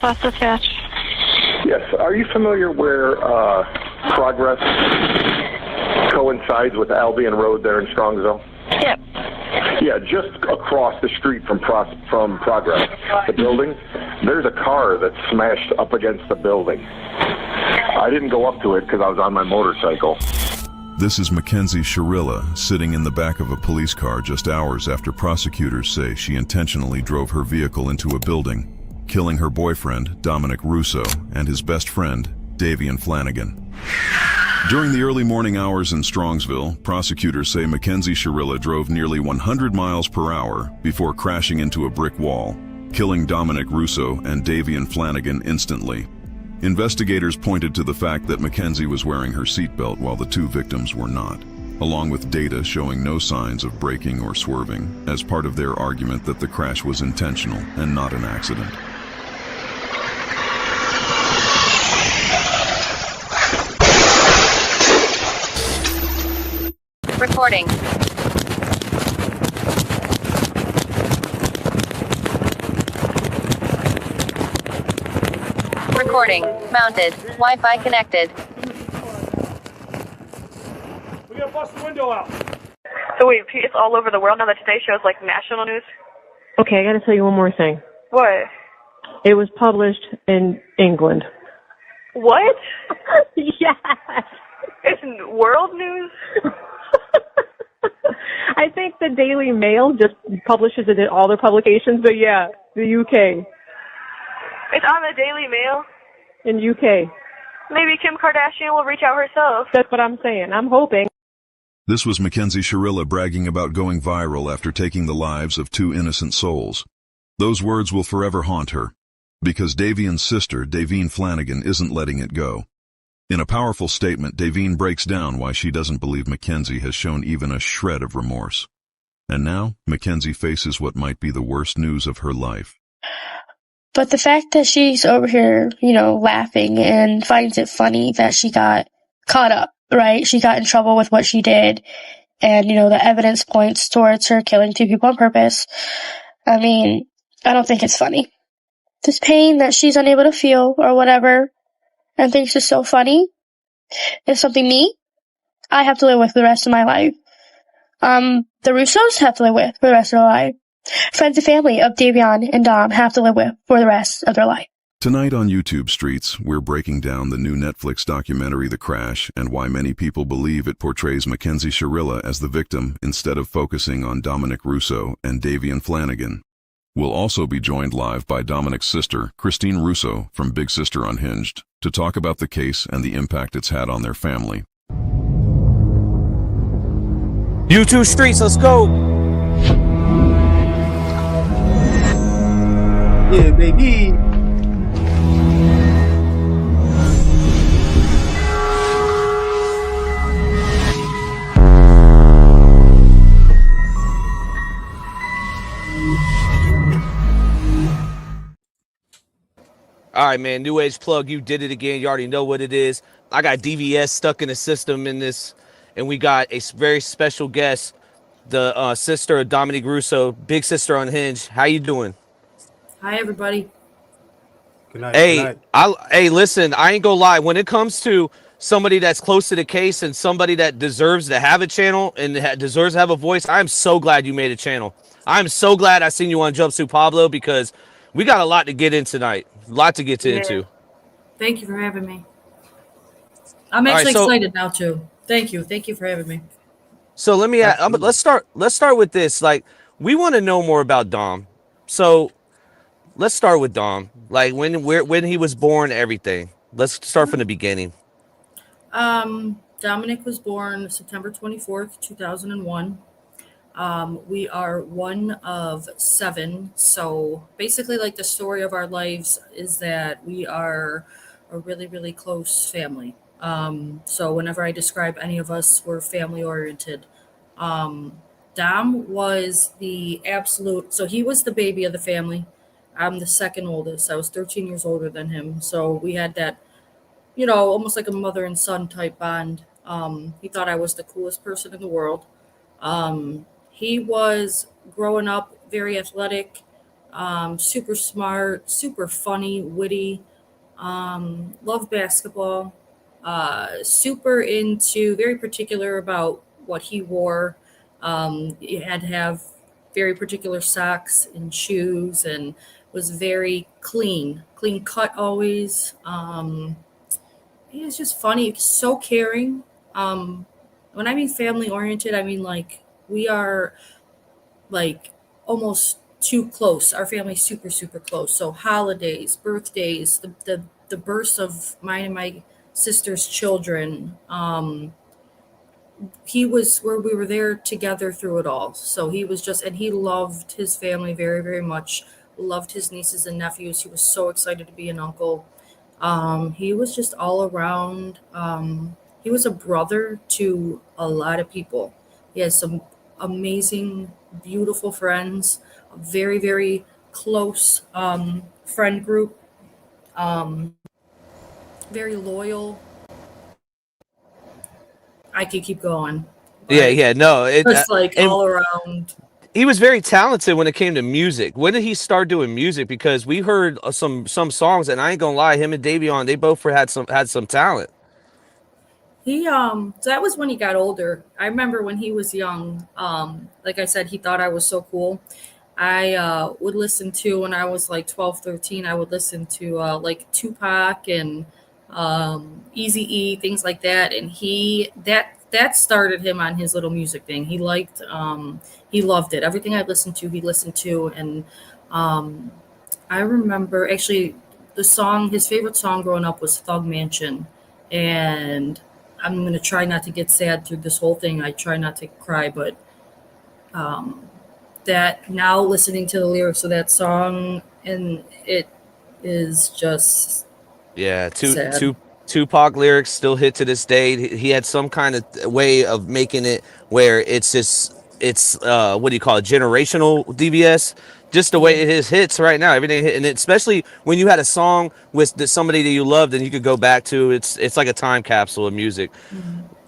Bus dispatch. Yes. Are you familiar where Progress coincides with Albion Road there in Strongsville? Yep. Yeah, just across the street from Progress, the building, there's a car that's smashed up against the building. I didn't go up to it because I was on my motorcycle. This is Mackenzie Shirilla sitting in the back of a police car just hours after prosecutors say she intentionally drove her vehicle into a building, killing her boyfriend, Dominic Russo, and his best friend, Davian Flanagan. During the early morning hours in Strongsville, prosecutors say Mackenzie Shirilla drove nearly 100 miles per hour before crashing into a brick wall, killing Dominic Russo and Davian Flanagan instantly. Investigators pointed to the fact that Mackenzie was wearing her seatbelt while the two victims were not, along with data showing no signs of braking or swerving, as part of their argument that the crash was intentional and not an accident. Recording. Recording. Mounted. Wi-Fi connected. We gotta bust the window out. So wait, it's all over the world now that Today Show is like national news? Okay, I gotta tell you one more thing. What? It was published in England. What? Yes. It's world news? I think the Daily Mail just publishes it in all their publications, but yeah, the UK. It's on the Daily Mail? In UK. Maybe Kim Kardashian will reach out herself. That's what I'm saying. I'm hoping. This was Mackenzie Shirilla bragging about going viral after taking the lives of two innocent souls. Those words will forever haunt her, because Davian's sister, Davian Flanagan, isn't letting it go. In a powerful statement, Davian breaks down why she doesn't believe Mackenzie has shown even a shred of remorse. And now, Mackenzie faces what might be the worst news of her life. But the fact that she's over here, laughing and finds it funny that she got caught up, right? She got in trouble with what she did. And, the evidence points towards her killing two people on purpose. I mean, I don't think it's funny. This pain that she's unable to feel or whatever and thinks is so funny is something I have to live with for the rest of my life. The Russos have to live with for the rest of their life. Friends and family of Davian and Dom have to live with for the rest of their life. Tonight on UTUBE Streets, we're breaking down the new Netflix documentary The Crash and why many people believe it portrays Mackenzie Shirilla as the victim instead of focusing on Dominic Russo and Davian Flanagan. We'll also be joined live by Dominic's sister, Christine Russo, from Big Sister Unhinged, to talk about the case and the impact it's had on their family. UTUBE Streets, let's go. Yeah, baby. All right, man, New Age Plug, you did it again. You already know what it is. I got DVS stuck in the system in this, and we got a very special guest, the sister of Dominic Russo, Big Sister Unhinged. How you doing? Hi, everybody. Good night. Hey, good night. Listen, I ain't gonna lie. When it comes to somebody that's close to the case and somebody that deserves to have a channel and deserves to have a voice, I'm so glad you made a channel. I'm so glad I seen you on Jumpsuit Pablo because we got a lot to get in tonight. A lot to get into. Thank you for having me. I'm actually excited now too. Thank you. Thank you for having me. So let me let's start with this. Like, we want to know more about Dom. So let's start with Dom. Like when he was born, everything. Let's start from the beginning. Dominic was born September 24th, 2001. We are one of 7. So basically, like, the story of our lives is that we are a really, really close family. So whenever I describe any of us, we're family oriented. Dom was the absolute, so he was the baby of the family. I'm the second oldest. I was 13 years older than him. So we had that, almost like a mother and son type bond. He thought I was the coolest person in the world. He was growing up very athletic, Super smart, super funny, witty. Loved basketball. Super into, very particular about what he wore. He had to have very particular socks and shoes, and was very clean cut always. He was just funny, so caring. When I mean family oriented, I mean like we are like almost too close. Our family's super, super close. So holidays, birthdays, the births of mine and my sister's children. He was where we were there together through it all. So he was just, and he loved his family very, very much. Loved his nieces and nephews. He was so excited to be an uncle. He was just all around. He was a brother to a lot of people. He has some amazing, beautiful friends, a very, very close friend group, very loyal. I could keep going. Yeah, no, Just like all around. He was very talented when it came to music. When did he start doing music? Because we heard some songs, and I ain't gonna lie, him and Davion, they both had some talent. He so that was when he got older. I remember when he was young, like I said, he thought I was so cool. I would listen to, when I was like 12, 13, I would listen to like Tupac and Eazy-E, things like that. And that started him on his little music thing. He loved it. Everything I listened to, he listened to. And I remember actually his favorite song growing up was Thug Mansion. And I'm going to try not to get sad through this whole thing. I try not to cry, but that now listening to the lyrics of that song, and it is just Tupac lyrics still hit to this day. He had some kind of way of making it where it's what do you call it, generational DVS. Just the way it hits right now, everything hit, and especially when you had a song with somebody that you loved, and you could go back to. It's like a time capsule of music.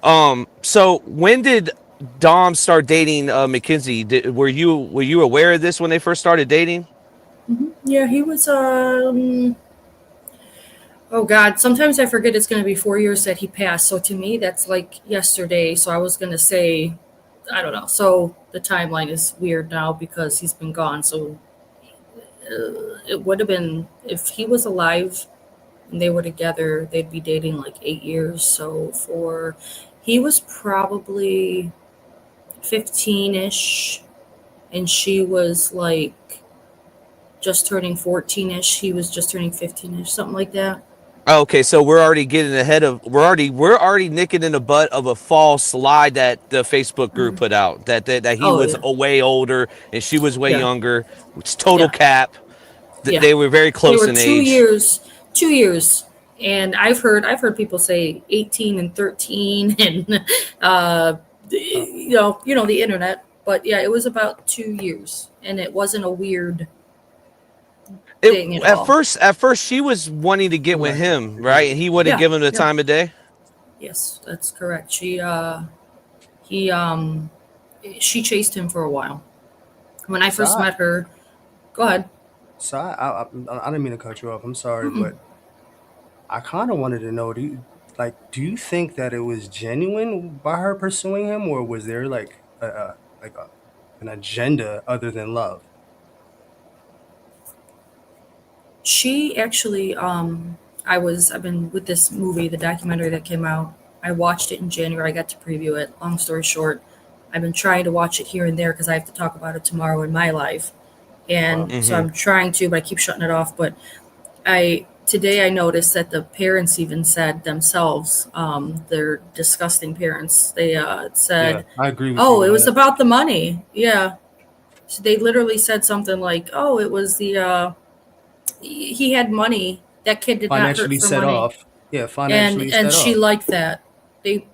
Mm-hmm. So when did Dom start dating McKenzie? Were you aware of this when they first started dating? Mm-hmm. Yeah, he was. Oh God, sometimes I forget it's going to be 4 years that he passed. So to me, that's like yesterday. So I was going to say, I don't know. So the timeline is weird now because he's been gone. So it would have been, if he was alive and they were together, they'd be dating like 8 years. So he was probably 15-ish and she was like just turning 14-ish. He was just turning 15-ish, something like that. Okay, so we're already we're already nicking in the butt of a false lie that the Facebook group put out that he was way older and she was way younger. It's total cap. They were very close in age. 2 years. And I've heard people say 18 and 13 and you know the internet, but yeah, it was about 2 years and it wasn't a weird thing at first she was wanting to get with him, right? And he wouldn't give him the time of day. Yes, that's correct. She chased him for a while. When I first met her, go ahead. So I didn't mean to cut you off. I'm sorry, but I kind of wanted to know, do you think that it was genuine by her pursuing him, or was there like an agenda other than love? She actually, I've been with this movie, the documentary that came out. I watched it in January. I got to preview it. Long story short, I've been trying to watch it here and there because I have to talk about it tomorrow in my life. And so I'm trying to, but I keep shutting it off. But today I noticed that the parents even said themselves, they're disgusting parents. They said, I agree with you. It that. was about the money. Yeah. So they literally said something like, oh, it was he had money. That kid did financially not hurt for set money. off. Yeah, financially and set she off. liked that. She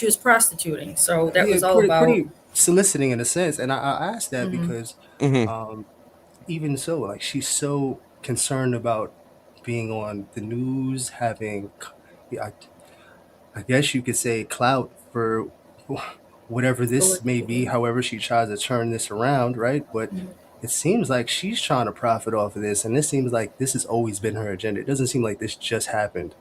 was prostituting. So that was all about pretty soliciting in a sense. And I asked that because even so, like, she's so concerned about being on the news, having, I guess you could say, clout for whatever this may be, however she tries to turn this around, right? But it seems like she's trying to profit off of this, and this seems like this has always been her agenda. It doesn't seem like this just happened.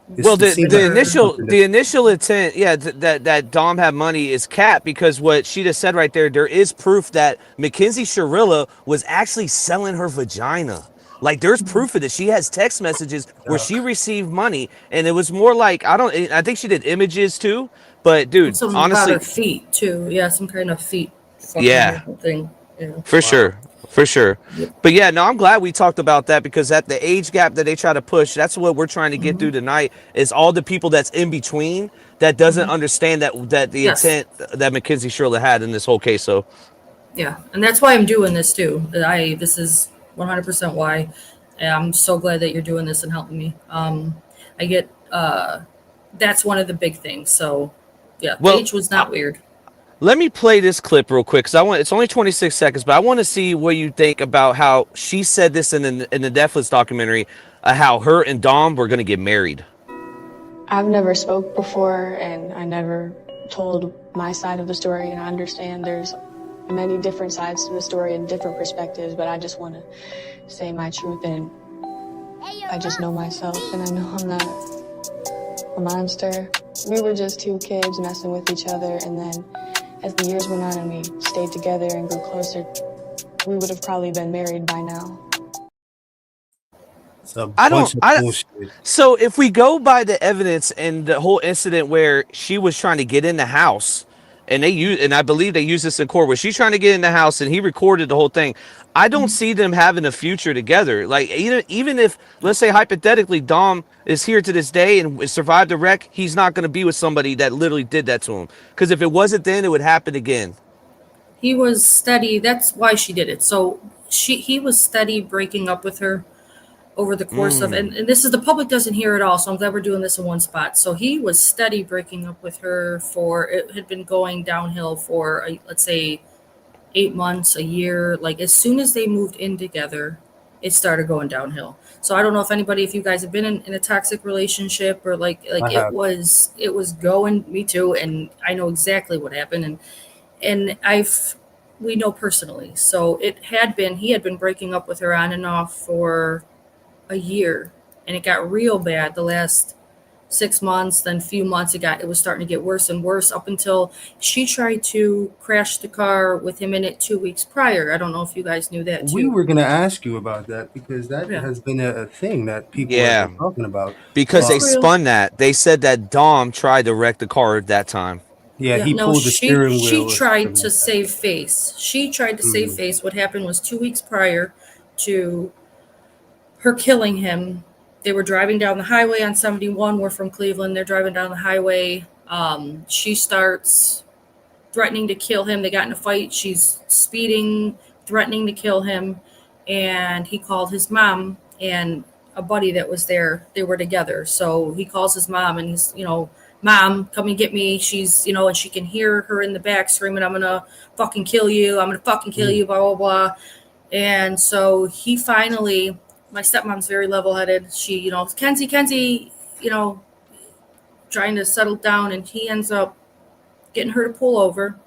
Well, It seems like this is something the initial intent, yeah, that Dom had money is cap, because what she just said right there is proof that Mackenzie Shirilla was actually selling her vagina. Like, there's proof of this. She has text messages where she received money, and it was more like, I think she did images too, but dude, Some honestly, about her feet too. Yeah, some kind of feet fucking yeah, thing. Yeah. for sure. For sure. But yeah, no, I'm glad we talked about that, because at the age gap that they try to push, that's what we're trying to get through tonight, is all the people that's in between that doesn't understand that the intent that Mackenzie Shirilla had in this whole case. So yeah, and that's why I'm doing this too. This is 100% why. And I'm so glad that you're doing this and helping me. I get that's one of the big things. So yeah, the age was not weird. let me play this clip real quick, because it's only 26 seconds, but I want to see what you think about how she said this in the Netflix documentary, how her and Dom were going to get married. I've never spoke before, and I never told my side of the story, and I understand there's many different sides to the story and different perspectives, but I just want to say my truth, and I just know myself, and I know I'm not a monster. We were just two kids messing with each other, and then as the years went on and we stayed together and grew closer, we would have probably been married by now. So if we go by the evidence and the whole incident where she was trying to get in the house, and I believe they used this in court, where she's trying to get in the house and he recorded the whole thing, I don't see them having a future together. Like, even if, let's say hypothetically, Dom is here to this day and survived the wreck, he's not going to be with somebody that literally did that to him. Because if it wasn't then, it would happen again. He was steady. That's why she did it. So he was steady breaking up with her over the course of, and this is, the public doesn't hear it all, so I'm glad we're doing this in one spot. So he was steady breaking up with her it had been going downhill for, let's say, 8 months, a year. Like, as soon as they moved in together, it started going downhill. So I don't know if you guys have been in a toxic relationship, or like it was going, me too, and I know exactly what happened, and we know personally. So he had been breaking up with her on and off for a year, and it got real bad the last 6 months, then few months it was starting to get worse and worse, up until she tried to crash the car with him in it 2 weeks prior. I don't know if you guys knew that too. We were going to ask you about that, because that has been a thing that people have been talking about. Because they spun that. They said that Dom tried to wreck the car at that time. He pulled the steering wheel. She tried to save face. Save face. What happened was 2 weeks prior to her killing him, they were driving down the highway on 71. We're from Cleveland. They're driving down the highway. She starts threatening to kill him. They got in a fight. She's speeding, threatening to kill him. And he called his mom and a buddy that was there. They were together. So he calls his mom, and he's, Mom, come and get me. She's, and she can hear her in the back screaming, I'm going to fucking kill you. I'm going to fucking kill you, blah, blah, blah. And so he finally, my stepmom's very level-headed. She, Kenzie, trying to settle down, and he ends up getting her to pull over,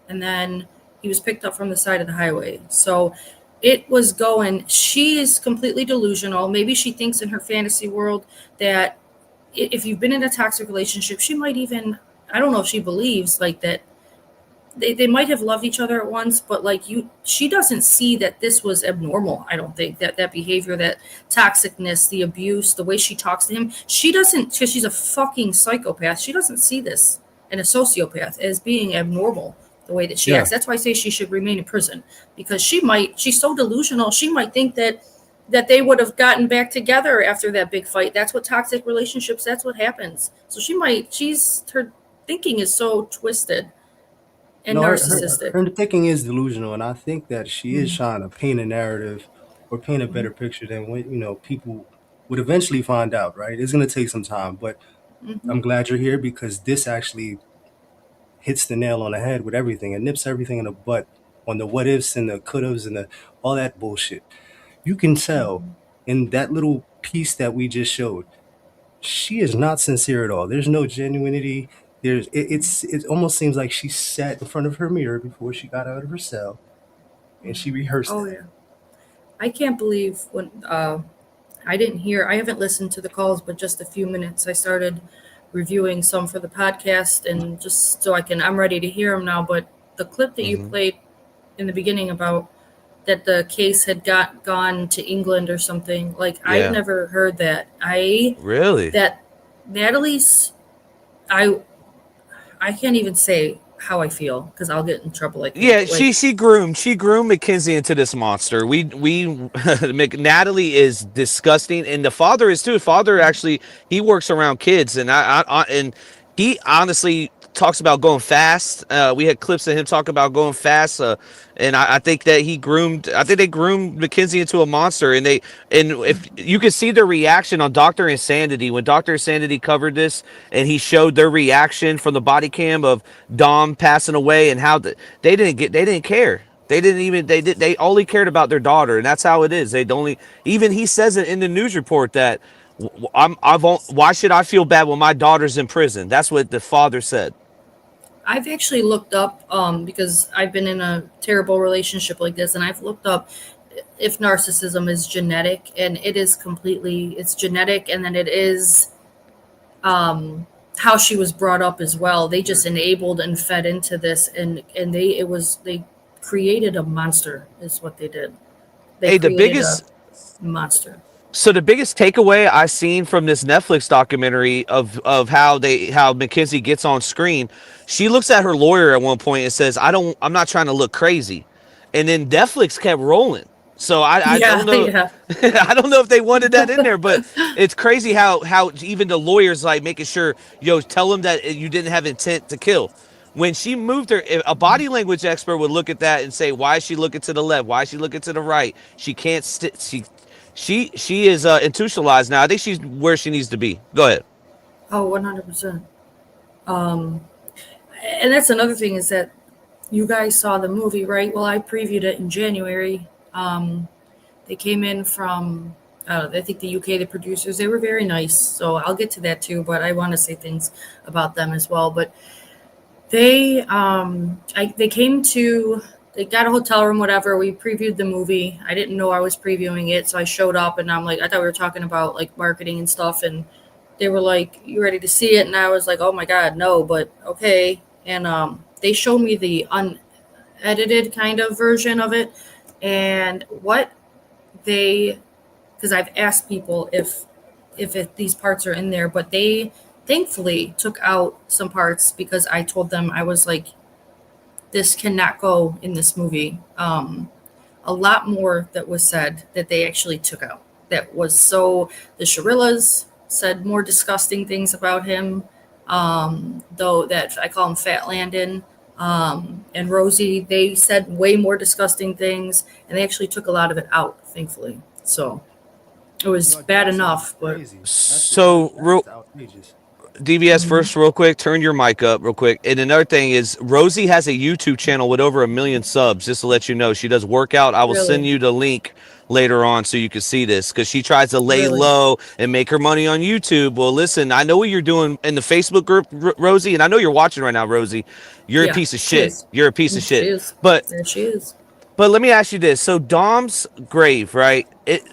and then he was picked up from the side of the highway. So it was going, she is completely delusional. Maybe she thinks in her fantasy world that if you've been in a toxic relationship, she might even, I don't know if she believes like that they might have loved each other at once, but she doesn't see that this was abnormal. I don't think that behavior, that toxicness, the abuse, the way she talks to him, she doesn't, because she's a fucking psychopath. She doesn't see this and a sociopath as being abnormal, the way that she acts. That's why I say she should remain in prison, because she's so delusional. She might think that they would have gotten back together after that big fight. That's what toxic relationships, that's what happens. So her thinking is so twisted and narcissistic. Her thinking is delusional, and I think that she is trying to paint a narrative or paint a better picture than what people would eventually find out, right? It's going to take some time, but I'm glad you're here, because this actually hits the nail on the head with everything. It nips everything in the butt on the what ifs and the could haves and all that bullshit. You can tell in that little piece that we just showed, she is not sincere at all. There's no genuinity. It almost seems like she sat in front of her mirror before she got out of her cell and she rehearsed Oh it. yeah. I can't believe when I haven't listened to the calls, but just a few minutes. I started reviewing some for the podcast, and just so I'm ready to hear them now. But the clip that you played in the beginning about that the case had gone to England or something, like I've never heard that. Really? That Natalie's, I can't even say how I feel because I'll get in trouble. She groomed McKenzie into this monster. Natalie is disgusting, and the father is too. Father actually, he works around kids, and and he honestly talks about going fast. We had clips of him talking about going fast, and I think that they groomed McKenzie into a monster. And if you could see their reaction on Dr. Insanity when Dr. Insanity covered this, and he showed their reaction from the body cam of Dom passing away, and how they didn't care. They only cared about their daughter, and that's how it is. Even he says it in the news report that why should I feel bad when my daughter's in prison? That's what the father said. I've actually looked up because I've been in a terrible relationship like this, and I've looked up if narcissism is genetic, and it's genetic, and then it is how she was brought up as well. They just enabled and fed into this, and they created a monster is what they did. The biggest monster. So the biggest takeaway I seen from this Netflix documentary of how McKenzie gets on screen, she looks at her lawyer at one point and says, I'm not trying to look crazy. And then Netflix kept rolling. So I don't know. Yeah. I don't know if they wanted that in there, but it's crazy how even the lawyer's like making sure, tell them that you didn't have intent to kill. When she moved a body language expert would look at that and say, why is she looking to the left? Why is she looking to the right? She can't She is institutionalized now. I think she's where she needs to be. Go ahead. Oh, 100%. And that's another thing is that you guys saw the movie, right? Well, I previewed it in January. They came in from, I think the UK, the producers. They were very nice. So I'll get to that too, but I want to say things about them as well. But they got a hotel room, whatever. We previewed the movie. I didn't know I was previewing it, so I showed up, and I'm like, I thought we were talking about like marketing and stuff, and they were like, "You ready to see it?" And I was like, "Oh my God, no!" But okay. And they showed me the unedited kind of version of it, and because I've asked people if these parts are in there, but they thankfully took out some parts because I told them, I was like, this cannot go in this movie. A lot more that was said that they actually took out. The Shirillas said more disgusting things about him, though that I call him Fat Landon, and Rosie, they said way more disgusting things, and they actually took a lot of it out, thankfully. So it was bad enough, but outrageous. DBS first, real quick, turn your mic up real quick. And another thing is Rosie has a YouTube channel with over 1 million subs, just to let you know. She does workout. I will send you the link later on so you can see this, because she tries to lay low and make her money on YouTube. Well, listen, I know what you're doing in the Facebook group, Rosie, and I know you're watching right now, Rosie. You're a piece of shit. You're a piece of shit. But there she is. But let me ask you this. So Dom's grave, right?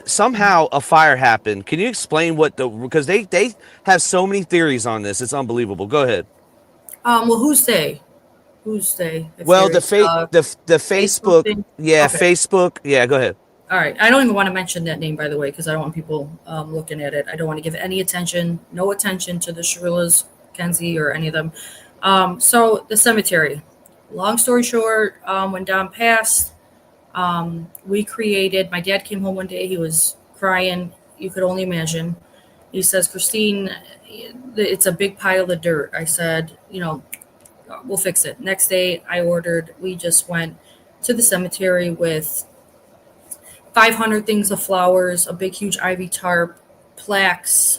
Somehow a fire happened. Can you explain because they have so many theories on this. It's unbelievable. Go ahead. Well, who's they? Well, the Facebook thing? Yeah, okay. Facebook. Yeah, go ahead. All right. I don't even want to mention that name, by the way, because I don't want people looking at it. I don't want to give any attention, no attention to the Shirillas, McKenzie, or any of them. So the cemetery. Long story short, when Dom passed, my dad came home one day, he was crying. You could only imagine. He says, Christine, it's a big pile of dirt. I said, we'll fix it. Next day we just went to the cemetery with 500 things of flowers, a big, huge ivy tarp, plaques,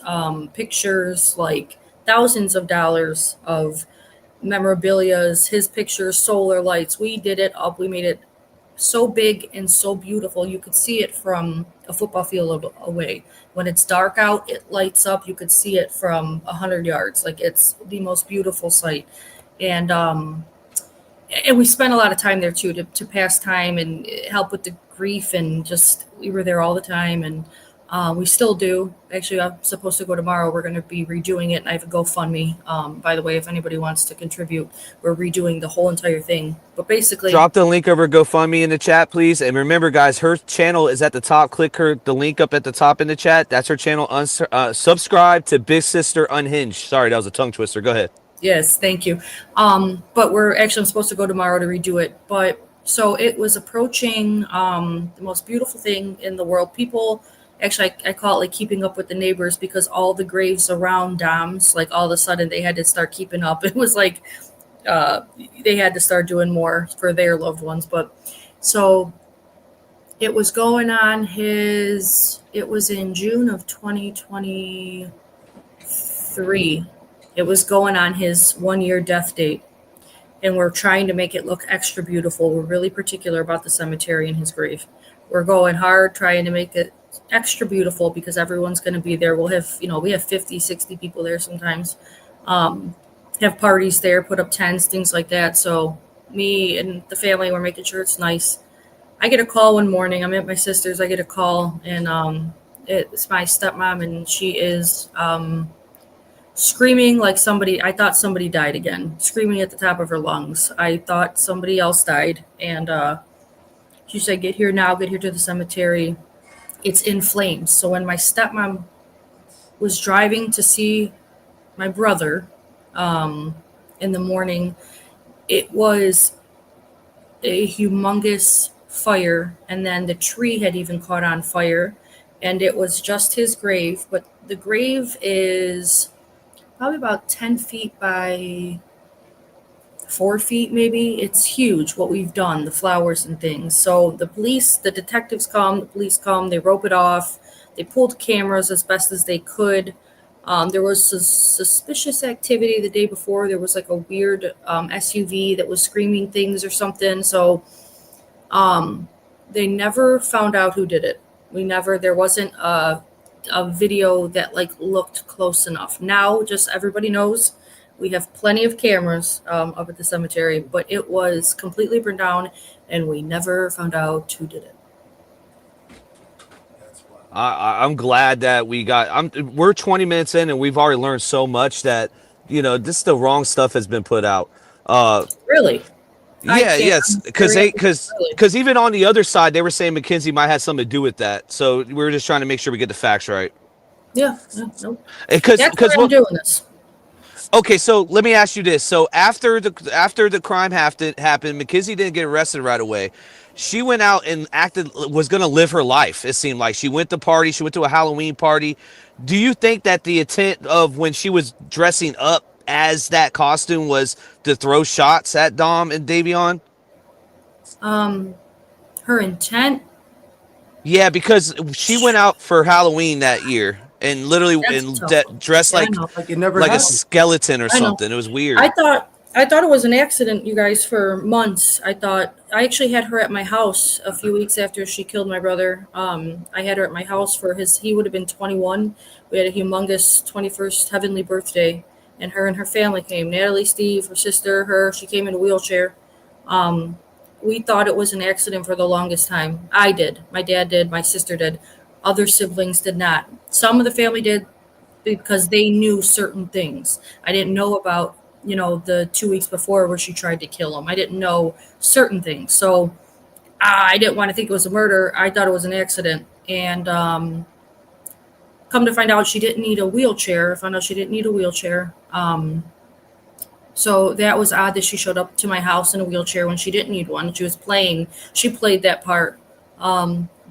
pictures, like thousands of dollars of memorabilias, his pictures, solar lights. We did it up. We made it so big and so beautiful. You could see it from a football field away. When it's dark out, it lights up. You could see it from 100 yards. Like, it's the most beautiful sight. And and we spent a lot of time there too, to pass time and help with the grief, and just we were there all the time, and we still do. Actually, I'm supposed to go tomorrow. We're going to be redoing it, and I have a GoFundMe. By the way, if anybody wants to contribute, we're redoing the whole entire thing. But basically, drop the link over GoFundMe in the chat, please. And remember, guys, her channel is at the top. Click the link up at the top in the chat. That's her channel. Subscribe to Big Sister Unhinged. Sorry, that was a tongue twister. Go ahead. Yes, thank you. But I'm supposed to go tomorrow to redo it. But so it was approaching the most beautiful thing in the world. People, actually, I call it like keeping up with the neighbors, because all the graves around Dom's, like all of a sudden they had to start keeping up. It was like they had to start doing more for their loved ones. But so it was going on it was in June of 2023. It was going on his 1-year death date, and we're trying to make it look extra beautiful. We're really particular about the cemetery and his grave. We're going hard, trying to make it extra beautiful, because everyone's going to be there. We'll have, we have 50, 60 people there sometimes. Have parties there, put up tents, things like that. So me and the family, we're making sure it's nice. I get a call one morning. I'm at my sister's. I get a call, and it's my stepmom, and she is screaming like I thought somebody died again, screaming at the top of her lungs. I thought somebody else died. And she said, get here now, get here to the cemetery. It's in flames. So when my stepmom was driving to see my brother in the morning, it was a humongous fire. And then the tree had even caught on fire, and it was just his grave. But the grave is probably about 10 feet by 4 feet, maybe. It's huge what we've done, the flowers and things. So the detectives come, the police come, they rope it off. They pulled cameras as best as they could. There was suspicious activity the day before. There was like a weird SUV that was screaming things or something. So they never found out who did it. There wasn't a video that like looked close enough. Now just everybody knows we have plenty of cameras up at the cemetery, but it was completely burned down, and we never found out who did it. I'm glad that we're 20 minutes in, and we've already learned so much that the wrong stuff has been put out. Really? Yeah, yes, because even on the other side, they were saying McKenzie might have something to do with that. So we were just trying to make sure we get the facts right. Yeah, no. Because I'm doing this. Okay, so let me ask you this: so after the crime happened, McKenzie didn't get arrested right away. She went out and was going to live her life. It seemed like she went to party. She went to a Halloween party. Do you think that the intent of when she was dressing up as that costume was to throw shots at Dom and Davion? Her intent? Yeah, because she went out for Halloween that year and literally dressed like a skeleton or something. It was weird. I thought it was an accident, you guys, for months. I actually had her at my house a few weeks after she killed my brother. I had her at my house for he would have been 21. We had a humongous 21st heavenly birthday, and her family came. Natalie, Steve, her sister, she came in a wheelchair. We thought it was an accident for the longest time. I did. My dad did. My sister did. Other siblings did not. Some of the family did because they knew certain things. I didn't know about, the 2 weeks before where she tried to kill him. I didn't know certain things. So I didn't want to think it was a murder. I thought it was an accident. And come to find out, she didn't need a wheelchair. I found out she didn't need a wheelchair. So that was odd that she showed up to my house in a wheelchair when she didn't need one. She played that part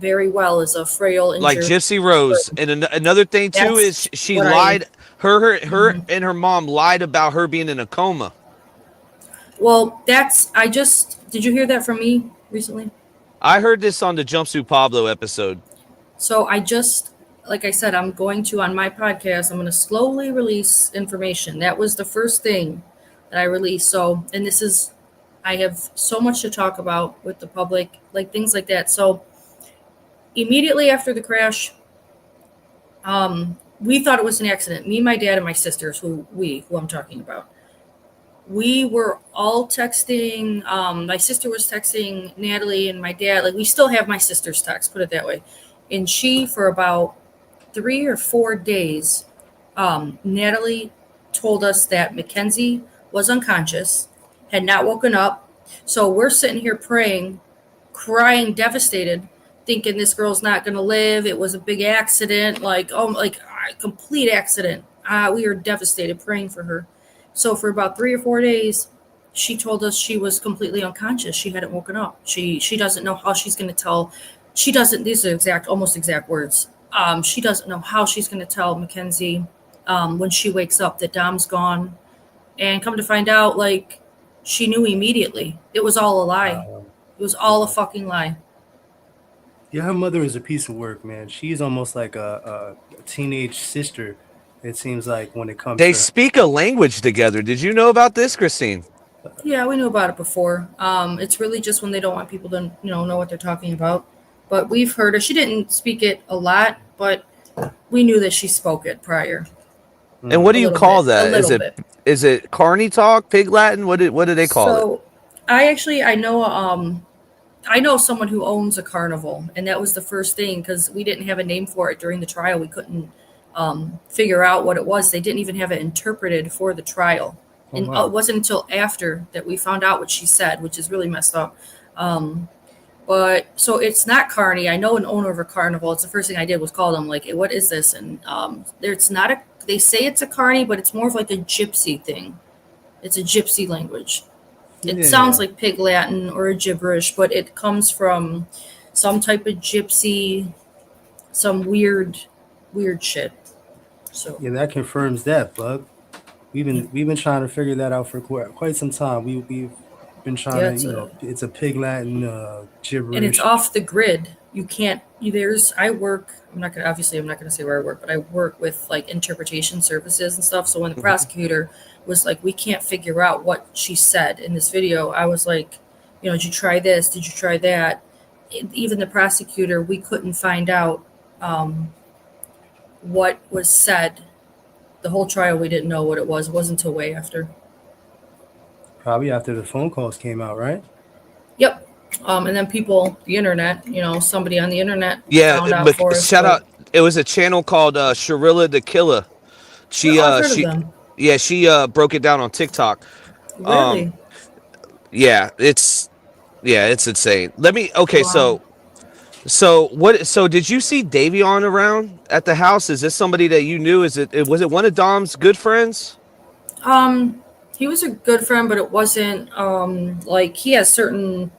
very well as a frail, injured, like Gypsy Rose. And another thing too is she lied. Her and her mom lied about her being in a coma. Well, did you hear that from me recently? I heard this on the Jumpsuit Pablo episode. So like I said, on my podcast, I'm going to slowly release information. That was the first thing that I released. So, and I have so much to talk about with the public, like things like that. So immediately after the crash, we thought it was an accident. Me, my dad, and my sisters, who I'm talking about. we were all texting. My sister was texting Natalie and my dad. Like, we still have my sister's text, put it that way. And she, for about 3 or 4 days, Natalie told us that McKenzie was unconscious, had not woken up. So we're sitting here praying, crying, devastated, thinking this girl's not going to live. It was a big accident, like complete accident. We were devastated, praying for her. So for about 3 or 4 days, she told us she was completely unconscious. She hadn't woken up. She doesn't know how she's going to tell. She doesn't. These are almost exact words. She doesn't know how she's going to tell McKenzie when she wakes up that Dom's gone. And come to find out, like, she knew immediately. It was all a lie. It was all a fucking lie. Yeah, her mother is a piece of work, man. She's almost like a teenage sister. It seems like when it comes They to speak a language together. Did you know about this, Christine? Yeah, we knew about it before. It's really just when they don't want people to, know what they're talking about. But we've heard her. She didn't speak it a lot, but we knew that she spoke it prior. And what do you call that? Is it Carney talk, Pig Latin? What do they call it? So, I know someone who owns a carnival, and that was the first thing, because we didn't have a name for it during the trial. We couldn't figure out what it was. They didn't even have it interpreted for the trial. And it wasn't until after that we found out what she said, which is really messed up. But so it's not Carney. I know an owner of a carnival. It's the first thing I did was call them, like, hey, what is this? And it's not they say it's a Carney, but it's more of like a gypsy thing. It's a gypsy language. It sounds like Pig Latin or a gibberish, but it comes from some type of gypsy, some weird shit. So yeah, that confirms that, Bug. We've been trying to figure that out for quite some time. We've been trying to, it's a Pig Latin gibberish, and it's off the grid. You can't. I work. I'm not gonna say where I work, but I work with like interpretation services and stuff. So when the prosecutor was like, we can't figure out what she said in this video, I was like, did you try this? Did you try that? Even the prosecutor, we couldn't find out what was said. The whole trial, we didn't know what it was. It wasn't until way after. Probably after the phone calls came out, right? Yep. And then people, the internet, somebody on the internet. Yeah, found out for us, shout out. It was a channel called Shirilla the Killer. She broke it down on TikTok. Really? It's insane. So did you see Davion around at the house? Is this somebody that you knew? Was it one of Dom's good friends? He was a good friend, but it wasn't like he has certain.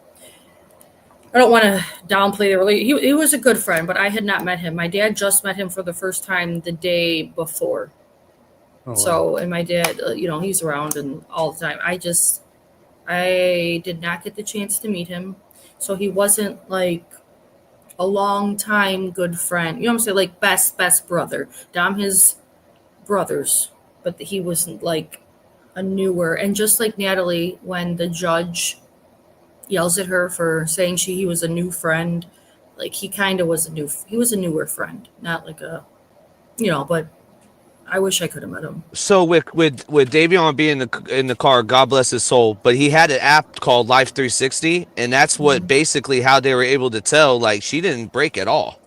I don't want to downplay the relationship. He was a good friend, but I had not met him. My dad just met him for the first time the day before. Oh, wow. So, and my dad, he's around and all the time. I did not get the chance to meet him. So he wasn't like a long time good friend. You know what I'm saying? Like best brother. Dom his brothers, but he wasn't like a newer. And just like Natalie, when the judge yells at her for saying he was a new friend, like he kind of was he was a newer friend, not like a, but I wish I could have met him. So with Davion being in the car, God bless his soul, but he had an app called Life 360, and that's what basically how they were able to tell, like, she didn't break at all.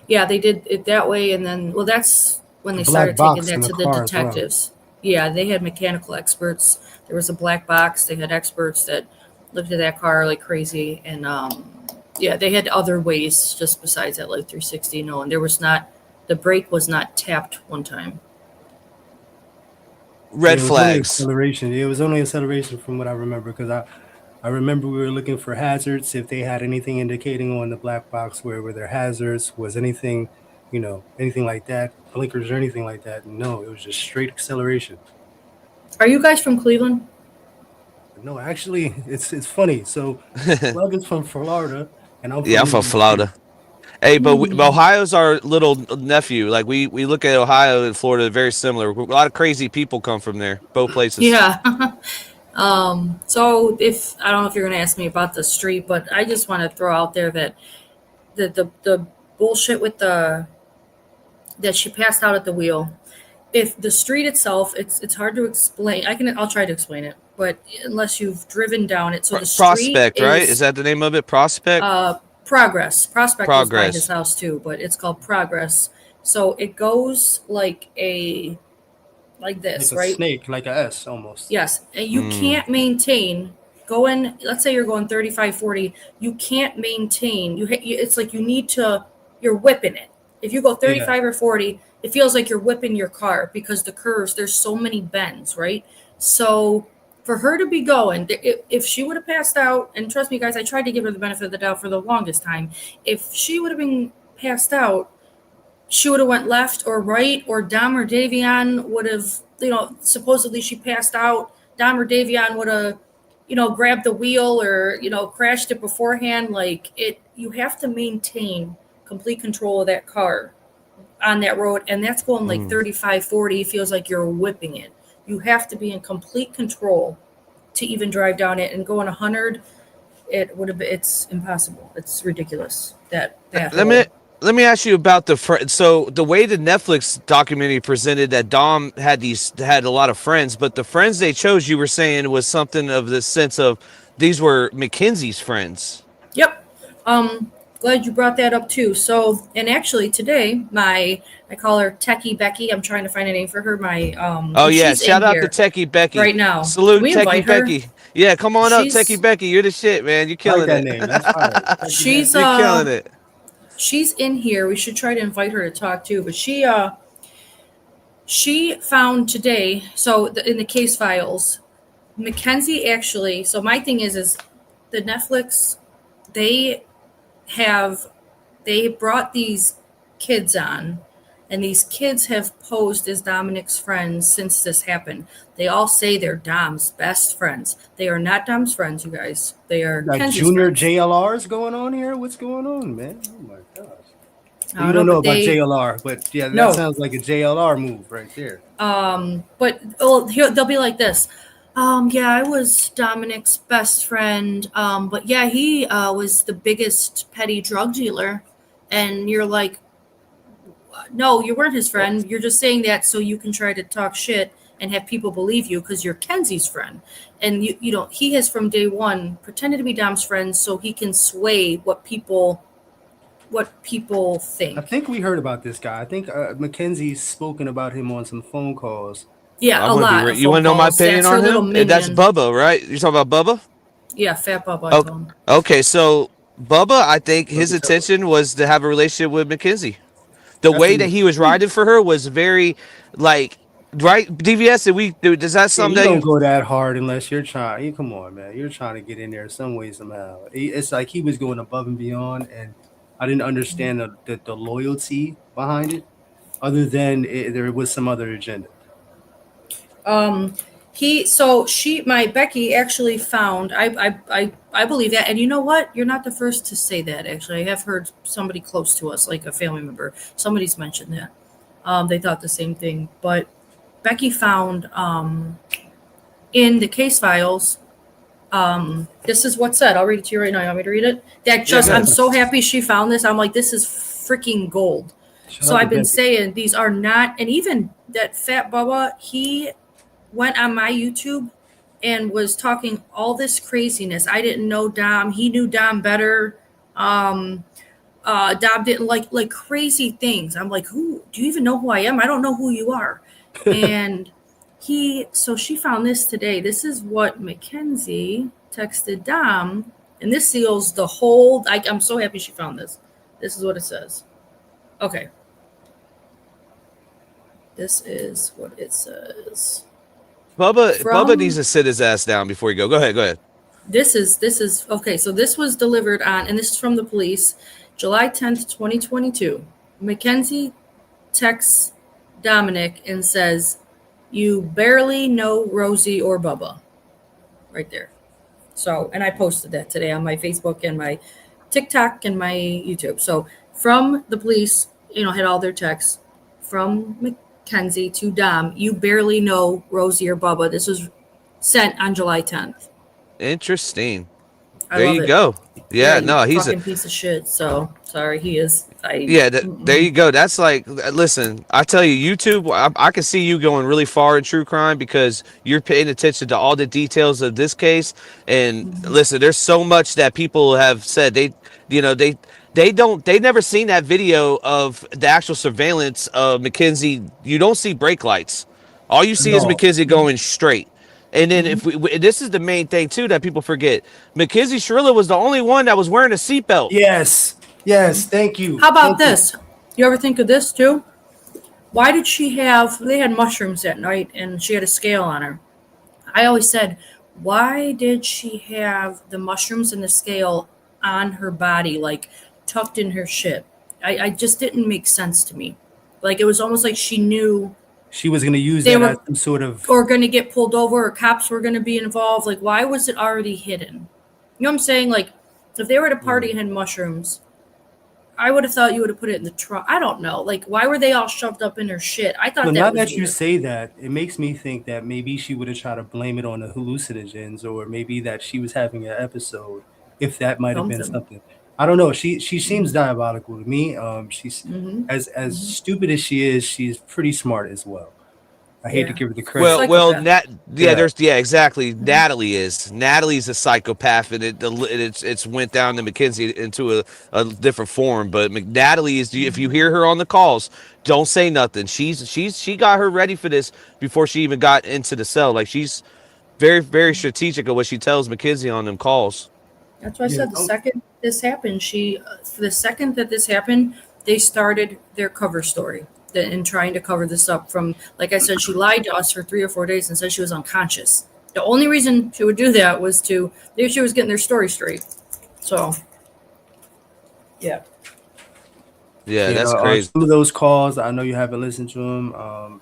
Yeah, they did it that way, and then that's when they started taking that to the detectives. Yeah, they had mechanical experts. There was a black box. They had experts that looked at that car like crazy, and they had other ways just besides that Life 360. No, and there was not. The brake was not tapped one time. Red flags. Acceleration. It was only acceleration from what I remember, because I remember we were looking for hazards, if they had anything indicating on the black box where there hazards, was anything, anything like that, blinkers or anything like that. No, it was just straight acceleration. Are you guys from Cleveland? No, actually, it's funny. So Plug is from Florida, and I'm from Florida. Hey, but Ohio's our little nephew. Like we look at Ohio and Florida very similar. A lot of crazy people come from there, both places. Yeah. So I don't know if you're going to ask me about the street, but I just want to throw out there that the bullshit with that she passed out at the wheel. if the street itself, it's hard to explain. I'll try to explain it, but unless you've driven down it, so the street Prospect, right? Is that the name of it? Prospect? Prospect was by Progress. his house too, but it's called Progress. So it goes like this, Like a right? snake, like a S almost. Yes, and you can't maintain going. Let's say you're going 35, 40. You can't maintain. It's like you need to. You're whipping it. If you go 35 or 40, it feels like you're whipping your car because the curves. There's so many bends, right? So for her to be going, if she would have passed out, and trust me, guys, I tried to give her the benefit of the doubt for the longest time. If she would have been passed out, she would have went left or right, or Dom or Davion would have, supposedly she passed out. Dom or Davion would have, grabbed the wheel or, crashed it beforehand. You have to maintain complete control of that car on that road. And that's going like 35, 40. It feels like you're whipping it. You have to be in complete control to even drive down it, and going 100. It's impossible. It's ridiculous. Let me ask you about so the way the Netflix documentary presented that Dom had a lot of friends, but the friends they chose, you were saying, was something of the sense of these were Mackenzie's friends. Yep. Glad you brought that up too. So, and actually today, I call her Techie Becky. I'm trying to find a name for her. Shout out to Techie Becky right now. Salute Techie Becky. Yeah, come on up, Techie Becky. You're the shit, man. You're killing that it. Name. That's fine. You're killing it. She's in here. We should try to invite her to talk too. But she found today. So in the case files, Mackenzie actually. So my thing is the Netflix. They brought these kids on, and these kids have posed as Dominic's friends since this happened. They all say they're Dom's best friends. They are not Dom's friends, you guys. They are like Kenzie's junior friends. JLRs going on here. What's going on, man? Oh my gosh. You don't know about JLR, but yeah, that sounds like a JLR move right there. But they'll be like this. Yeah, I was Dominic's best friend. But yeah, he was the biggest petty drug dealer. And you're like, no, you weren't his friend. You're just saying that so you can try to talk shit and have people believe you because you're Kenzie's friend. And he has from day one pretended to be Dom's friend so he can sway what people think. I think we heard about this guy. I think Mackenzie's spoken about him on some phone calls. Yeah, a lot. You want to know my opinion on him? That's Bubba, right? You're talking about Bubba? Yeah, Fat Bubba. Okay, so Bubba, I think his intention was to have a relationship with Mackenzie. The way that he was riding for her was very, right? DVS, does that something? You don't go that hard unless you're trying. Come on, man. You're trying to get in there some way, somehow. It's like he was going above and beyond, and I didn't understand the loyalty behind it, other than there was some other agenda. Becky actually found, I believe that. And you know what? You're not the first to say that, actually. I have heard somebody close to us, like a family member, somebody's mentioned that. They thought the same thing. But Becky found in the case files, this is what's said. I'll read it to you right now. You want me to read it? I'm so happy she found this. I'm like, this is freaking gold. So I've been saying these are not, and even that Fat Bubba, he went on my YouTube and was talking all this craziness. I didn't know Dom. He knew Dom better. Dom didn't like crazy things. I'm like, who? Do you even know who I am? I don't know who you are. And so she found this today. This is what Mackenzie texted Dom, and this seals the whole. I'm so happy she found this. This is what it says. Okay. This is what it says. Bubba needs to sit his ass down before you go. Go ahead. This is okay. So this was delivered on, and this is from the police, July 10th, 2022. Mackenzie texts Dominic and says, "You barely know Rosie or Bubba," right there. So, and I posted that today on my Facebook and my TikTok and my YouTube. So from the police, had all their texts from Mackenzie to Dom. "You barely know Rosie or Bubba." This was sent on July 10th. Interesting. I There love you it. go. Yeah, no, he's a he's a fucking piece of shit. So sorry, he is. yeah. There you go. That's like, listen, I tell you, YouTube. I can see you going really far in true crime because you're paying attention to all the details of this case. And listen, there's so much that people have said you know, they never seen that video of the actual surveillance of McKenzie. You don't see brake lights. All you see is No. McKenzie going straight. And then if this is the main thing too that people forget, Mackenzie Shirilla was the only one that was wearing a seatbelt. Yes. Yes. Thank you. How about this? You ever think of this too? Why did they had mushrooms that night and she had a scale on her. I always said, why did she have the mushrooms and the scale on her body, like tucked in her shit? I just didn't make sense to me. Like it was almost like she knew she was going to use that as some sort of, or going to get pulled over, or cops were going to be involved. Like, why was it already hidden? You know what I'm saying? Like, if they were at a party and had mushrooms, I would have thought you would have put it in the trunk. I don't know. Like, why were they all shoved up in her shit? I thought now was that weird. you say that, it makes me think that maybe she would have tried to blame it on the hallucinogens, or maybe that she was having an episode, if that might have been something. I don't know. She seems diabolical to me. She's as stupid as she is, she's pretty smart as well. I hate to give her the credit. Exactly. Natalie's a psychopath, and it's went down to McKenzie into a different form. But Natalie is. If you hear her on the calls, don't say nothing. She got her ready for this before she even got into the cell. Like she's very, very strategic of what she tells McKenzie on them calls. That's why I said the second this happened, the second that this happened, they started their cover story in trying to cover this up. From, like I said, she lied to us for 3 or 4 days and said she was unconscious. The only reason she would do that was she was getting their story straight. So, yeah. Yeah, that's crazy. Some of those calls, I know you haven't listened to them.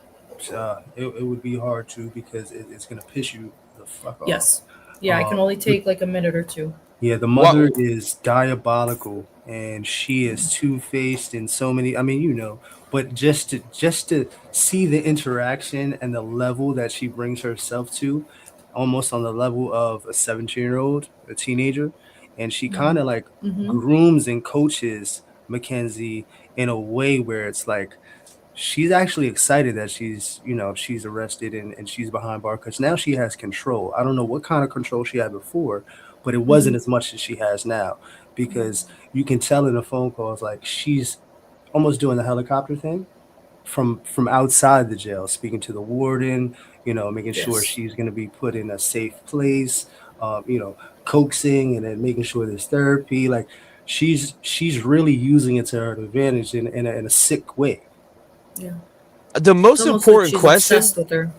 It would be hard to, because it's going to piss you the fuck off. Yes. Yeah, I can only take like a minute or two. Yeah, the mother is diabolical, and she is two-faced in so many. I mean, but just to see the interaction and the level that she brings herself to, almost on the level of a 17-year-old, a teenager, and she kind of like grooms and coaches McKenzie in a way where it's like she's actually excited that she's arrested and she's behind bars, because now she has control. I don't know what kind of control she had before, but it wasn't as much as she has now, because you can tell in the phone calls, like she's almost doing the helicopter thing from outside the jail, speaking to the warden, making sure she's going to be put in a safe place, coaxing, and then making sure there's therapy. Like she's really using it to her advantage in a sick way. Yeah. The most important question. With her.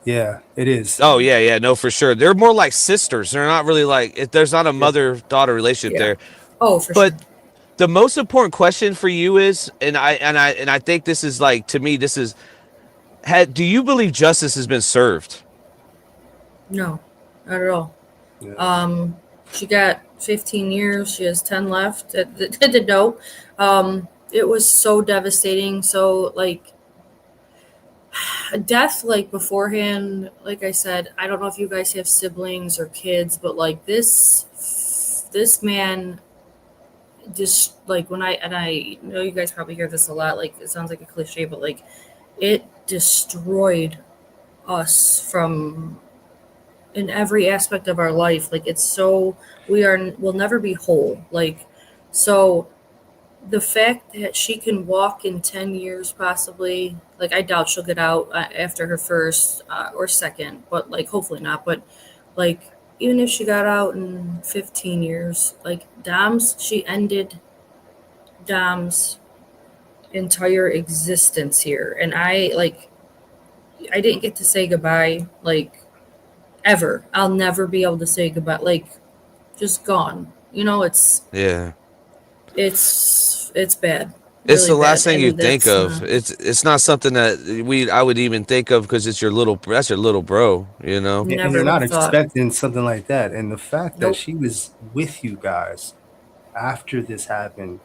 Yeah, it is. Oh yeah, no, for sure. They're more like sisters. They're not really like. There's not a mother-daughter relationship there. Oh, for sure. But the most important question for you is, and I think this is like, to me, this is, do you believe justice has been served? No, not at all. Yeah. She got 15 years. She has 10 left. Didn't know. It was so devastating. So like death, like beforehand, like I said, I don't know if you guys have siblings or kids, but like this man just like I know you guys probably hear this a lot, like it sounds like a cliche, but like it destroyed us from in every aspect of our life. Like it's so we'll never be whole. Like, so the fact that she can walk in 10 years, possibly, like I doubt she'll get out after her first or second, but like hopefully not. But like even if she got out in 15 years, like she ended Dom's entire existence here. And I didn't get to say goodbye, like ever. I'll never be able to say goodbye, like just gone. It's it's bad. It's really the last thing you think of. It's not something that I would even think of, because it's that's your little bro, And you're not expecting something like that. And the fact that she was with you guys after this happened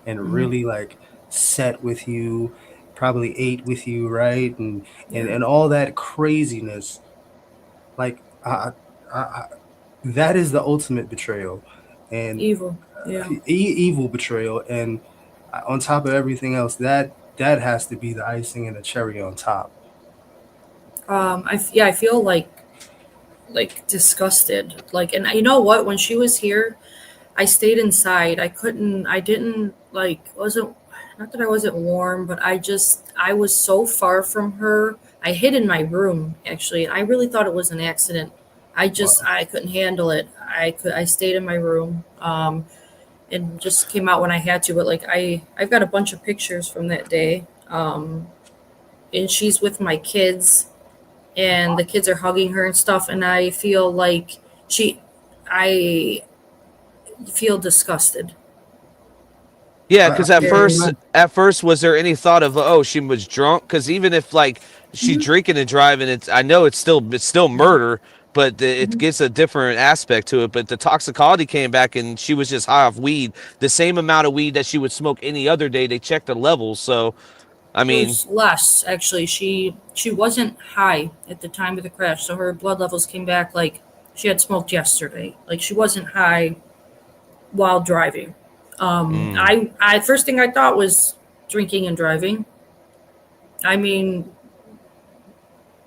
and really like sat with you, probably ate with you, right? And all that craziness. Like that is the ultimate betrayal, and Evil. Yeah. evil betrayal. And on top of everything else, that has to be the icing and the cherry on top. I feel like disgusted. Like, and you know what? When she was here, I stayed inside. I didn't wasn't, not that I wasn't warm, but I was so far from her. I hid in my room, actually. I really thought it was an accident. I couldn't handle it. I stayed in my room, and just came out when I had to. But like, I've got a bunch of pictures from that day. And she's with my kids, and the kids are hugging her and stuff. And I feel like I feel disgusted. Yeah, because at first, was there any thought of, oh, she was drunk? Because even if like she drinking and driving, I know it's still murder, but it gets a different aspect to it. But the toxicology came back and she was just high off weed, the same amount of weed that she would smoke any other day. They checked the levels, so I mean, It was less, actually. She wasn't high at the time of the crash, so her blood levels came back like she had smoked yesterday. Like, she wasn't high while driving. I first thing I thought was drinking and driving. I mean,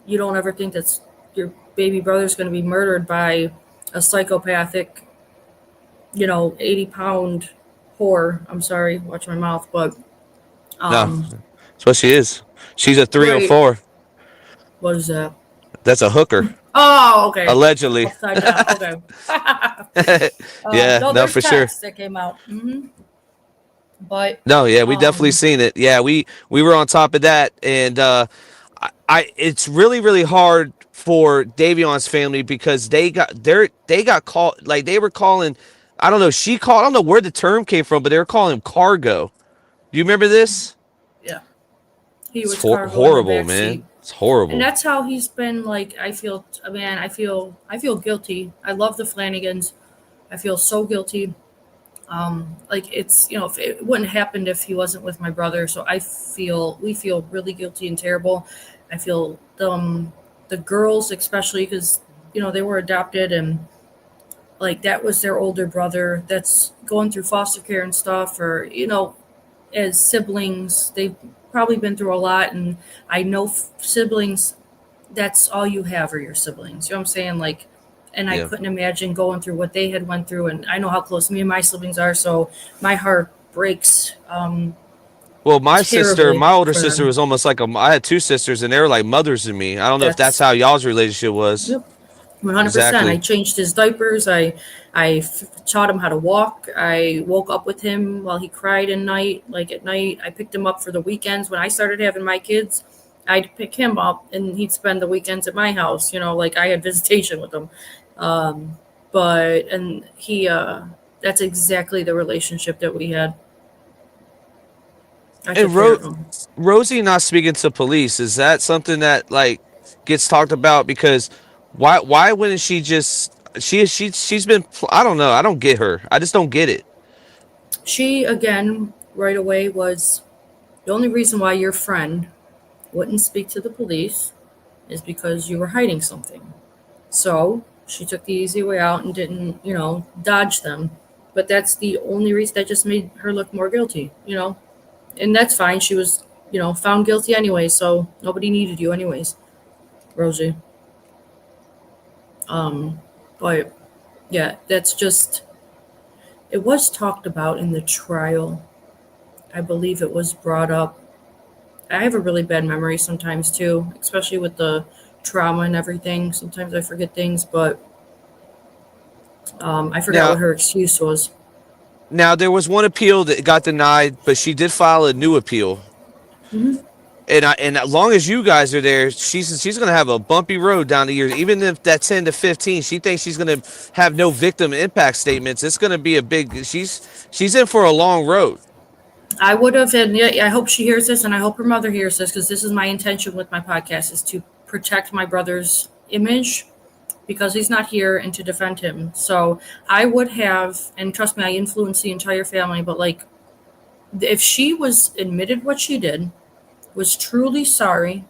you don't ever think that your baby brother's going to be murdered by a psychopathic, 80-pound whore. I'm sorry, watch my mouth, but no, that's what she is. She's a 304. Right. What is that? That's a hooker. Oh, okay. Allegedly. Upside down. Okay. No, for sure. That came out. But no, yeah, we definitely seen it. Yeah, we were on top of that, and it's really, really hard for Davion's family because they got called, like they were calling. I don't know. I don't know where the term came from, but they were calling him cargo. Do you remember this? Yeah, he was horrible, man. It's horrible. And that's how he's been. Like, I feel guilty. I love the Flanagans. I feel so guilty. Like, it's, if it wouldn't happen if he wasn't with my brother. So we feel really guilty and terrible. I feel the girls, especially because, they were adopted, and like that was their older brother that's going through foster care and stuff, or, as siblings, they've probably been through a lot. And I know siblings, that's all you have are your siblings. You know what I'm saying? Like, and I couldn't imagine going through what they had went through. And I know how close me and my siblings are, so my heart breaks. Well, my older sister was almost like I had two sisters, and they were like mothers to me. I don't know if that's how y'all's relationship was. Yep. 100%. Exactly. I changed his diapers. I taught him how to walk. I woke up with him while he cried at night. I picked him up for the weekends. When I started having my kids, I'd pick him up and he'd spend the weekends at my house. Like I had visitation with him. That's exactly the relationship that we had. And Rosie not speaking to police, is that something that like gets talked about? Because why wouldn't she just she's been, I don't know, I don't get her. I just don't get it. She, again, right away was the only reason why your friend wouldn't speak to the police is because you were hiding something. So she took the easy way out and didn't, dodge them. But that's the only reason. That just made her look more guilty, And that's fine. She was, found guilty anyway, so nobody needed you anyways, Rosie. But yeah, that's just, it was talked about in the trial. I believe it was brought up. I have a really bad memory sometimes too, especially with the trauma and everything. Sometimes I forget things, but I forgot what her excuse was. Now, there was one appeal that got denied, but she did file a new appeal. Mm-hmm. And as long as you guys are there, she's going to have a bumpy road down the years. Even if that's 10 to 15, she thinks she's going to have no victim impact statements. It's going to be a big. She's in for a long road. I would have, and I hope she hears this, and I hope her mother hears this, because this is my intention with my podcast, is to protect my brother's image, because he's not here, and to defend him. So I would have, and trust me, I influenced the entire family, but like, if she was admitted what she did, was truly sorry,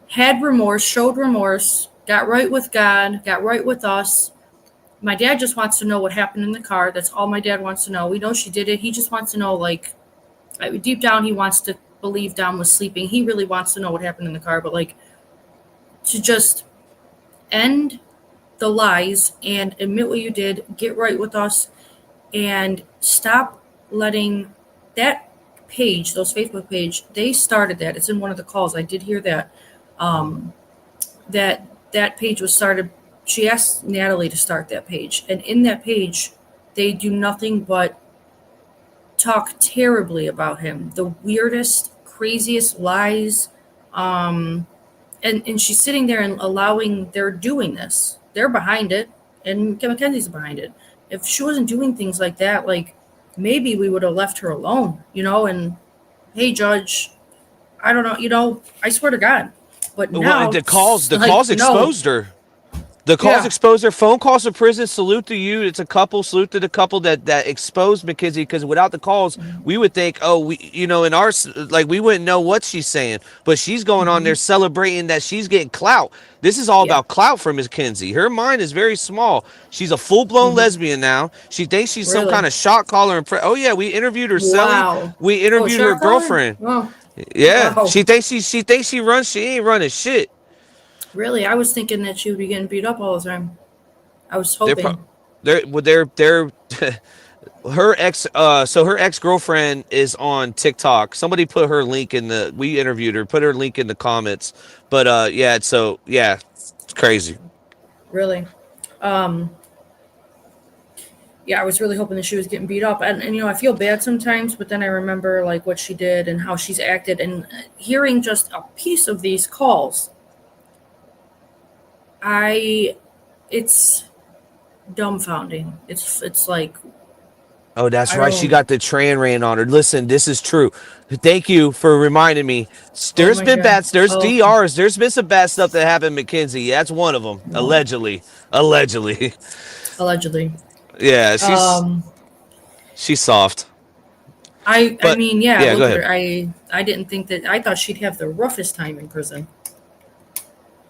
had remorse, showed remorse, got right with God, got right with us, my dad just wants to know what happened in the car. That's all my dad wants to know. We know she did it. He just wants to know, like, deep down, he wants to believe Dom was sleeping. He really wants to know what happened in the car, but, like, to just end the lies and admit what you did, get right with us, and stop letting that page, those Facebook page, they started that. It's in one of the calls. I did hear that. That page was started. She asked Natalie to start that page. And in that page, they do nothing but talk terribly about him. The weirdest, craziest lies. And she's sitting there and allowing, they're doing this. They're behind it. And Mackenzie's behind it. If she wasn't doing things like that, like, maybe we would have left her alone, and, hey, Judge, I don't know, I swear to God. But now, the calls exposed her. The calls exposed her. Phone calls to prison. Salute to you. It's a couple. Salute to the couple that exposed McKenzie. Because without the calls, we would think, in our, like, we wouldn't know what she's saying. But she's going on there celebrating that she's getting clout. This is all about clout for McKenzie. Her mind is very small. She's a full-blown lesbian now. She thinks she's some kind of shot caller. We interviewed her. Wow. We interviewed her girlfriend. Wow. Yeah. Wow. She thinks she runs. She ain't running shit. Really, I was thinking that she would be getting beat up all the time. I was hoping. They're her ex-girlfriend is on TikTok. Somebody put her link we interviewed her, put her link in the comments. But it's crazy. Really. I was really hoping that she was getting beat up. And I feel bad sometimes, but then I remember, like, what she did and how she's acted, and hearing just a piece of these calls. It's dumbfounding. It's like, oh, that's right. She got the Tran ran on her. Listen, this is true. Thank you for reminding me. There's been DRs. There's been some bad stuff that happened, McKenzie. That's one of them. No. Allegedly. Yeah, she's soft. I mean, go ahead. I didn't think that. I thought she'd have the roughest time in prison.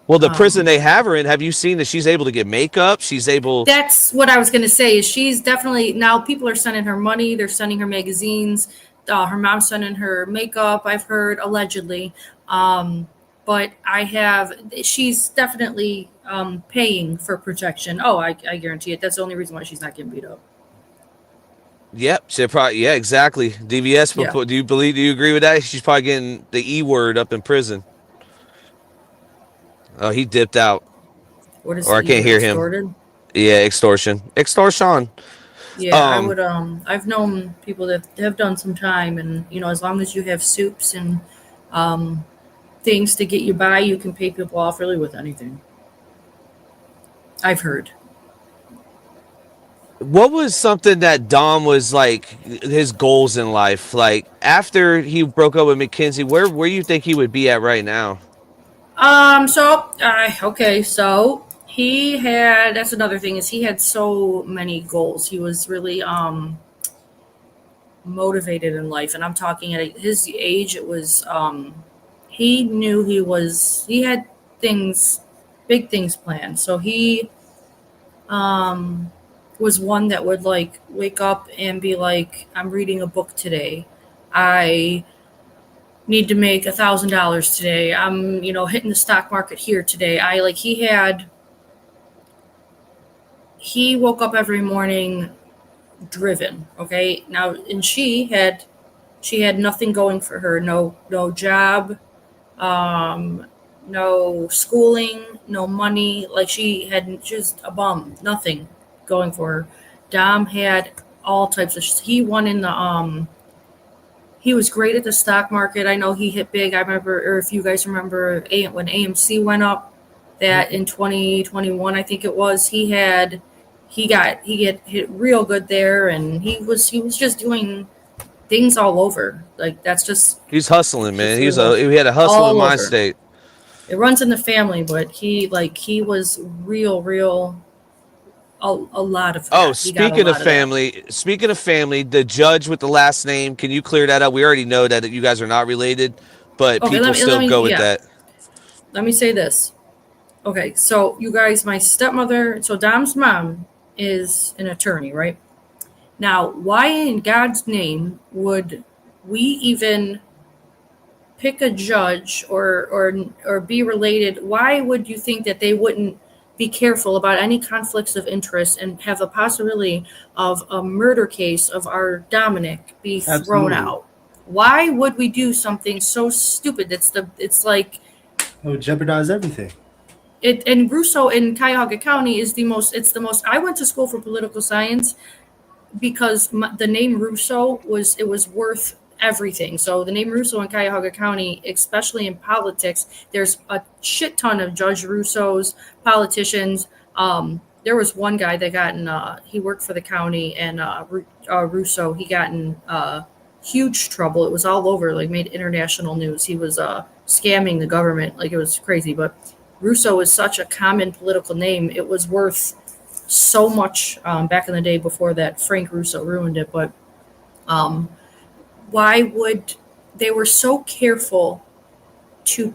Well, the prison they have her in, have you seen that she's able to get makeup? She's able... That's what I was going to say. Is she's definitely... Now people are sending her money. They're sending her magazines. Her mom's sending her makeup, I've heard, allegedly. But she's definitely paying for protection. Oh, I guarantee it. That's the only reason why she's not getting beat up. Yep. Yeah, exactly. DVS, do you agree with that? She's probably getting the E word up in prison. Oh, he dipped out. What is I can't hear him. Yeah, extortion. Yeah, I would. I've known people that have done some time, and as long as you have soups and things to get you by, you can pay people off really with anything. I've heard. What was something that Dom was like his goals in life? Like after he broke up with McKenzie, where do you think he would be at right now? So he had, that's another thing, is he had so many goals. He was really, motivated in life. And I'm talking at his age, it was, he knew he had big things planned. So he, was one that would like wake up and be like, I'm reading a book today. I need to make $1,000 today. I'm, hitting the stock market here today. He woke up every morning driven. Okay. Now, and she had nothing going for her. No job, no schooling, no money. Like she had just a bum, nothing going for her. Dom had all types of, he won in the, he was great at the stock market. I know he hit big. I remember, or if you guys remember, when AMC went up, that in 2021, I think it was, he got hit real good there, and he was just doing things all over. Like that's just, he's hustling, man. He had a hustling mind state. It runs in the family, but he was real. A lot of that. Oh, speaking of family, the judge with the last name, can you clear that up? We already know that you guys are not related, but people still go with that. Let me say this. Okay, so you guys, my stepmother, so Dom's mom is an attorney, right? Now, why in God's name would we even pick a judge or be related? Why would you think that they wouldn't be careful about any conflicts of interest and have a possibility of a murder case of our Dominic be thrown out? Why would we do something so stupid? It's like it would jeopardize everything. And Russo in Cuyahoga County is the most. I went to school for political science because the name Russo was worth everything. So the name Russo in Cuyahoga County, especially in politics, there's a shit ton of Judge Russos, politicians. There was one guy that got in. He worked for the county, and Russo, he got in huge trouble. It was all over, like made international news. He was scamming the government, like it was crazy. But Russo is such a common political name. It was worth so much back in the day before that Frank Russo ruined it. But why would they were so careful to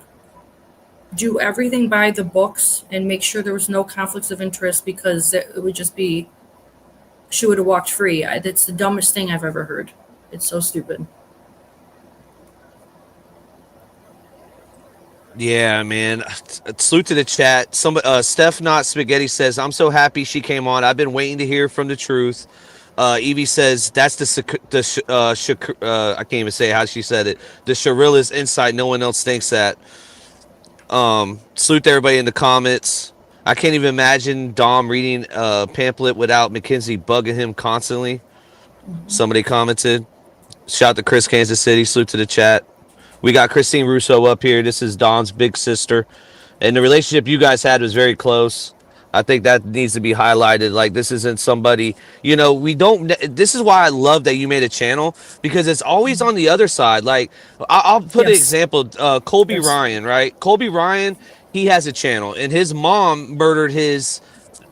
do everything by the books and make sure there was no conflicts of interest, because it would just be, she would have walked free. That's the dumbest thing I've ever heard. It's so stupid. Yeah, man. Salute to the chat. Steph Not Spaghetti says, I'm so happy she came on. I've been waiting to hear from the truth. Evie says, that's I can't even say how she said it. The Shirilla's insight. No one else thinks that. Salute to everybody in the comments. I can't even imagine Dom reading a pamphlet without McKenzie bugging him constantly. Somebody commented. Shout out to Chris, Kansas City. Salute to the chat. We got Christine Russo up here. This is Don's big sister. And the relationship you guys had was very close. I think that needs to be highlighted. Like, this isn't somebody, this is why I love that you made a channel, because it's always on the other side. Like, I'll put an example. Colby Ryan, right? Colby Ryan, he has a channel, and his mom murdered his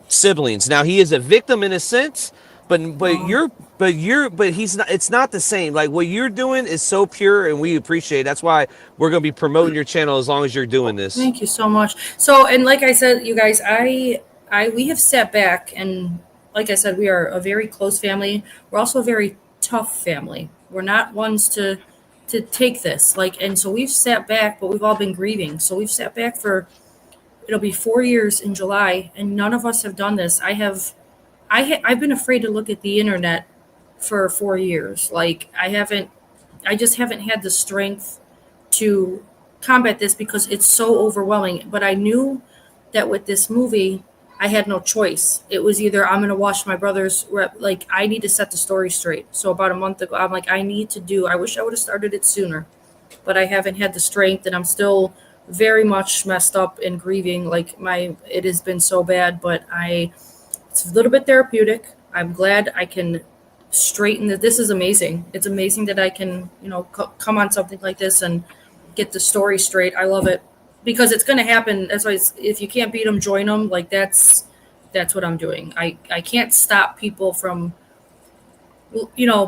siblings. Now, he is a victim in a sense, but he's not. It's not the same. Like, what you're doing is so pure, and we appreciate it. That's why we're gonna be promoting your channel as long as you're doing this. Thank you so much. So, and like I said, you guys, we have sat back, and like I said, we are a very close family. We're also a very tough family. We're not ones to take this, and so we've sat back, but we've all been grieving. So we've sat back for, it'll be 4 years in July, and none of us have done this. I've been afraid to look at the internet for 4 years. I just haven't had the strength to combat this because it's so overwhelming. But I knew that with this movie, I had no choice. It was either I'm going to watch my brother's I need to set the story straight. So about a month ago, I'm like, I wish I would have started it sooner, but I haven't had the strength, and I'm still very much messed up and grieving. It has been so bad, but it's a little bit therapeutic. I'm glad I can straighten that. This is amazing. It's amazing that I can, come on something like this and get the story straight. I love it because it's going to happen. That's why if you can't beat them, join them. That's what I'm doing. I can't stop people from,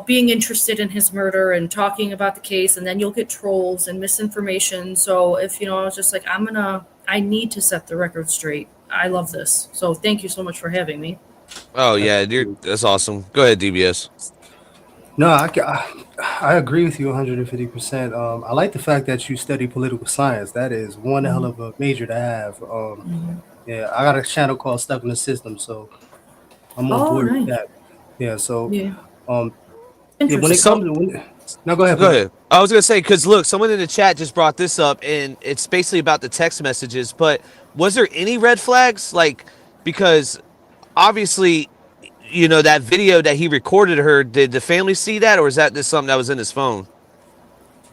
being interested in his murder and talking about the case, and then you'll get trolls and misinformation. So if, I was just like, I need to set the record straight. I love this. So thank you so much for having me. Oh, yeah, that's awesome. Go ahead, DBS. No, I agree with you 150%. I like the fact that you study political science. That is one hell of a major to have. Yeah, I got a channel called Stuck in the System, so I'm on board with that. Yeah, so when it comes to no, go ahead. Go ahead. I was gonna say, because look, someone in the chat just brought this up, and it's basically about the text messages. But was there any red flags? Because obviously, that video that he recorded her, did the family see that, or is that just something that was in his phone?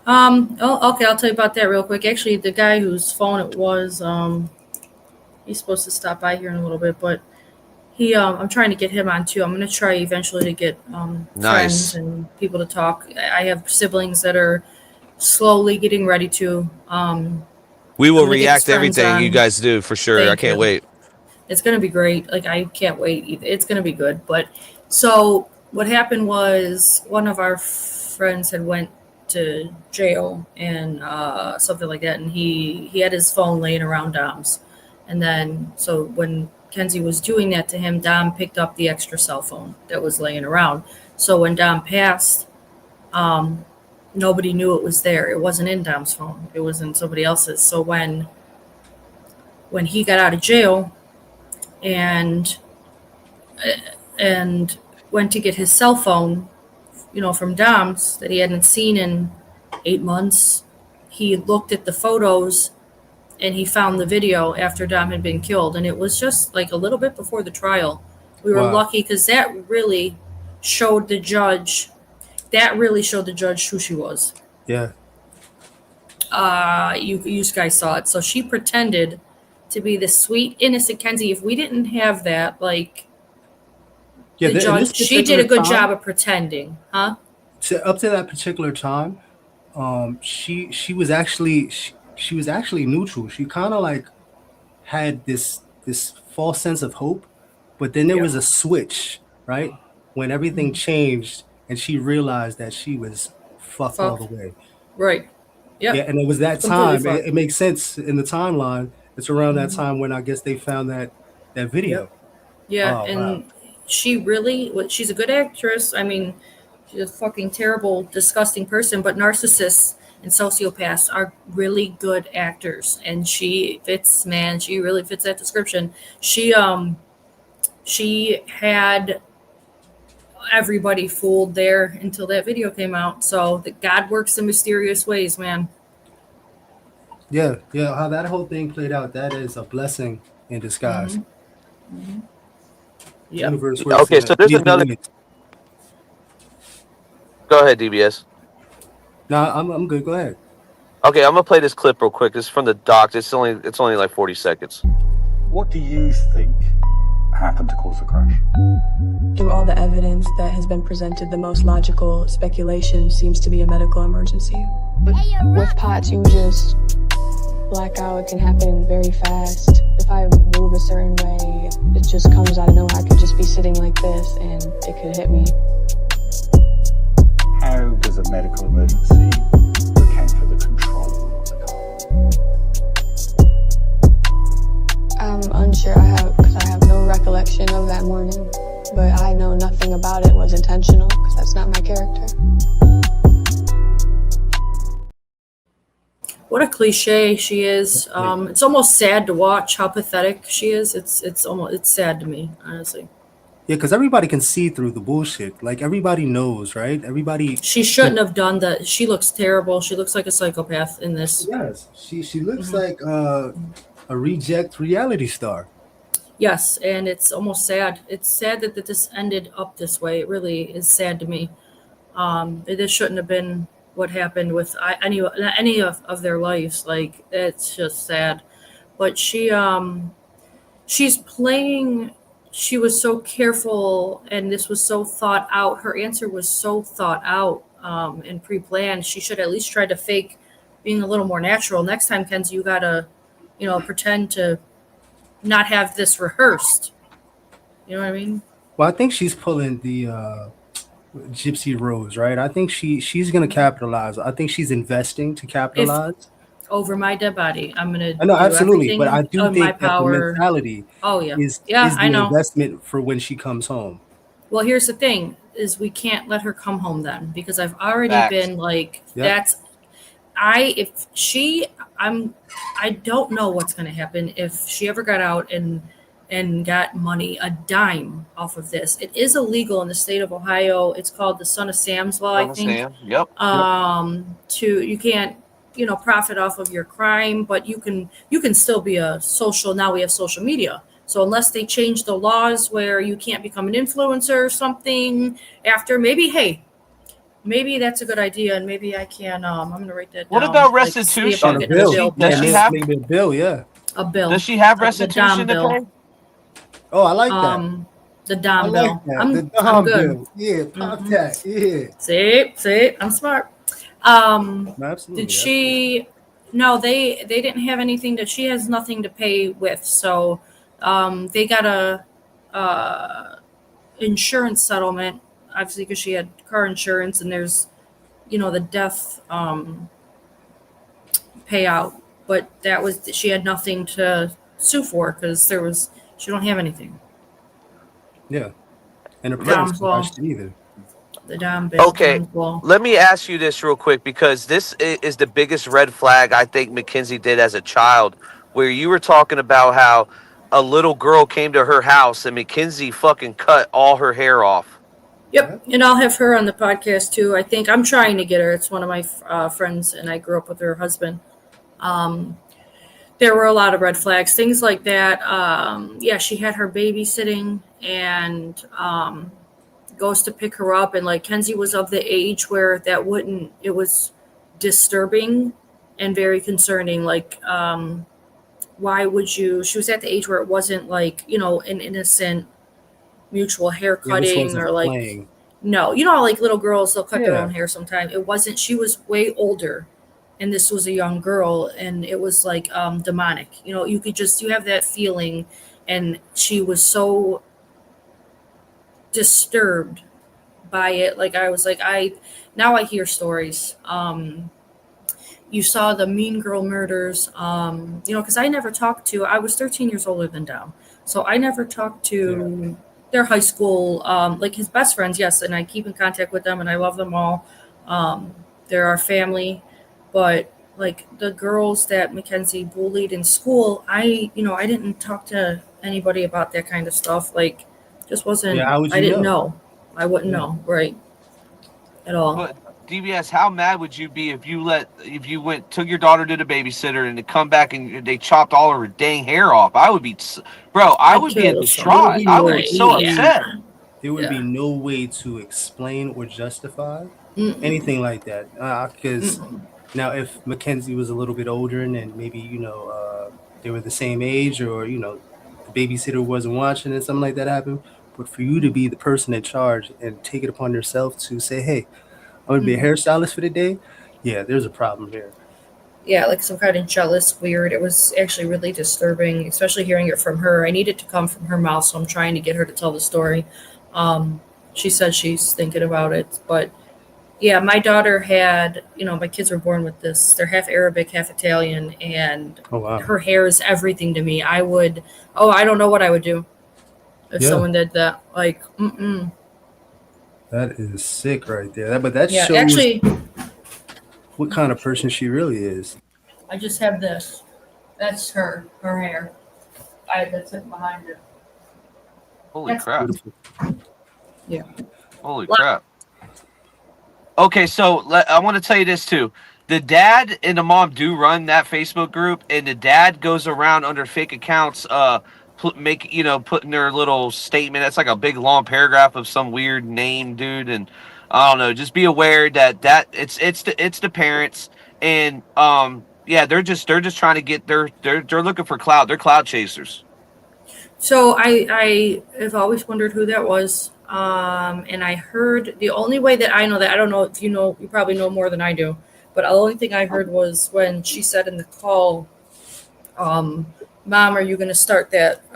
Okay, I'll tell you about that real quick. Actually, the guy whose phone it was, he's supposed to stop by here in a little bit, but I'm trying to get him on too. I'm going to try eventually to get friends and people to talk. I have siblings that are slowly getting ready to. We will react to everything you guys do for sure. I can't wait. It's going to be great. I can't wait either. It's going to be good. But so what happened was one of our friends had went to jail and something like that. And he had his phone laying around Dom's. And then, so when Kenzie was doing that to him, Dom picked up the extra cell phone that was laying around. So when Dom passed, nobody knew it was there. It wasn't in Dom's phone. It was in somebody else's. So when he got out of jail and went to get his cell phone, from Dom's that he hadn't seen in 8 months, he looked at the photos and he found the video after Dom had been killed. And it was just like a little bit before the trial. We were lucky because that really showed the judge who she was. Yeah. You guys saw it. So she pretended to be the sweet, innocent Kenzie. If we didn't have that, the judge, she did a good job of pretending, huh? Up to that particular time, she was actually neutral. She kind of had this false sense of hope, but then there was a switch, right? When everything changed and she realized that she was fucked all the way. Right. Yep. Yeah. And it was that time. It makes sense in the timeline. It's around that time when I guess they found that video. Yep. Yeah. Wow. She's a good actress. I mean, she's a fucking terrible, disgusting person, but narcissists and sociopaths are really good actors. And she fits, man. She really fits that description. She had everybody fooled there until that video came out. So God works in mysterious ways, man. Yeah. How that whole thing played out, that is a blessing in disguise. Yeah. Okay, so there's another. Go ahead, DBS. No, I'm good. Go ahead. Okay, I'm gonna play this clip real quick. This is from the docs. It's only like 40 seconds. What do you think happened to cause the crash? Through all the evidence that has been presented, the most logical speculation seems to be a medical emergency. With POTS, you just black out. It can happen very fast. If I move a certain way, it just comes out of nowhere. I could just be sitting like this and it could hit me. How does a medical emergency account for the control of the car? I'm unsure. Because I have no recollection of that morning, but I know nothing about it was intentional because that's not my character. What a cliche she is. It's almost sad to watch how pathetic she is. It's sad to me, honestly. Yeah, because everybody can see through the bullshit. Everybody knows, right? She shouldn't have done that. She looks terrible. She looks like a psychopath in this. Yes, she looks like a reject reality star. Yes, and it's almost sad. It's sad that this ended up this way. It really is sad to me. This shouldn't have been what happened with any of their lives. It's just sad. But she's playing. She was so careful, and this was so thought out. Her answer was so thought out and pre-planned. She should at least try to fake being a little more natural. Next time, Kenzie, you gotta, pretend to not have this rehearsed. You know what I mean? Well, I think she's pulling the Gypsy Rose, right? I think she's gonna capitalize. I think she's investing to capitalize. Over my dead body, I'm gonna. I know, absolutely, but I do think that the mentality is the investment for when she comes home. Well, here's the thing: is we can't let her come home then, because I've already been I don't know what's gonna happen if she ever got out and got money, a dime off of this. It is illegal in the state of Ohio. It's called the Son of Sam's law, I think. Yep. You can't, profit off of your crime, but you can still be now we have social media. So unless they change the laws where you can't become an influencer or something after, maybe that's a good idea, and maybe I can, I'm going to write that down. What about restitution? Does she have a bill? Yeah. A bill. Does she have restitution to pay? Oh, I like that. The Dom bill. I'm good. Bill. Yeah, pop that. Yeah. See, I'm smart. Absolutely. Did she? No, they didn't have anything that she has nothing to pay with. So, they got a insurance settlement, obviously, because she had car insurance, and there's, the death payout. But she had nothing to sue for because there was, She don't have anything. Yeah. And her Dom parents don't well. watch it either. The Dom bitch. Okay, Dom's well. let me ask you this real quick, because this is the biggest red flag I think McKenzie did as a child, where you were talking about how a little girl came to her house and McKenzie fucking cut all her hair off. Yep, and I'll have her on the podcast too. I think I'm trying to get her. It's one of my friends, and I grew up with her husband. There were a lot of red flags, things like that. Yeah, she had her babysitting and goes to pick her up, and like Kenzie was of the age where that wouldn't. It was disturbing and very concerning. Like, why would you? She was at the age where it wasn't like, you know, an innocent mutual hair cutting or like playing. no, you know, like little girls, they'll cut their own hair sometimes. It wasn't. She was way older, and this was a young girl, and it was like demonic. You know, you have that feeling, and she was so disturbed by it. Like I was like, now I hear stories. You saw the Mean Girl murders, you know, because I never talked to. I was 13 years older than Dom, so I never talked to their high school, like his best friends, yes, and I keep in contact with them, and I love them all. They're our family, but like the girls that McKenzie bullied in school, I didn't talk to anybody about that kind of stuff. Like, just wasn't. Yeah, I didn't know. I wouldn't know, right? At all. But DBS, how mad would you be if you took your daughter to the babysitter and they come back and they chopped all of her dang hair off? I would be, bro. I would be distraught. I would be so upset. There would be no way to explain or justify anything like that. Because now, if Mackenzie was a little bit older and maybe they were the same age, or the babysitter wasn't watching and something like that happened, but for you to be the person in charge and take it upon yourself to say, "Hey, I'm gonna be a hairstylist for the day," yeah, there's a problem here. Yeah, like some kind of jealous, weird. It was actually really disturbing, especially hearing it from her. I need it to come from her mouth, so I'm trying to get her to tell the story. She says she's thinking about it, but yeah, my daughter had, my kids were born with this. They're half Arabic, half Italian, and her hair is everything to me. I don't know what I would do if someone did that. Like, That is sick right there. But that shows actually what kind of person she really is. I just have this. That's her hair. That's it behind her. Holy crap. Yeah. Holy crap. Okay, so I want to tell you this too. The dad and the mom do run that Facebook group, and the dad goes around under fake accounts, putting their little statement. That's like a big long paragraph of some weird name, dude. And I don't know. Just be aware that it's the parents, and they're just trying to get they're looking for clout. They're clout chasers. So I have always wondered who that was. And I heard the only way that I know that, I don't know if you probably know more than I do, but the only thing I heard was when she said in the call, Mom, are you going to start that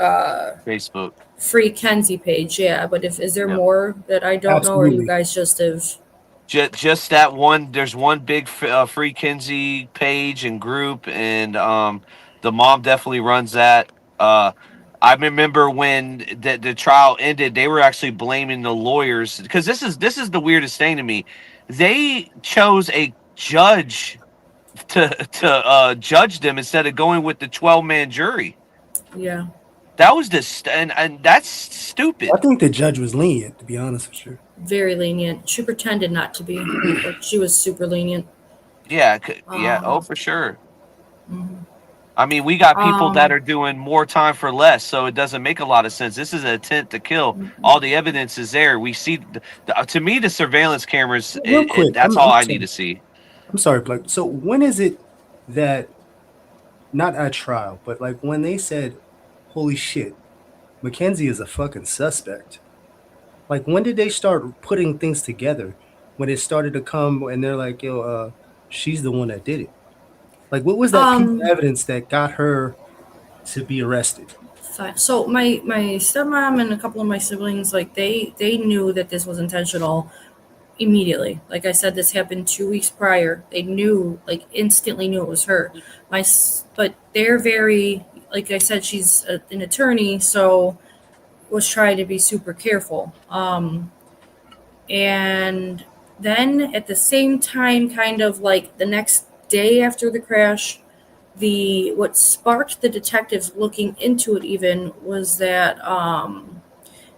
Facebook free Kenzie page? Yeah, but is there more that I don't know, or you guys just have? Just that one. There's one big free Kenzie page and group, and the mom definitely runs that. I remember when the trial ended, they were actually blaming the lawyers, because this is the weirdest thing to me. They chose a judge to judge them instead of going with the 12-man jury. Yeah. That was and that's stupid. I think the judge was lenient, to be honest with you. Very lenient. She pretended not to be, but she was super lenient. Yeah, for sure. Mm-hmm. I mean, we got people that are doing more time for less, so it doesn't make a lot of sense. This is an attempt to kill. Mm-hmm. All the evidence is there. We see, to me, the surveillance cameras, that's all I need to see. I'm sorry, Plug. So when is it that, not at trial, but like when they said, holy shit, Mackenzie is a fucking suspect? Like, when did they start putting things together? When it started to come and they're like, yo, she's the one that did it. Like, what was that piece of evidence that got her to be arrested? So my stepmom and a couple of my siblings, like they knew that this was intentional immediately. Like I said, this happened 2 weeks prior. They knew, like instantly knew it was her. But they're very like I said, she's an attorney, so was trying to be super careful. And then at the same time, kind of like the next day after the crash, what sparked the detectives looking into it even was that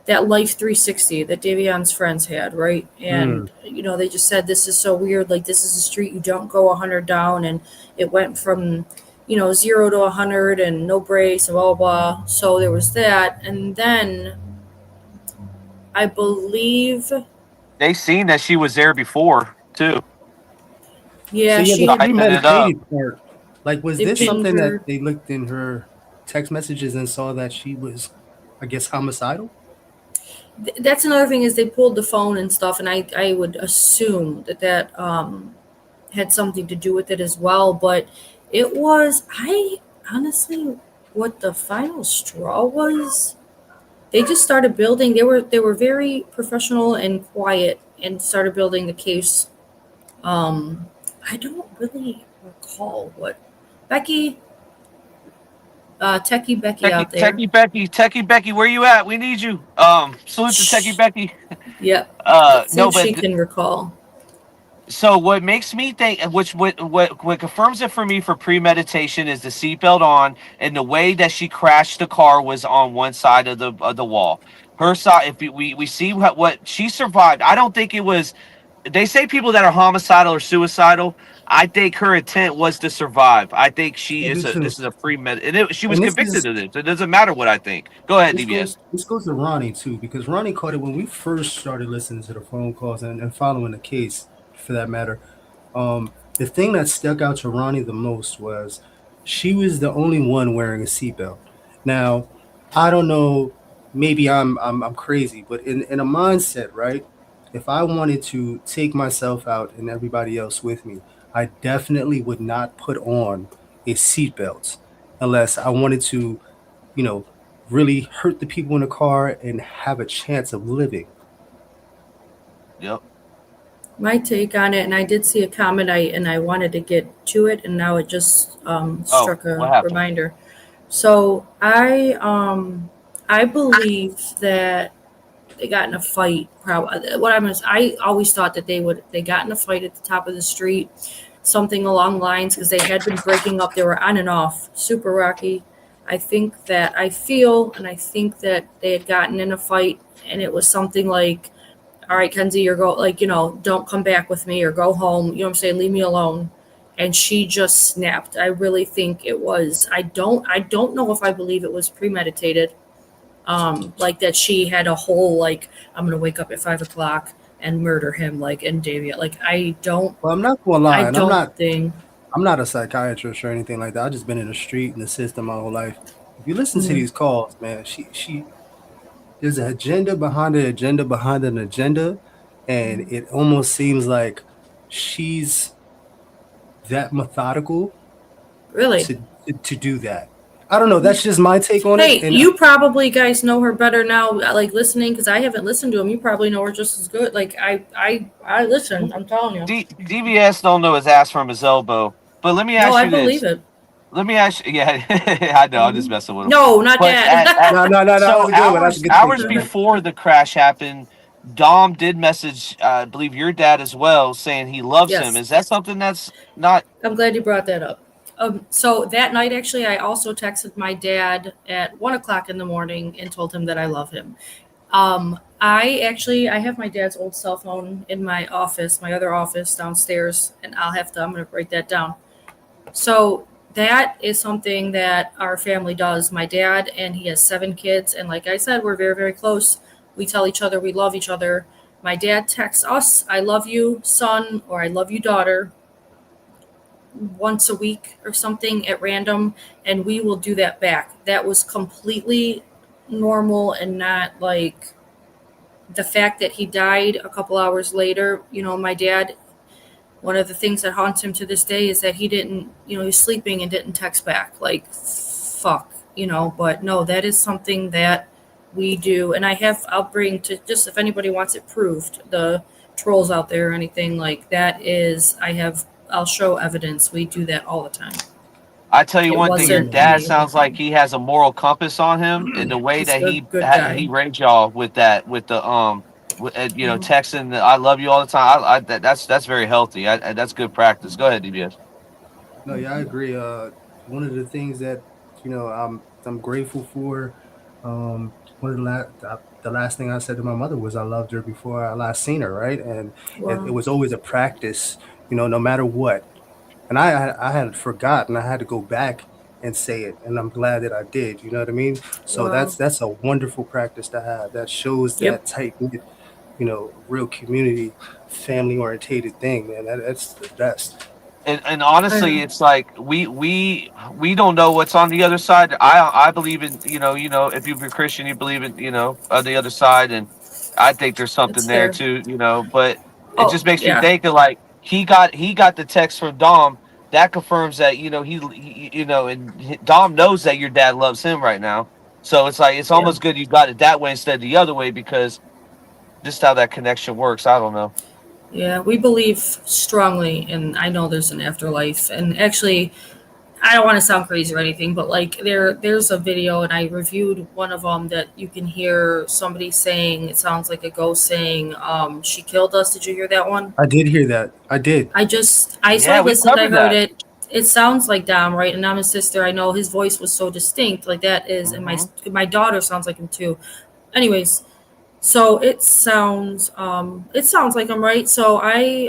that Life 360 that Davion's friends had, right? And they just said, this is so weird, like this is a street you don't go 100 down, and it went from 0 to 100 and no brakes and blah blah blah. So there was that, and then I believe They seen that she was there before too. Yeah, so she the had premeditated part. Like, was They this pinned something her- that they looked in her text messages and saw that she was, I guess, homicidal? That's another thing, is they pulled the phone and stuff, and I would assume that had something to do with it as well. But it was, I honestly, what the final straw was, they just started building. They were very professional and quiet and started building the case. I don't really recall what Becky. Techie Becky out there. Techie Becky, where you at? We need you. Salute to Techie Becky. Yep. No, but she can recall. So what makes me think, what confirms it for me for premeditation, is the seatbelt on, and the way that she crashed the car was on one side of the wall. Her side, if we see what she survived, I don't think it was. They say people that are homicidal or suicidal. I think her intent was to survive. I think this is a premeditated. She was convicted of this. It doesn't matter what I think. Go ahead, DBS. This goes to Ronnie too, because Ronnie caught it when we first started listening to the phone calls and following the case, for that matter. The thing that stuck out to Ronnie the most was she was the only one wearing a seatbelt. Now, I don't know, maybe I'm crazy, but in a mindset, right? If I wanted to take myself out and everybody else with me, I definitely would not put on a seatbelt unless I wanted to, really hurt the people in the car and have a chance of living. Yep. My take on it, and I did see a comment, I wanted to get to it, and now it just struck a reminder. So I believe that they got in a fight. I always thought that they got in a fight at the top of the street, something along the lines, because they had been breaking up. They were on and off, super rocky. I think that they had gotten in a fight, and it was something like, all right, Kenzie, don't come back with me or go home. You know what I'm saying? Leave me alone. And she just snapped. I really think it was. I don't know if I believe it was premeditated. Like that she had a whole, like, I'm gonna wake up at 5 o'clock and murder him, like, and Davia. Like, I don't. Well, I'm not gonna lie. I'm not a psychiatrist or anything like that. I've just been in the street and the system my whole life. If you listen to these calls, man, she there's an agenda behind an agenda behind an agenda, and it almost seems like she's that methodical, really, to do that. I don't know. That's just my take on it. Hey, you probably guys know her better now, like listening, because I haven't listened to him. You probably know her just as good. Like I listen. I'm telling you. DBS don't know his ass from his elbow. But let me ask you this. No, I believe it. Let me ask you. Yeah, I know. I'm just messing with him. No, not that. No. So hours before the crash happened, Dom did message, I believe, your dad as well, saying he loves him. Is that something that's not? I'm glad you brought that up. So that night, actually, I also texted my dad at 1 o'clock in the morning and told him that I love him. I have my dad's old cell phone in my office, my other office downstairs, and I'm going to write that down. So that is something that our family does. My dad, and he has 7 kids. And like I said, we're very, very close. We tell each other we love each other. My dad texts us, I love you, son, or I love you, daughter, once a week or something at random, and we will do that back. That was completely normal, and not like the fact that he died a couple hours later. My dad, one of the things that haunts him to this day is that he didn't, he's sleeping and didn't text back. Like, fuck, but no, that is something that we do. And I'll bring to, just if anybody wants it proved, the trolls out there or anything like that, I'll show evidence. We do that all the time. I tell you It one thing, your wasn't dad me. sounds like he has a moral compass on him, and the way He's that a good guy. he raised y'all with that, with the you know, Mhm. texting the, I love you all the time. That's very healthy. That's good practice. Go ahead, DBS. No, yeah, I agree. One of the things that I'm grateful for. One of the last thing I said to my mother was I loved her before I last seen her, right? And it Wow. was always a practice, no matter what. And I had forgotten. I had to go back and say it, and I'm glad that I did. You know what I mean? So Wow. that's a wonderful practice to have. That shows Yep. that tight knit, real community, family orientated thing, man. That's the best. And honestly, it's like we don't know what's on the other side. I believe in, if you're a Christian, you believe in, on the other side, and I think there's something It's there there. too, but it Oh, just makes me yeah. think of like he got the text from Dom that confirms that, and Dom knows that your dad loves him right now. So it's like it's Yeah. almost good you got it that way instead of the other way, because just how that connection works. I don't know. Yeah, we believe strongly, and I know there's an afterlife. And actually, I don't want to sound crazy or anything, but like there's a video, and I reviewed one of them that you can hear somebody saying it sounds like a ghost saying, "She killed us." Did you hear that one? I did hear that. I did. So I Yeah, we listened, I covered heard that. it. It sounds like Dom, right? And I'm his sister. I know his voice was so distinct, like that is, and Hmm. my daughter sounds like him too. Anyways, so it sounds like I'm right. So I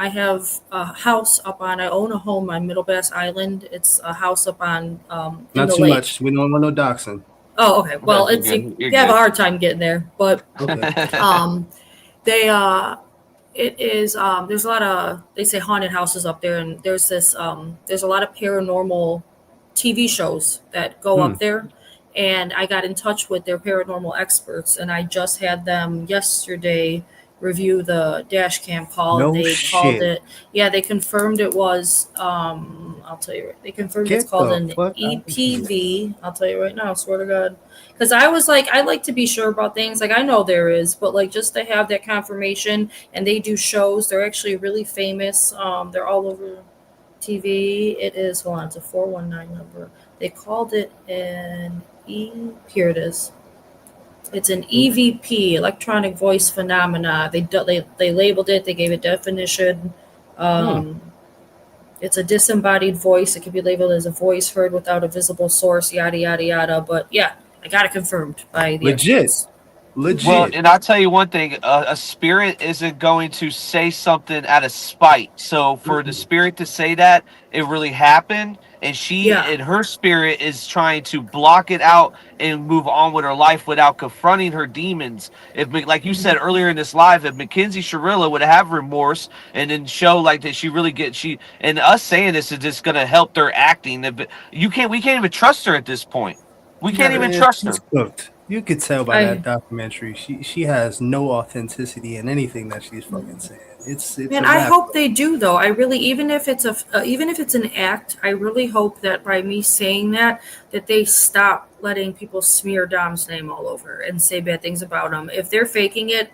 have a house up on, I own a home on Middle Bass Island. It's a house up on in Not the too lake. much. We don't want no doxing. Oh, okay. Well, Okay, you're it's good. You're you have a good. hard time getting there, but Okay. um they it is there's a lot of, they say, haunted houses up there, and there's a lot of paranormal TV shows that go Hmm. up there, and I got in touch with their paranormal experts, and I just had them yesterday review the dash cam call, and No they called shit. it, yeah, they confirmed it was I'll tell you, they confirmed it's Get called the an fuck out of here. EPV. I'll tell you right now, I swear to God. Because I was like, I like to be sure about things. Like, I know there is, but like just to have that confirmation, and they do shows. They're actually really famous. They're all over TV. It is, hold on, it's a 419 number. They called it an here it is. It's an EVP, electronic voice phenomena. They labeled it. They gave it definition. Hmm. Um, it's a disembodied voice. It could be labeled as a voice heard without a visible source. Yada yada yada. But yeah, I got it confirmed by the Legit. experts. Well, Legit. and I'll tell you one thing: a spirit isn't going to say something out of spite. So for the Mm-mm. spirit to say that, it really happened, and she Yeah. and her spirit is trying to block it out and move on with her life without confronting her demons. Like you said earlier in this live, if Mackenzie Shirilla would have remorse and then show like that, she and us saying this is just going to help their acting. We can't even trust her at this point. We can't Never. even Man, trust she's her. cooked. You could tell by that I documentary. She has no authenticity in anything that she's fucking saying. It's Man, a I wrap. hope they do though. I really, even if it's even if it's an act, I really hope that by me saying that, that they stop letting people smear Dom's name all over and say bad things about him. If they're faking it,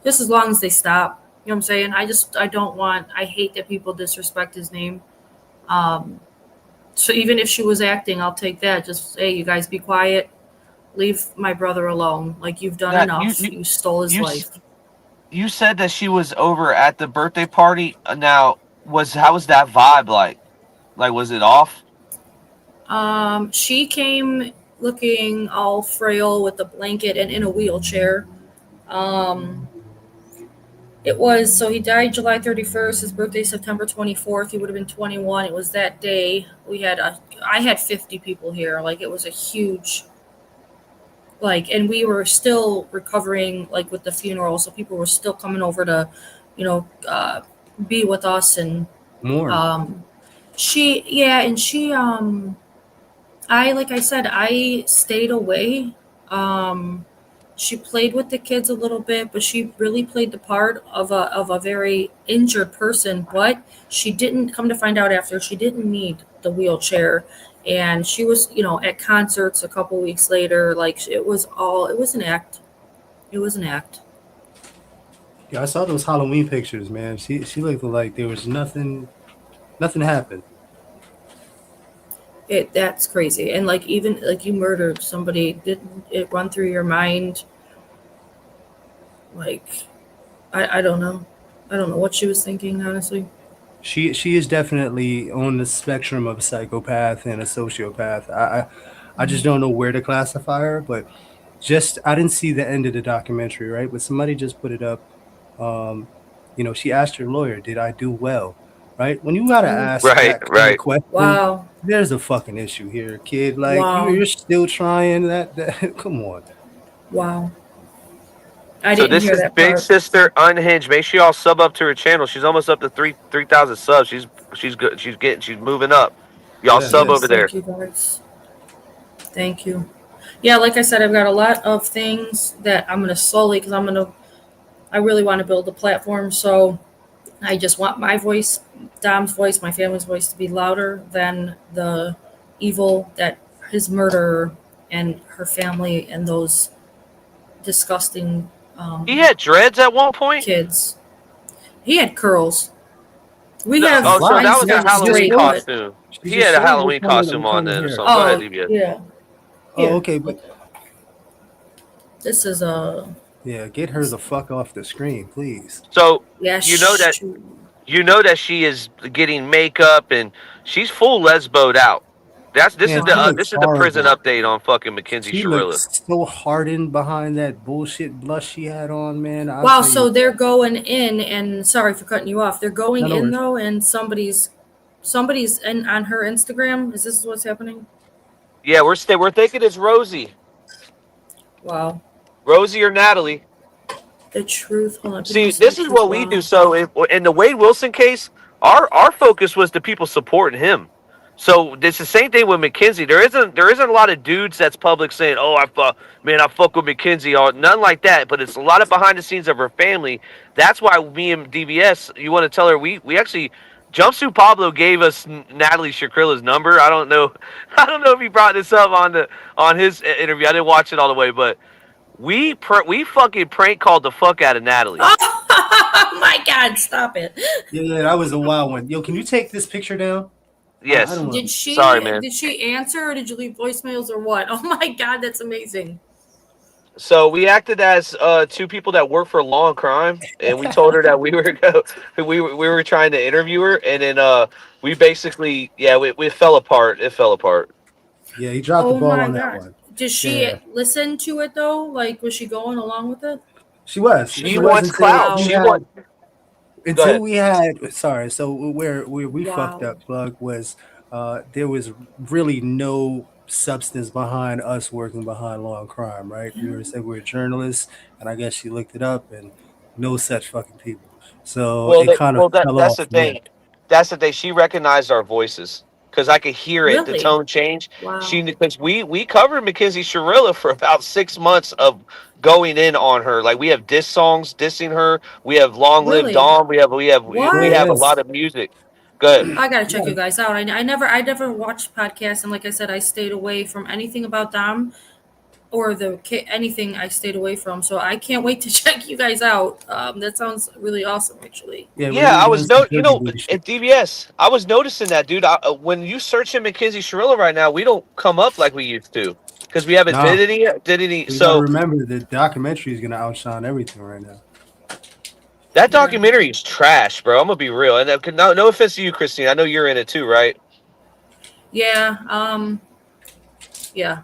just as long as they stop. You know what I'm saying? I don't want. I hate that people disrespect his name. Um, so even if she was acting, I'll take that. Just, hey, you guys be quiet. Leave my brother alone. Like, you've done That enough. You stole his you life. you said that she was over at the birthday party. Now, how was that vibe like? Like, was it off? She came looking all frail with a blanket and in a wheelchair. Um, it was, so he died July 31st. His birthday September 24th. He would have been 21. It was that day. I had 50 people here. Like, it was a huge, like, and we were still recovering, like, with the funeral. So people were still coming over to, you know, be with us. And, Mourn. and like I said, I stayed away. She played with the kids a little bit, but she really played the part of a very injured person. But she didn't, come to find out after, she didn't need the wheelchair, and she was, at concerts a couple weeks later. Like, it was an act. It was an act. Yeah, I saw those Halloween pictures, man. She looked like there was nothing happened. That's crazy. And like, even like, you murdered somebody, didn't it run through your mind? Like, I don't know. I don't know what she was thinking, honestly. She is definitely on the spectrum of a psychopath and a sociopath. I just don't know where to classify her, but just I didn't see the end of the documentary, right? But somebody just put it up. She asked her lawyer, "Did I do well?" Right? When you gotta ask that kind of question, Wow. there's a fucking issue here, kid. Like Wow. you're still trying that. Come on. Wow. I So didn't this hear is that Big part. Sister Unhinged. Make sure y'all sub up to her channel. She's almost up to 3,000 subs. She's good. She's moving up. Y'all sub Yes, over there. thank you guys. Thank you. Yeah, like I said, I've got a lot of things that I'm gonna slowly, because I really want to build a platform. So I just want my voice, Dom's voice, my family's voice to be louder than the evil that his murderer and her family and those disgusting He had dreads at one point. kids. He had curls. We No, have so that friends was a that are Halloween straight, but costume. She He just had a showed Halloween costume what on kind of then or hair. something. Go ahead, oh DBS. yeah, Oh, okay, but this is a yeah, get her the fuck off the screen, please. So yeah. you know that she is getting makeup and she's full lesboed out. This Man, is she looks the prison horrible. update on fucking Mackenzie She Shirilla. looks so hardened behind that bullshit blush she had on, man. I'll Wow, tell so you. they're going in, and sorry for cutting you off. They're going No, no in worries. though, and somebody's in on her Instagram. Is this what's happening? Yeah, we're thinking it's Rosie. Wow. Rosie or Natalie. The truth. Hold on. See, this is what we do. So in the Wade Wilson case, our focus was the people supporting him. So it's the same thing with McKenzie. There isn't a lot of dudes that's public saying, "Oh, I fuck with McKenzie," or none like that. But it's a lot of behind the scenes of her family. That's why me and DBS, you want to tell her we actually. Jumpsuit Pablo gave us Natalie Shakrilla's number. I don't know if he brought this up on his interview. I didn't watch it all the way, but we fucking prank called the fuck out of Natalie. Oh my God! Stop it. Yeah, that was a wild one. Yo, can you take this picture down? Yes. I don't Did she? Sorry, man. Did she answer, or did you leave voicemails, or what? Oh my God, that's amazing. So we acted as two people that work for law and crime, and we told her that we were trying to interview her, and then we basically we fell apart. It fell apart. Yeah, he dropped the ball on that one. Did she Yeah. listen to it though? Like, was she going along with it? She was. She wants clout. Until we had sorry. So where we Wow. fucked up, Plug, was there was really no substance behind us working behind law and crime, right? We were saying we were journalists, and I guess she looked it up, and no such fucking people. So it kind of fell that's off. the thing. That's the thing. She recognized our voices because I could hear it. The Really? tone change. Wow. Because we covered Mackenzie Shirilla for about 6 months of going in on her. Like we have diss songs dissing her. We have Long Live Really? Dawn. We have What? a lot of music. Good. I gotta check you guys out. I never watched podcasts, and like I said, I stayed away from anything about Dom or anything. I stayed away from. So I can't wait to check you guys out. That sounds really awesome, actually. Yeah, I was at DBS. I was noticing that, dude. When you search in Mackenzie Shirilla right now, we don't come up like we used to because we haven't did any. You So gotta remember the documentary is gonna outshine everything right now. that documentary is trash, bro. I'm gonna be real. And no offense to you, Christine. I know you're in it too, right? Yeah. Yeah.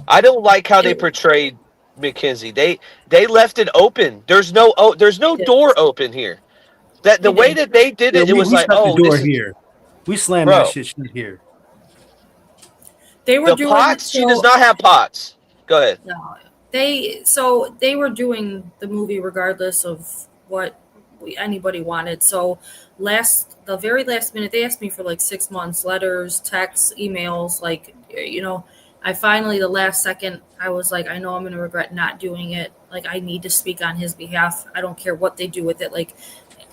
I don't like how they portrayed Mackenzie. They left it open. There's no door open here. That the way that they did it, it was like, shut the door this is, here. We slammed Bro. that shit shut here. They were the doing pots. She does not have pots. Go ahead. No, they were doing the movie regardless of what anybody wanted. So the very last minute, they asked me for like 6 months, letters, texts, emails. Like, I finally, the last second, I was like, I know I'm going to regret not doing it. Like, I need to speak on his behalf. I don't care what they do with it. Like,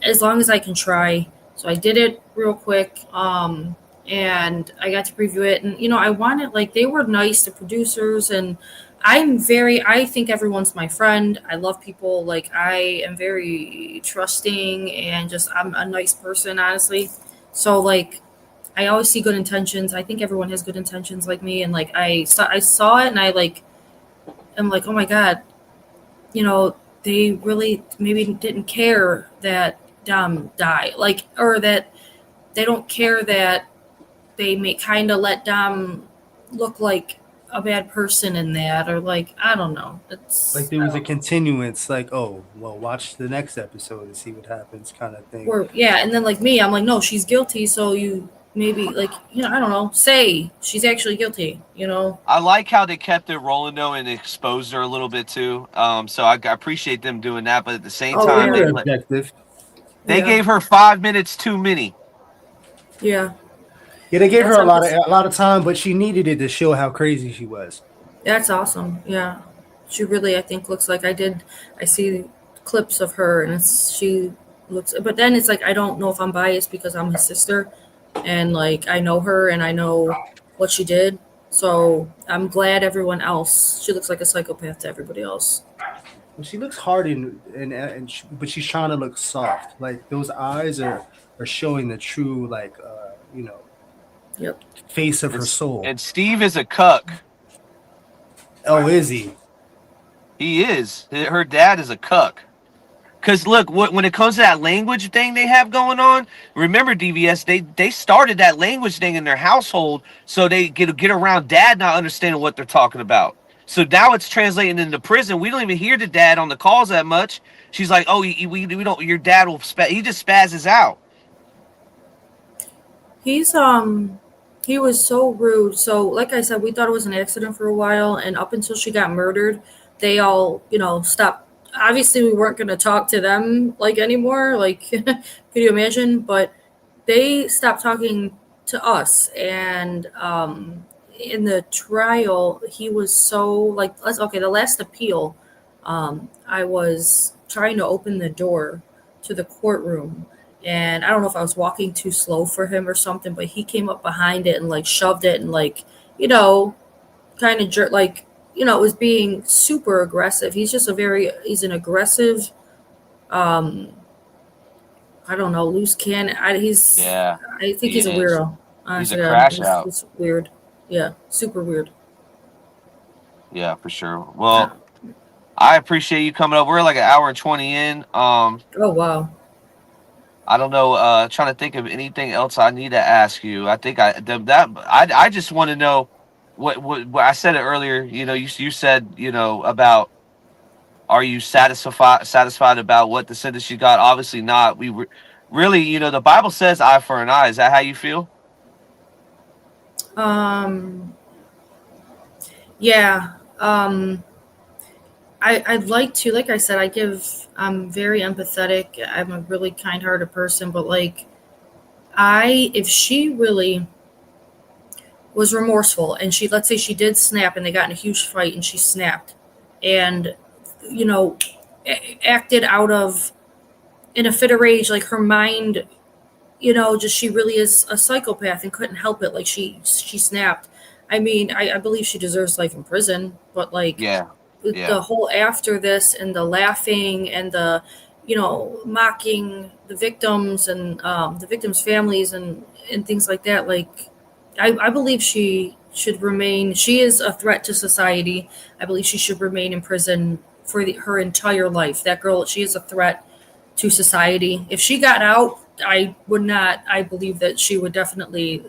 as long as I can try. So I did it real quick. And I got to preview it. And, I wanted, like, they were nice to producers. And I think everyone's my friend. I love people. Like, I am very trusting and I'm a nice person, honestly. So, like, I always see good intentions. I think everyone has good intentions like me. And like, I saw it and I like, I'm like, oh my God, you know, they really maybe didn't care that Dom died. Like, or that they don't care that they may kind of let Dom look like a bad person in that, or like, I don't know. It's Like there was a continuance, like, oh, well, watch the next episode and see what happens, kind of thing. or yeah, and then like me, I'm like, no, she's guilty, so you maybe like, you know, I don't know, say she's actually guilty, you know. I like how they kept it rolling though and exposed her a little bit too. So I appreciate them doing that, but at the same Oh, time, yeah. Objective. they Yeah. gave her 5 minutes too many. Yeah. Yeah, they gave That's her a lot of time, but she needed it to show how crazy she was. That's awesome. Yeah. She really, I think, looks like I see clips of her and she looks, but then it's like, I don't know if I'm biased because I'm his sister and like, I know her and I know what she did. So I'm glad everyone else, she looks like a psychopath to everybody else. Well, she looks hard but she's trying to look soft. Like those eyes are showing the true, like, you know, Yep. face of her soul. And Steve is a cuck. Oh, is he? He is. Her dad is a cuck. Because look, when it comes to that language thing they have going on, remember DVS, they started that language thing in their household so they get around dad not understanding what they're talking about. So now it's translating into prison. We don't even hear the dad on the calls that much. She's like, oh, we don't. Your dad will he just spazzes out. He was so rude. So like I said, we thought it was an accident for a while, and up until she got murdered, they all, you know, stopped. Obviously we weren't going to talk to them like anymore, like could you imagine? But they stopped talking to us. And in the trial, he was so like, the last appeal, I was trying to open the door to the courtroom, and I don't know if I was walking too slow for him or something, but he came up behind it and like shoved it and like, you know, kind of jerk, like, you know, was being super aggressive. He's just he's an aggressive, I don't know, loose cannon. I think he's a weirdo. He's a crash out. It's weird. Yeah, super weird. Yeah, for sure. Well, I appreciate you coming up. We're like an hour and 20 in. Oh, wow. I don't know. Trying to think of anything else I need to ask you. I think I just want to know what I said it earlier. You know, you said, you know, about, are you satisfied about what the sentence you got? Obviously not. We were really, you know, the Bible says eye for an eye. Is that how you feel? Yeah. I'd like to, like I said, I'm very empathetic. I'm a really kind-hearted person, but like, if she really was remorseful and let's say she did snap and they got in a huge fight and she snapped and, you know, acted in a fit of rage, like her mind, you know, just, she really is a psychopath and couldn't help it. Like she snapped. I mean, I believe she deserves life in prison, but like, the whole after this and the laughing and the, you know, mocking the victims and the victims' families and things like that. Like, I believe she should remain. She is a threat to society. I believe she should remain in prison for her entire life. That girl, she is a threat to society. If she got out, I believe that she would definitely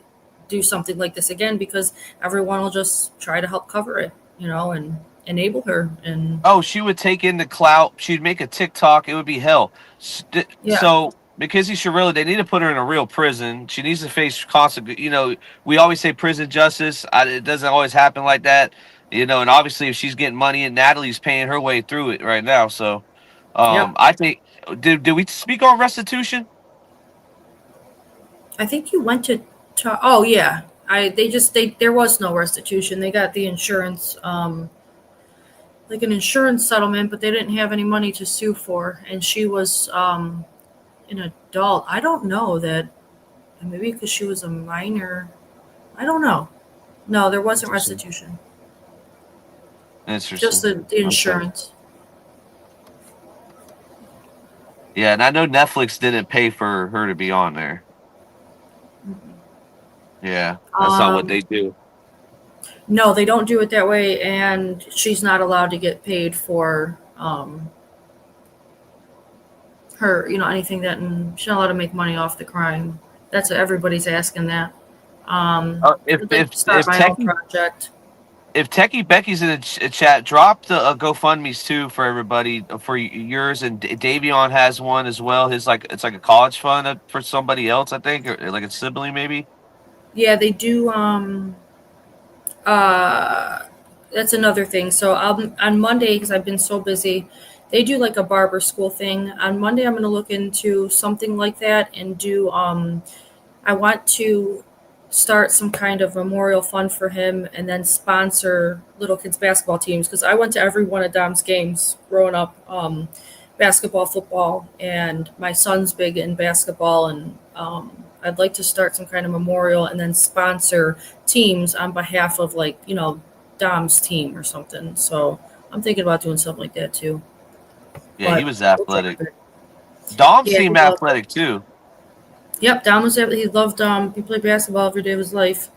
do something like this again, because everyone will just try to help cover it, you know, and enable her. And she would take in the clout. She'd make a TikTok. It would be hell. So Mackenzie Shirilla, they need to put her in a real prison. She needs to face constant, you know, we always say prison justice. It doesn't always happen like that, you know, and obviously if she's getting money and Natalie's paying her way through it right now. So I think, did we speak on restitution? I think you went to oh yeah. There was no restitution. They got the insurance, like an insurance settlement, but they didn't have any money to sue for. And she was an adult. I don't know that, maybe because she was a minor. I don't know. No, there wasn't restitution. Interesting. Just the insurance. Yeah, and I know Netflix didn't pay for her to be on there. Yeah, that's not what they Um, do. No, they don't do it that way, and she's not allowed to get paid for her, anything that, and she's not allowed to make money off the crime. That's what everybody's asking that. If I'd like if to start if my own Techie project. if Techie Becky's in the chat, drop the GoFundMe's too for everybody for yours, and Davion has one as well. His it's like a college fund for somebody else, I think, or like a sibling maybe. Yeah, they do. That's another thing. So on Monday, because I've been so busy, they do like a barber school thing. On Monday, I'm going to look into something like that and do. I want to start some kind of memorial fund for him and then sponsor little kids basketball teams, because I went to every one of Dom's games growing up, basketball, football, and my son's big in basketball, and I'd like to start some kind of memorial and then sponsor teams on behalf of Dom's team or something. So I'm thinking about doing something like that too. Yeah, But he was athletic. Dom Yeah, seemed he loved athletic too. Yep, Dom was. He loved. He played basketball every day of his life.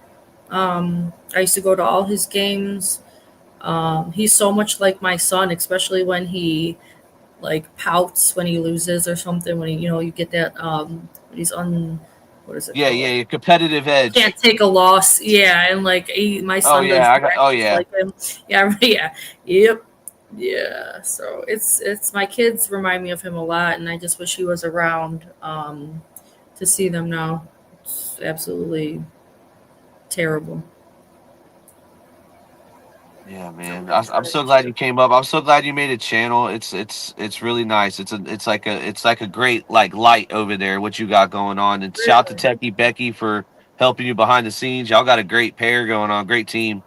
I used to go to all his games. He's so much like my son, especially when he pouts when he loses or something. When you get that when he's what is it? Yeah, called? yeah, competitive edge. Can't take a loss. Yeah, and my son Oh yeah, does like him. Yeah, yeah, yep, yeah. So it's my kids remind me of him a lot, and I just wish he was around to see them now. It's absolutely terrible. Yeah, man. I'm so glad you came up. I'm so glad you made a channel. It's really nice. It's like a great light over there. What you got going on? And shout out to Techie Becky for helping you behind the scenes. Y'all got a great pair going on. Great team.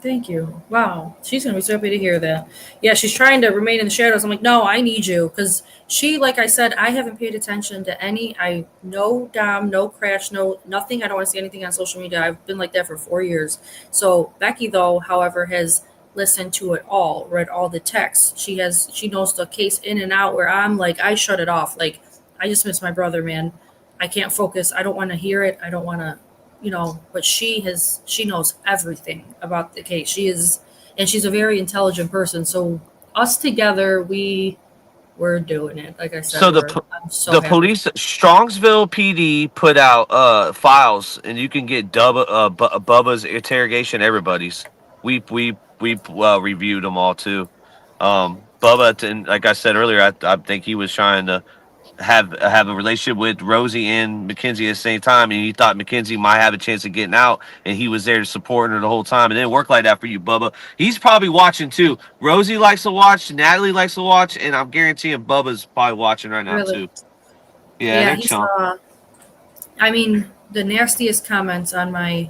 Thank you. Wow. She's going to be so happy to hear that. Yeah, she's trying to remain in the shadows. I'm like, no, I need you. Because she, like I said, I haven't paid attention to no Dom, no Crash, no nothing. I don't want to see anything on social media. I've been like that for 4 years. So Becky, though, however, has listened to it all, read all the texts. She knows the case in and out, where I'm like, I shut it off. Like, I just miss my brother, man. I can't focus. I don't want to hear it. I don't want to. But she knows everything about the case. And she's a very intelligent person. So us together, we're doing it. Like I said, So I'm so happy. police, Strongsville PD put out files, and you can get Bubba's interrogation. Everybody's. We reviewed them all too. Bubba, and like I said earlier, I think he was trying to have a relationship with Rosie and McKenzie at the same time, and he thought McKenzie might have a chance of getting out, and he was there to support her the whole time. It didn't work like that for you, Bubba. He's probably watching too. Rosie likes to watch, Natalie likes to watch, and I'm guaranteeing Bubba's probably watching right now Really? too. Yeah, they're he's chump. the nastiest comments on my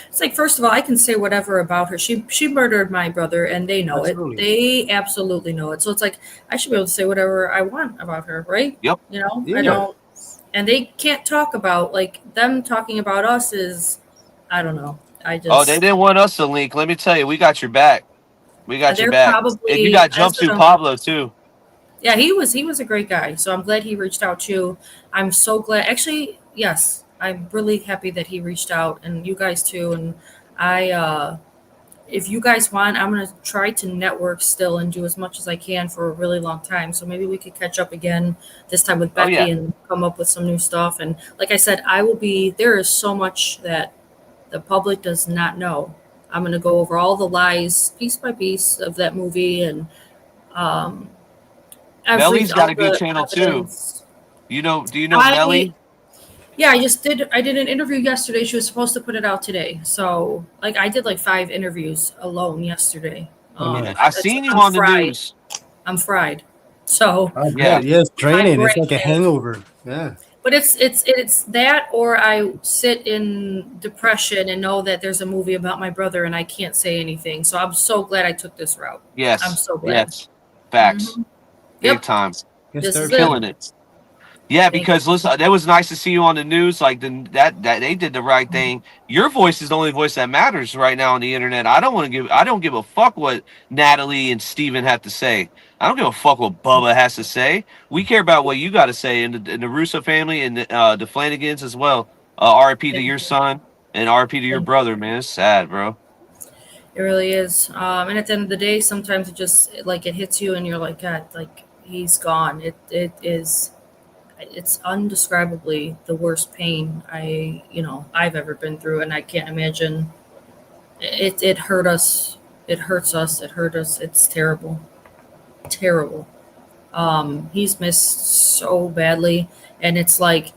it's like, first of all, I can say whatever about her. She murdered my brother, and they know Absolutely. it. They absolutely know it. So it's like, I should be able to say whatever I want about her, right? Yep. Yeah. I don't, and they can't talk about, them talking about us is, I don't know. I just, They didn't want us to link. Let me tell you, we got your back. We got your they're back. And probably, you got as Jumpsuit the- Pablo too. Yeah, he was a great guy. So I'm glad he reached out too. I'm so glad. Actually, yes, I'm really happy that he reached out, and you guys too. And if you guys want, I'm gonna try to network still and do as much as I can for a really long time. So maybe we could catch up again this time with Becky and come up with some new stuff. And like I said, there is so much that the public does not know. I'm gonna go over all the lies piece by piece of that movie, and Melly's got a good channel too. Do you know Melly? Yeah, I did an interview yesterday. She was supposed to put it out today. So I did 5 interviews alone yesterday. I seen you on the news. I'm fried. So it's draining. It's like a hangover. Yeah. But it's that, or I sit in depression and know that there's a movie about my brother and I can't say anything. So I'm so glad I took this route. Yes. I'm so glad. Yes. Facts. Mm-hmm. Big time. This is killing it. Yeah, because listen, that was nice to see you on the news. That they did the right thing. Your voice is the only voice that matters right now on the internet. I don't give a fuck what Natalie and Steven have to say. I don't give a fuck what Bubba has to say. We care about what you got to say, and the Russo family and the Flanagans as well. RIP to your son and RIP to your brother, man. It's sad, bro. It really is. And at the end of the day, sometimes it just like it hits you and you're like, God, like he's gone. It's undescribably the worst pain I've ever been through, and I can't imagine. It hurt us. It hurts us. It hurt us. It's terrible. Terrible. He's missed so badly, and it's like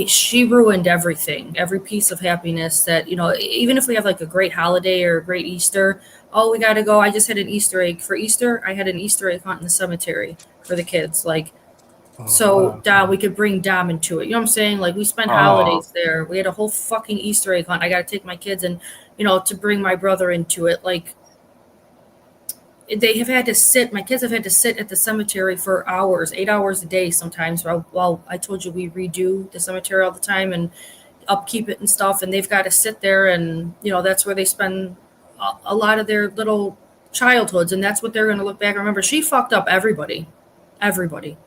she ruined everything, every piece of happiness that, even if we have like a great holiday or a great Easter, oh, we got to go. I just had an Easter egg for Easter. I had an Easter egg hunt in the cemetery for the kids. Like, Dom, we could bring Dom into it. You know what I'm saying? Like, we spent holidays there. We had a whole fucking Easter egg hunt. I got to take my kids and, to bring my brother into it. Like, my kids have had to sit at the cemetery for hours, 8 hours a day sometimes. While I told you we redo the cemetery all the time and upkeep it and stuff. And they've got to sit there and, that's where they spend a lot of their little childhoods. And that's what they're going to look back and remember. She fucked up everybody. Everybody.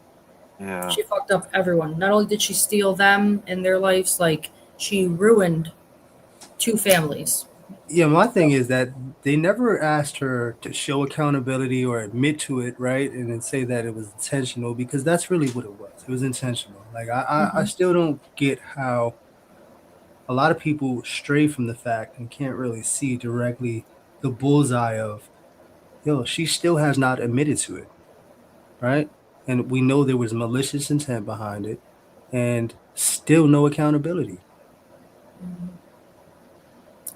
Yeah. She fucked up everyone. Not only did she steal them and their lives, like she ruined 2 families. Yeah, my thing is that they never asked her to show accountability or admit to it, right? And then say that it was intentional, because that's really what it was. It was intentional. Like, I still don't get how a lot of people stray from the fact and can't really see directly the bullseye of, she still has not admitted to it, right? And we know there was malicious intent behind it and still no accountability.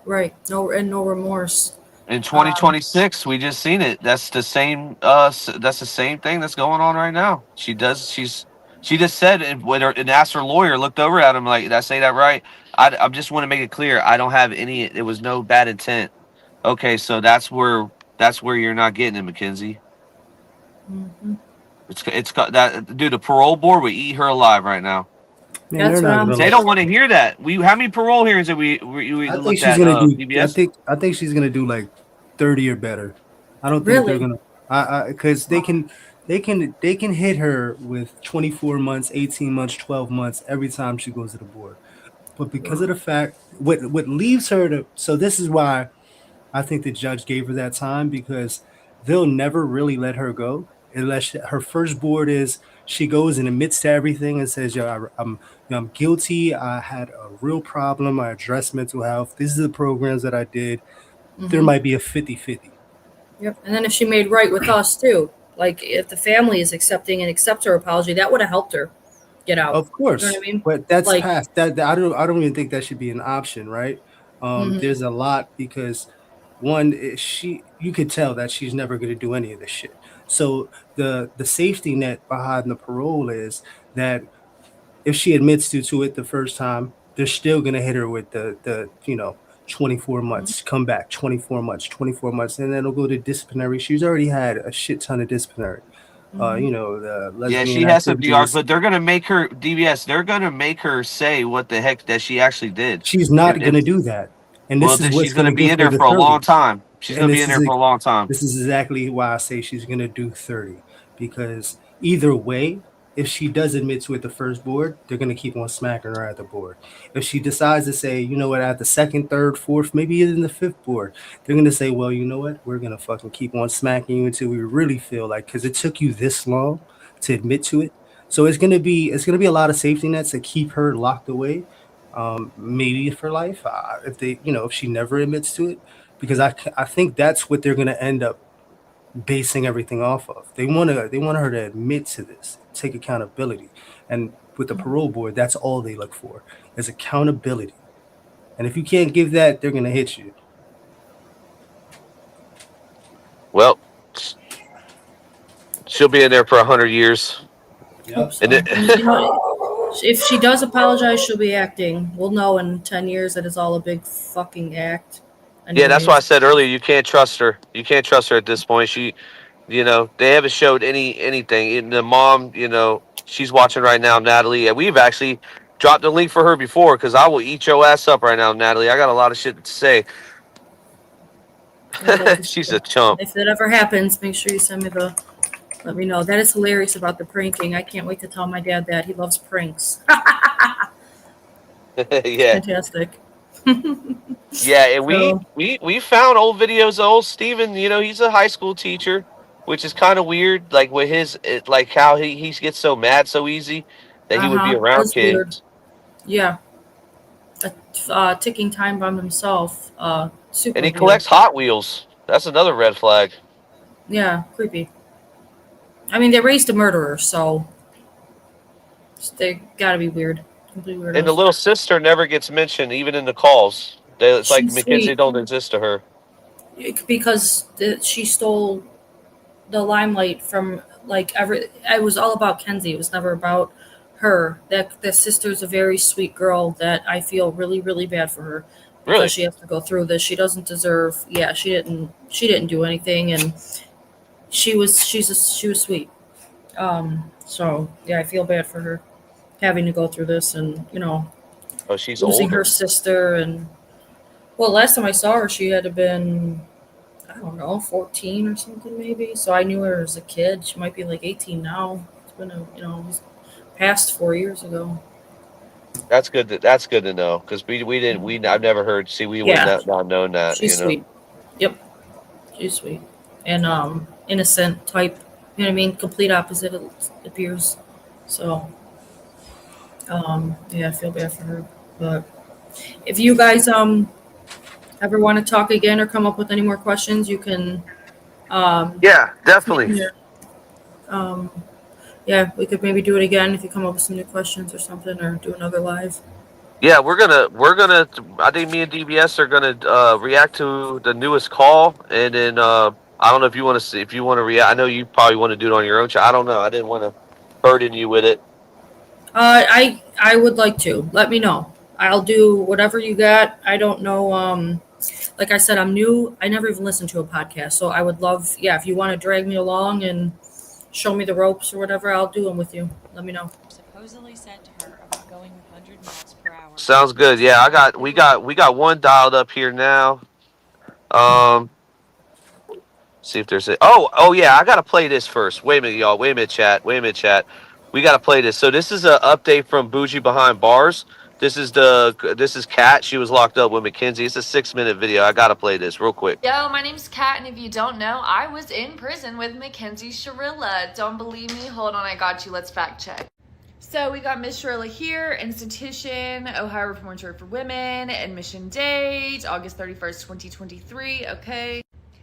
Right. No remorse. In 2026, we just seen it. That's the same. That's the same thing that's going on right now. She just said, and asked her lawyer, looked over at him like, did I say that right? I just want to make it clear. I don't have any. It was no bad intent. Okay, so that's where you're not getting it, McKenzie. Mm-hmm. It's that dude. The parole board would eat her alive right now. Man, That's what they don't want to hear that. How many parole hearings have we looked at? DBS? I think she's gonna do like 30 or better. I don't think they're gonna. Because they can hit her with 24 months, 18 months, 12 months every time she goes to the board. But because of the fact, what leaves her to. So this is why I think the judge gave her that time, because they'll never really let her go unless her first board is she goes and admits to everything and says, I'm guilty. I had a real problem. I addressed mental health. These are the programs that I did. Mm-hmm. There might be a 50-50. Yep. And then if she made right with us too, like if the family is accepting and accepts her apology, that would have helped her get out. Of course. You know what I mean? But that's like, past that. I don't even think that should be an option, right? There's a lot, because one, you could tell that she's never going to do any of this shit. So the safety net behind the parole is that if she admits to it the first time, they're still going to hit her with the 24 months, come back, 24 months, and then it'll go to disciplinary. She's already had a shit ton of disciplinary. The lesbian she has some DRs, but they're going to make her DBS. They're going to make her say what the heck that she actually did. She's not going to do that. And this is she's going to be in there for a long time. She's going to be in there for a long time. This is exactly why I say she's going to do 30, because either way, if she does admit to it the first board, they're going to keep on smacking her at the board. If she decides to say, you know what, at the second, third, fourth, maybe even the fifth board, they're going to say, well, you know what, we're going to fucking keep on smacking you until we really feel like, because it took you this long to admit to it. So it's going to be a lot of safety nets to keep her locked away, maybe for life, if she never admits to it. Because I think that's what they're going to end up basing everything off of. They want her to admit to this, take accountability. And with the parole board, that's all they look for, is accountability. And if you can't give that, they're going to hit you. Well, she'll be in there for 100 years. Yep. And if she does apologize, she'll be acting. We'll know in 10 years that it's all a big fucking act. Yeah, that's why I said earlier, you can't trust her. You can't trust her at this point. She, they haven't showed anything. And the mom, she's watching right now, Natalie. And we've actually dropped the link for her before, because I will eat your ass up right now, Natalie. I got a lot of shit to say. She's a chump. If that ever happens, make sure you let me know. That is hilarious about the pranking. I can't wait to tell my dad that. He loves pranks. Yeah. Fantastic. Yeah, and So- we found old videos of old Steven, you know, he's a high school teacher, which is kind of weird, like with like how he gets so mad so easy that he would be around That's weird. kids. Yeah. A ticking time bomb himself. Super And he weird. collects Hot Wheels. That's another red flag. Yeah, creepy. I mean, they raised a murderer, so they gotta be weird. Completely weird. And the little sister never gets mentioned, even in the calls. It's like She's Mackenzie sweet. don't exist to her. Because she stole the limelight from it was all about Kenzie. It was never about her. That sister's a very sweet girl that I feel really, really bad for her because Really? she has to go through this. She doesn't deserve. Yeah, she didn't do anything, and she was sweet. So yeah, I feel bad for her having to go through this, and Oh, she's losing older. her sister. And well, last time I saw her, she had to been, I don't know, 14 or something maybe. So I knew her as a kid. She might be like 18 now. It's been it's past 4 years ago. That's good. That's good to know because I've never heard. See, we would not known that. She's sweet. Yep, she's sweet and innocent type. You know what I mean? Complete opposite, it appears. So yeah, I feel bad for her. But if you guys ever want to talk again or come up with any more questions, you can Yeah, definitely. Yeah, we could maybe do it again if you come up with some new questions or something, or do another live. Yeah, we're gonna. I think me and DBS are gonna react to the newest call, and then I don't know if you want to see if you want to react. I know you probably want to do it on your own. I don't know. I didn't want to burden you with it. I would like to. Let me know. I'll do whatever you got. I don't know. Like I said, I'm new. I never even listened to a podcast, so I would love. Yeah, if you want to drag me along and show me the ropes or whatever, I'll do them with you. Let me know. Supposedly said to her about going 100 miles per hour. Sounds good. Yeah, we got one dialed up here now. See if there's a. Oh yeah, I gotta play this first. Wait a minute, y'all. Wait a minute, chat. We gotta play this. So this is an update from Bougie Behind Bars. This is Kat. She was locked up with McKenzie. It's a 6-minute video. I gotta play this real quick. Yo, my name's Kat, and if you don't know, I was in prison with Mackenzie Shirilla. Don't believe me? Hold on, I got you. Let's fact check. So we got Miss Shirilla here, institution, Ohio Reformatory for Women, admission date, August 31st, 2023, okay.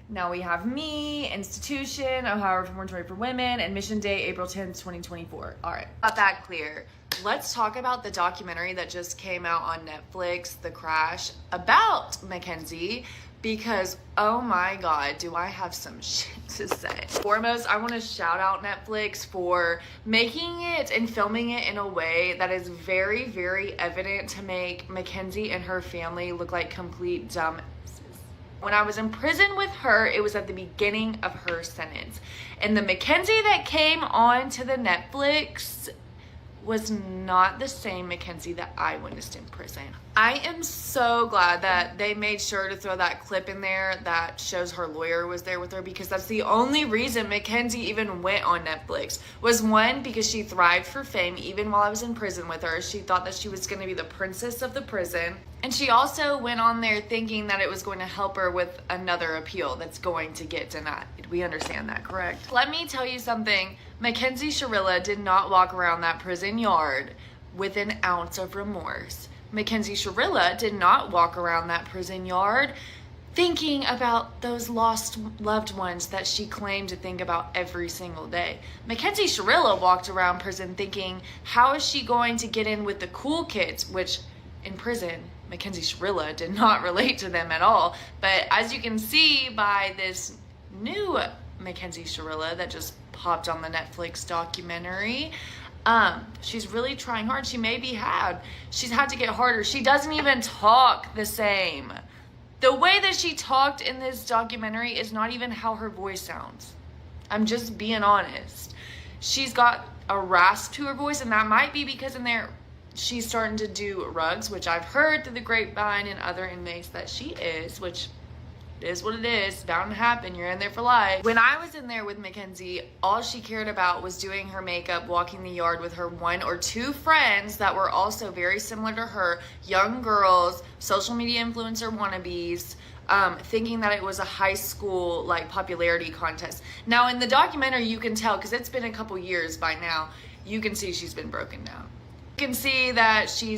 Now we have me, institution, Ohio Reformatory for Women, admission date, April 10th, 2024. All right, got that clear. Let's talk about the documentary that just came out on Netflix, The Crash, about Mackenzie, because oh my God, do I have some shit to say. Foremost, I want to shout out Netflix for making it and filming it in a way that is very, very evident to make Mackenzie and her family look like complete dumbasses. When I was in prison with her, it was at the beginning of her sentence. And the Mackenzie that came on to the Netflix was not the same Mackenzie that I witnessed in prison. I am so glad that they made sure to throw that clip in there that shows her lawyer was there with her, because that's the only reason Mackenzie even went on Netflix. Was one, because she thrived for fame even while I was in prison with her. She thought that she was going to be the princess of the prison. And she also went on there thinking that it was going to help her with another appeal that's going to get denied. We understand that, correct? Let me tell you something. Mackenzie Shirilla did not walk around that prison yard with an ounce of remorse. Mackenzie Shirilla did not walk around that prison yard thinking about those lost loved ones that she claimed to think about every single day. Mackenzie Shirilla walked around prison thinking, how is she going to get in with the cool kids, which in prison, Mackenzie Shirilla did not relate to them at all. But as you can see by this new Mackenzie Shirilla that just popped on the Netflix documentary, she's really trying hard. She's had to get harder. She doesn't even talk the same. The way that she talked in this documentary is not even how her voice sounds. I'm just being honest. She's got a rasp to her voice, and that might be because in there she's starting to do rugs, which I've heard through the grapevine and other inmates that she is, which It is what it is. It's bound to happen. You're in there for life. When I was in there with Mackenzie, all she cared about was doing her makeup, walking the yard with her 1 or 2 friends that were also very similar to her, young girls, social media influencer wannabes, thinking that it was a high school like popularity contest. Now in the documentary, you can tell, because it's been a couple years by now, you can see she's been broken down. You can see that she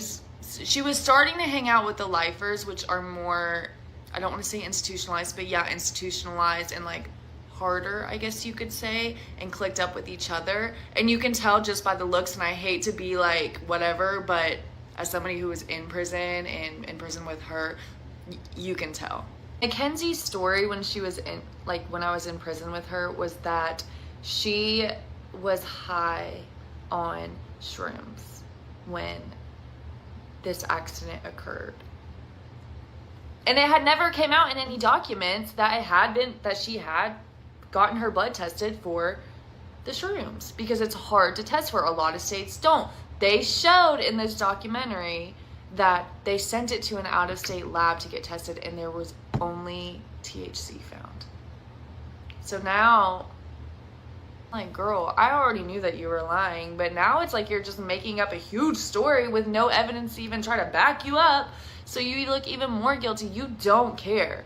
was starting to hang out with the lifers, which are more, I don't want to say institutionalized, but yeah, institutionalized and like harder, I guess you could say, and clicked up with each other. And you can tell just by the looks, and I hate to be like whatever, but as somebody who was in prison and in prison with her, you can tell. Mackenzie's story when she was in, like when I was in prison with her, was that she was high on shrooms when this accident occurred. And it had never came out in any documents that she had gotten her blood tested for the shrooms, because it's hard to test for. A lot of states don't. They showed in this documentary that they sent it to an out-of-state lab to get tested, and there was only THC found. So now, like, girl, I already knew that you were lying, but now it's like you're just making up a huge story with no evidence to even try to back you up, so you look even more guilty. You don't care,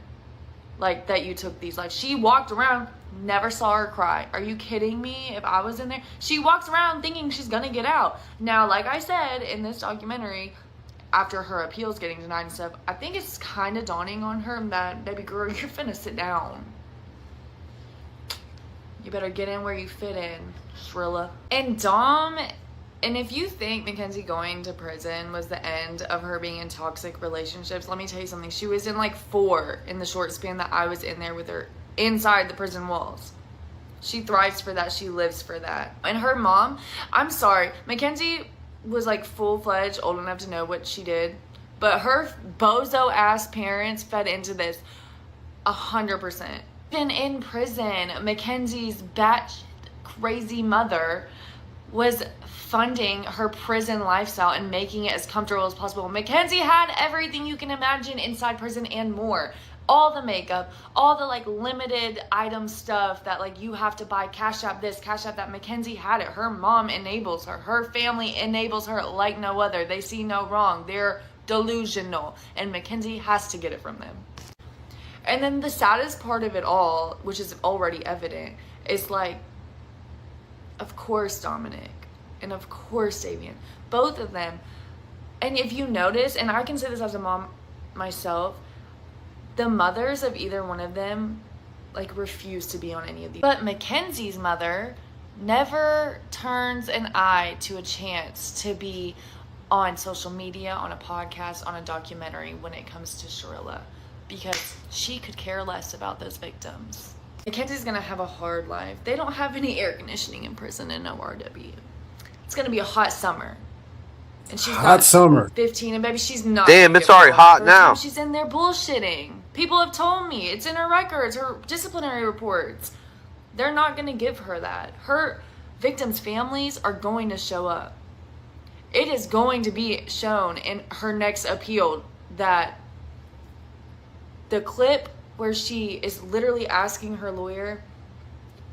like, that you took these lives. She walked around, never saw her cry. Are you kidding me? If I was in there, she walks around thinking she's gonna get out. Now, like I said in this documentary, after her appeals getting denied and stuff, I think it's kind of dawning on her that, baby girl, you're finna sit down. You better get in where you fit in, Shirilla. And Dom, and if you think Mackenzie going to prison was the end of her being in toxic relationships, let me tell you something. She was in like 4 in the short span that I was in there with her inside the prison walls. She thrives for that. She lives for that. And her mom, I'm sorry, Mackenzie was like full-fledged, old enough to know what she did, but her bozo-ass parents fed into this 100%. Been in prison, Mackenzie's batshit crazy mother was funding her prison lifestyle and making it as comfortable as possible. Mackenzie had everything you can imagine inside prison and more. All the makeup, all the like limited item stuff that like you have to buy, Cash App this, Cash App that. Mackenzie had it. Her mom enables her. Her family enables her like no other. They see no wrong. They're delusional. And Mackenzie has to get it from them. And then the saddest part of it all, which is already evident, is like, of course Dominic and of course Davian, both of them. And if you notice, and I can say this as a mom myself, the mothers of either one of them like refuse to be on any of these. But Mackenzie's mother never turns an eye to a chance to be on social media, on a podcast, on a documentary when it comes to Shirilla, because she could care less about those victims. Mackenzie's gonna have a hard life. They don't have any air conditioning in prison in ORW. It's gonna be a hot summer. And she's hot summer 15, and baby, she's not. Damn, it's already hot now. She's in there bullshitting. People have told me. It's in her records, her disciplinary reports. They're not going to give her that. Her victims' families are going to show up. It is going to be shown in her next appeal that the clip where she is literally asking her lawyer,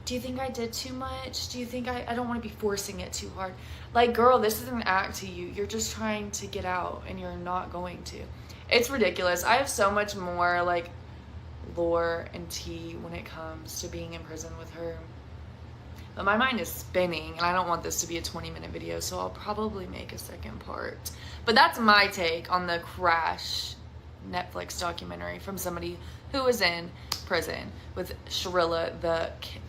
do you think I did too much? Do you think I don't want to be forcing it too hard? Like, girl, this is an act to you. You're just trying to get out, and you're not going to. It's ridiculous. I have so much more, like, lore and tea when it comes to being in prison with her. But my mind is spinning, and I don't want this to be a 20-minute video, so I'll probably make a second part. But that's my take on the Crash Netflix documentary from somebody who was in prison with Shirilla the kid.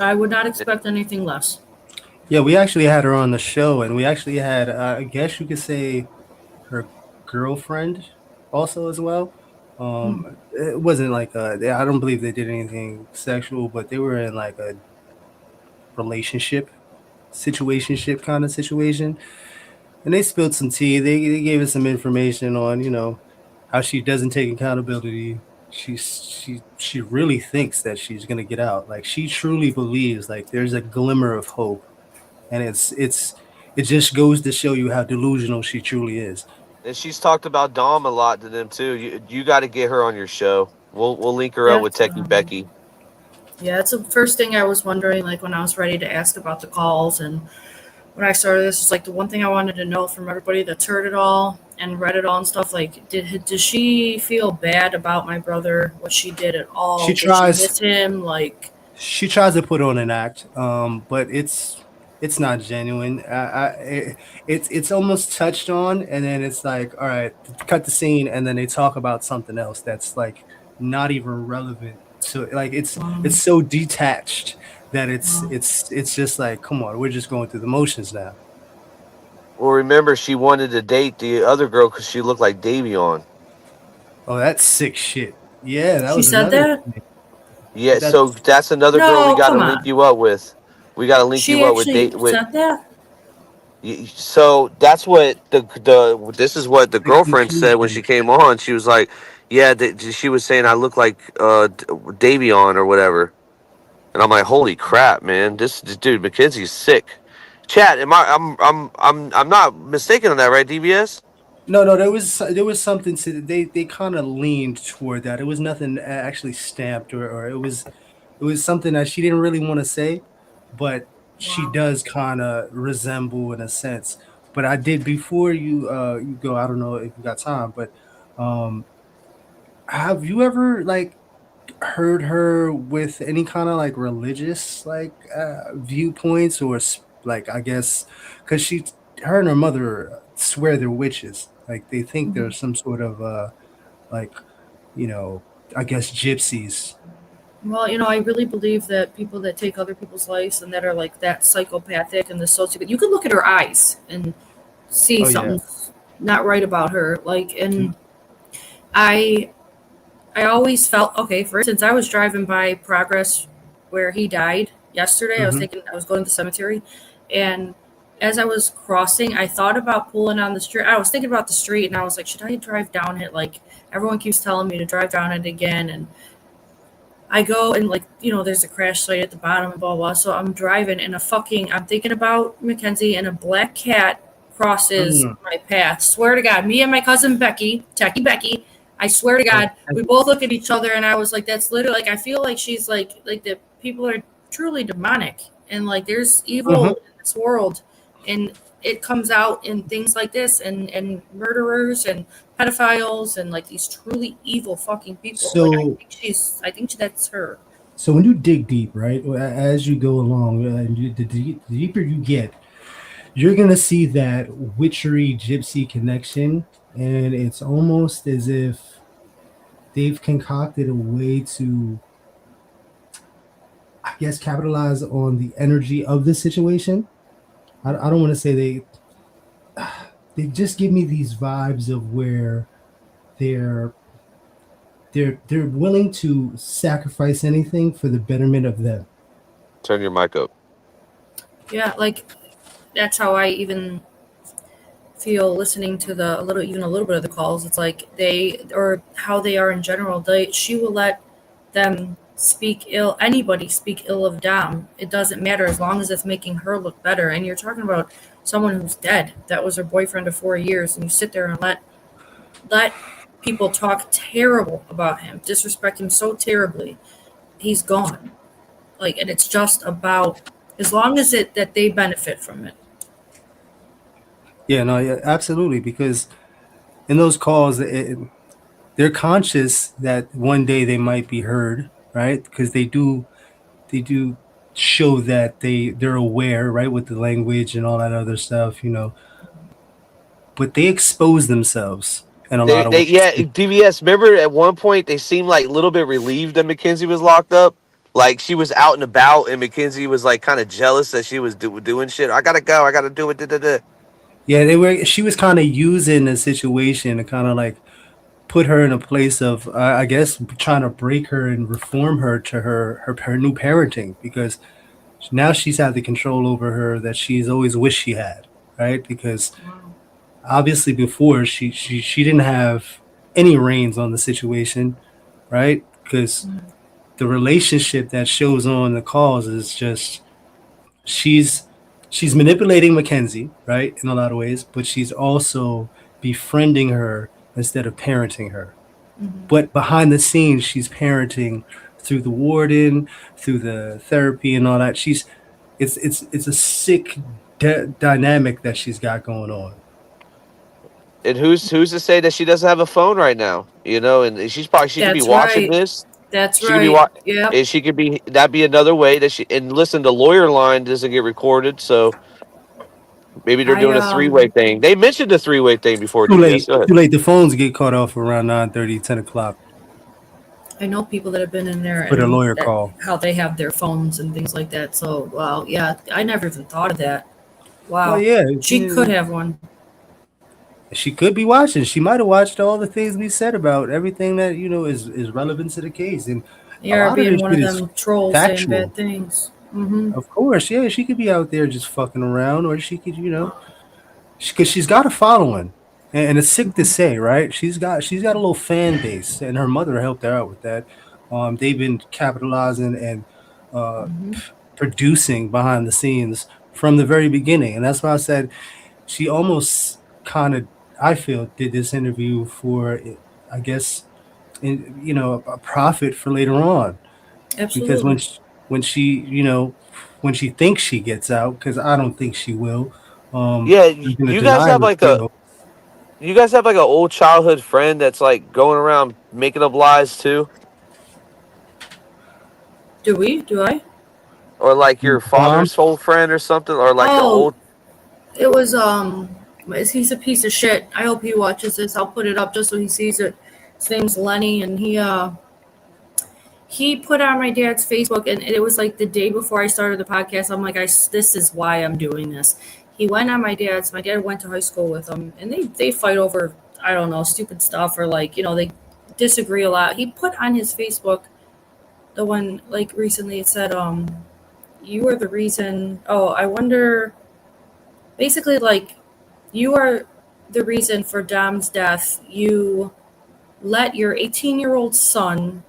I would not expect anything less. Yeah, we actually had her on the show, and we actually had, I guess you could say, her girlfriend also as well. It wasn't like I don't believe they did anything sexual, but they were in like a situationship kind of situation, and they spilled some tea. They gave us some information on, you know, how she doesn't take accountability. She really thinks that she's gonna get out. Like, she truly believes like there's a glimmer of hope, and it just goes to show you how delusional she truly is. And she's talked about Dom a lot to them too. You got to get her on your show. We'll link her up with Techie Becky. Yeah, it's the first thing I was wondering, like when I was ready to ask about the calls, and when I started this, it's like the one thing I wanted to know from everybody that's heard it all and read it all and stuff. Like, did she feel bad about my brother? What she did at all? She tries. Did she miss him? Like, she tries to put on an act, but it's not genuine. It's almost touched on, and then it's like, all right, cut the scene, and then they talk about something else that's like not even relevant. So like it's so detached that it's just like, come on, we're just going through the motions now. Well, remember, she wanted to date the other girl because she looked like Davion. Oh, that's sick shit. Yeah, that she was said that. Yeah, so that's another girl we got to link you up with. We got to link you up with She said that. So that's what this is what the girlfriend said when she came on. She was like, yeah, she was saying I look like Davion or whatever. And I'm like, holy crap, man! This dude McKenzie's sick. Chat, I'm not mistaken on that, right, DBS? No, there was something to they kind of leaned toward that. It was nothing actually stamped or it was something that she didn't really want to say, but she does kind of resemble in a sense. But I did, before you go, I don't know if you got time, but have you ever like heard her with any kind of like religious like viewpoints, or like, I guess because her and her mother swear they're witches, like they think there's some sort of like, I guess gypsies. Well, I really believe that people that take other people's lives and that are like that psychopathic and the sociopath, you could look at her eyes and see something's not right about her. Like, and I always felt, okay, for instance, I was driving by Progress where he died yesterday. I was thinking, I was going to the cemetery, and as I was crossing, I thought about pulling on the street. I was thinking about the street, and I was like, should I drive down it? Like, everyone keeps telling me to drive down it again, and I go and like, there's a crash site at the bottom and blah, blah. So I'm driving and I'm thinking about Mackenzie, and a black cat crosses my path. Swear to God, me and my cousin Becky, Techie Becky, I swear to God, we both look at each other, and I was like, that's literally, like, I feel like she's like the people are truly demonic, and like there's evil in this world, and it comes out in things like this, and murderers and pedophiles and like these truly evil fucking people. So like, I think that's her. So when you dig deep, right, as you go along, the deeper you get, you're gonna see that witchery gypsy connection, and it's almost as if they've concocted a way to, I guess, capitalize on the energy of the situation. I don't want to say they just give me these vibes of where they're willing to sacrifice anything for the betterment of them. Turn your mic up. Yeah, like that's how I even feel listening to a little bit of the calls. It's like or how they are in general. She will let them anybody speak ill of Dom. It doesn't matter as long as it's making her look better. And you're talking about someone who's dead. That was her boyfriend of 4 years, and you sit there and let people talk terrible about him, disrespect him so terribly. He's gone. Like, and it's just about, as long as that they benefit from it. Yeah, no, yeah, absolutely. Because in those calls, they're conscious that one day they might be heard, right? Because they do show that they're aware, right, with the language and all that other stuff, But they expose themselves in a lot of ways. Yeah, DVS, remember at one point they seemed like a little bit relieved that Mackenzie was locked up? Like she was out and about, and Mackenzie was like kind of jealous that she was doing shit. I gotta go. I gotta do it. Yeah, she was kind of using the situation to kind of like put her in a place of, I guess, trying to break her and reform her to her new parenting, because now she's had the control over her that she's always wished she had, right? Because obviously before she didn't have any reins on the situation, right? Because the relationship that shows on the calls is just she's manipulating Mackenzie, right, in a lot of ways, but she's also befriending her instead of parenting her. But behind the scenes, she's parenting through the warden, through the therapy and all that. It's a sick dynamic that she's got going on. And who's to say that she doesn't have a phone right now? You know, and she could be watching this. That's She could be right. Yep. and she could be that'd be another way that she and listen. The lawyer line doesn't get recorded, so maybe they're doing a three-way thing. They mentioned the three-way thing before. Too late. Too late. The phones get cut off around 9:30, 10 o'clock. I know people that have been in there Put a and lawyer call. how they have their phones and things like that. So, wow, yeah, I never even thought of that. Wow. Well, yeah, She could have one. She could be watching. She might have watched all the things we said about everything that is relevant to the case, and Yeah, being one of them trolls saying bad things. Of course, yeah, she could be out there just fucking around, or she could, because she's got a following, and it's sick to say, right? She's got a little fan base, and her mother helped her out with that. They've been capitalizing and producing behind the scenes from the very beginning, and that's why I said she almost kind of, I feel, did this interview for, I guess, a profit for later on. Absolutely. Because when she thinks she gets out, because I don't think she will. You guys have like an old childhood friend that's like going around making up lies too. Do I? Or like your father's old friend or something, or like the old. It was he's a piece of shit. I hope he watches this. I'll put it up just so he sees it. His name's Lenny, and he put on my dad's Facebook, and it was like the day before I started the podcast. I'm like, this is why I'm doing this. He went on my dad went to high school with him, and they fight over, I don't know, stupid stuff, or like, they disagree a lot. He put on his Facebook, the one like recently, it said, you are the reason, I wonder, basically like, you are the reason for Dom's death. You let your 18-year-old son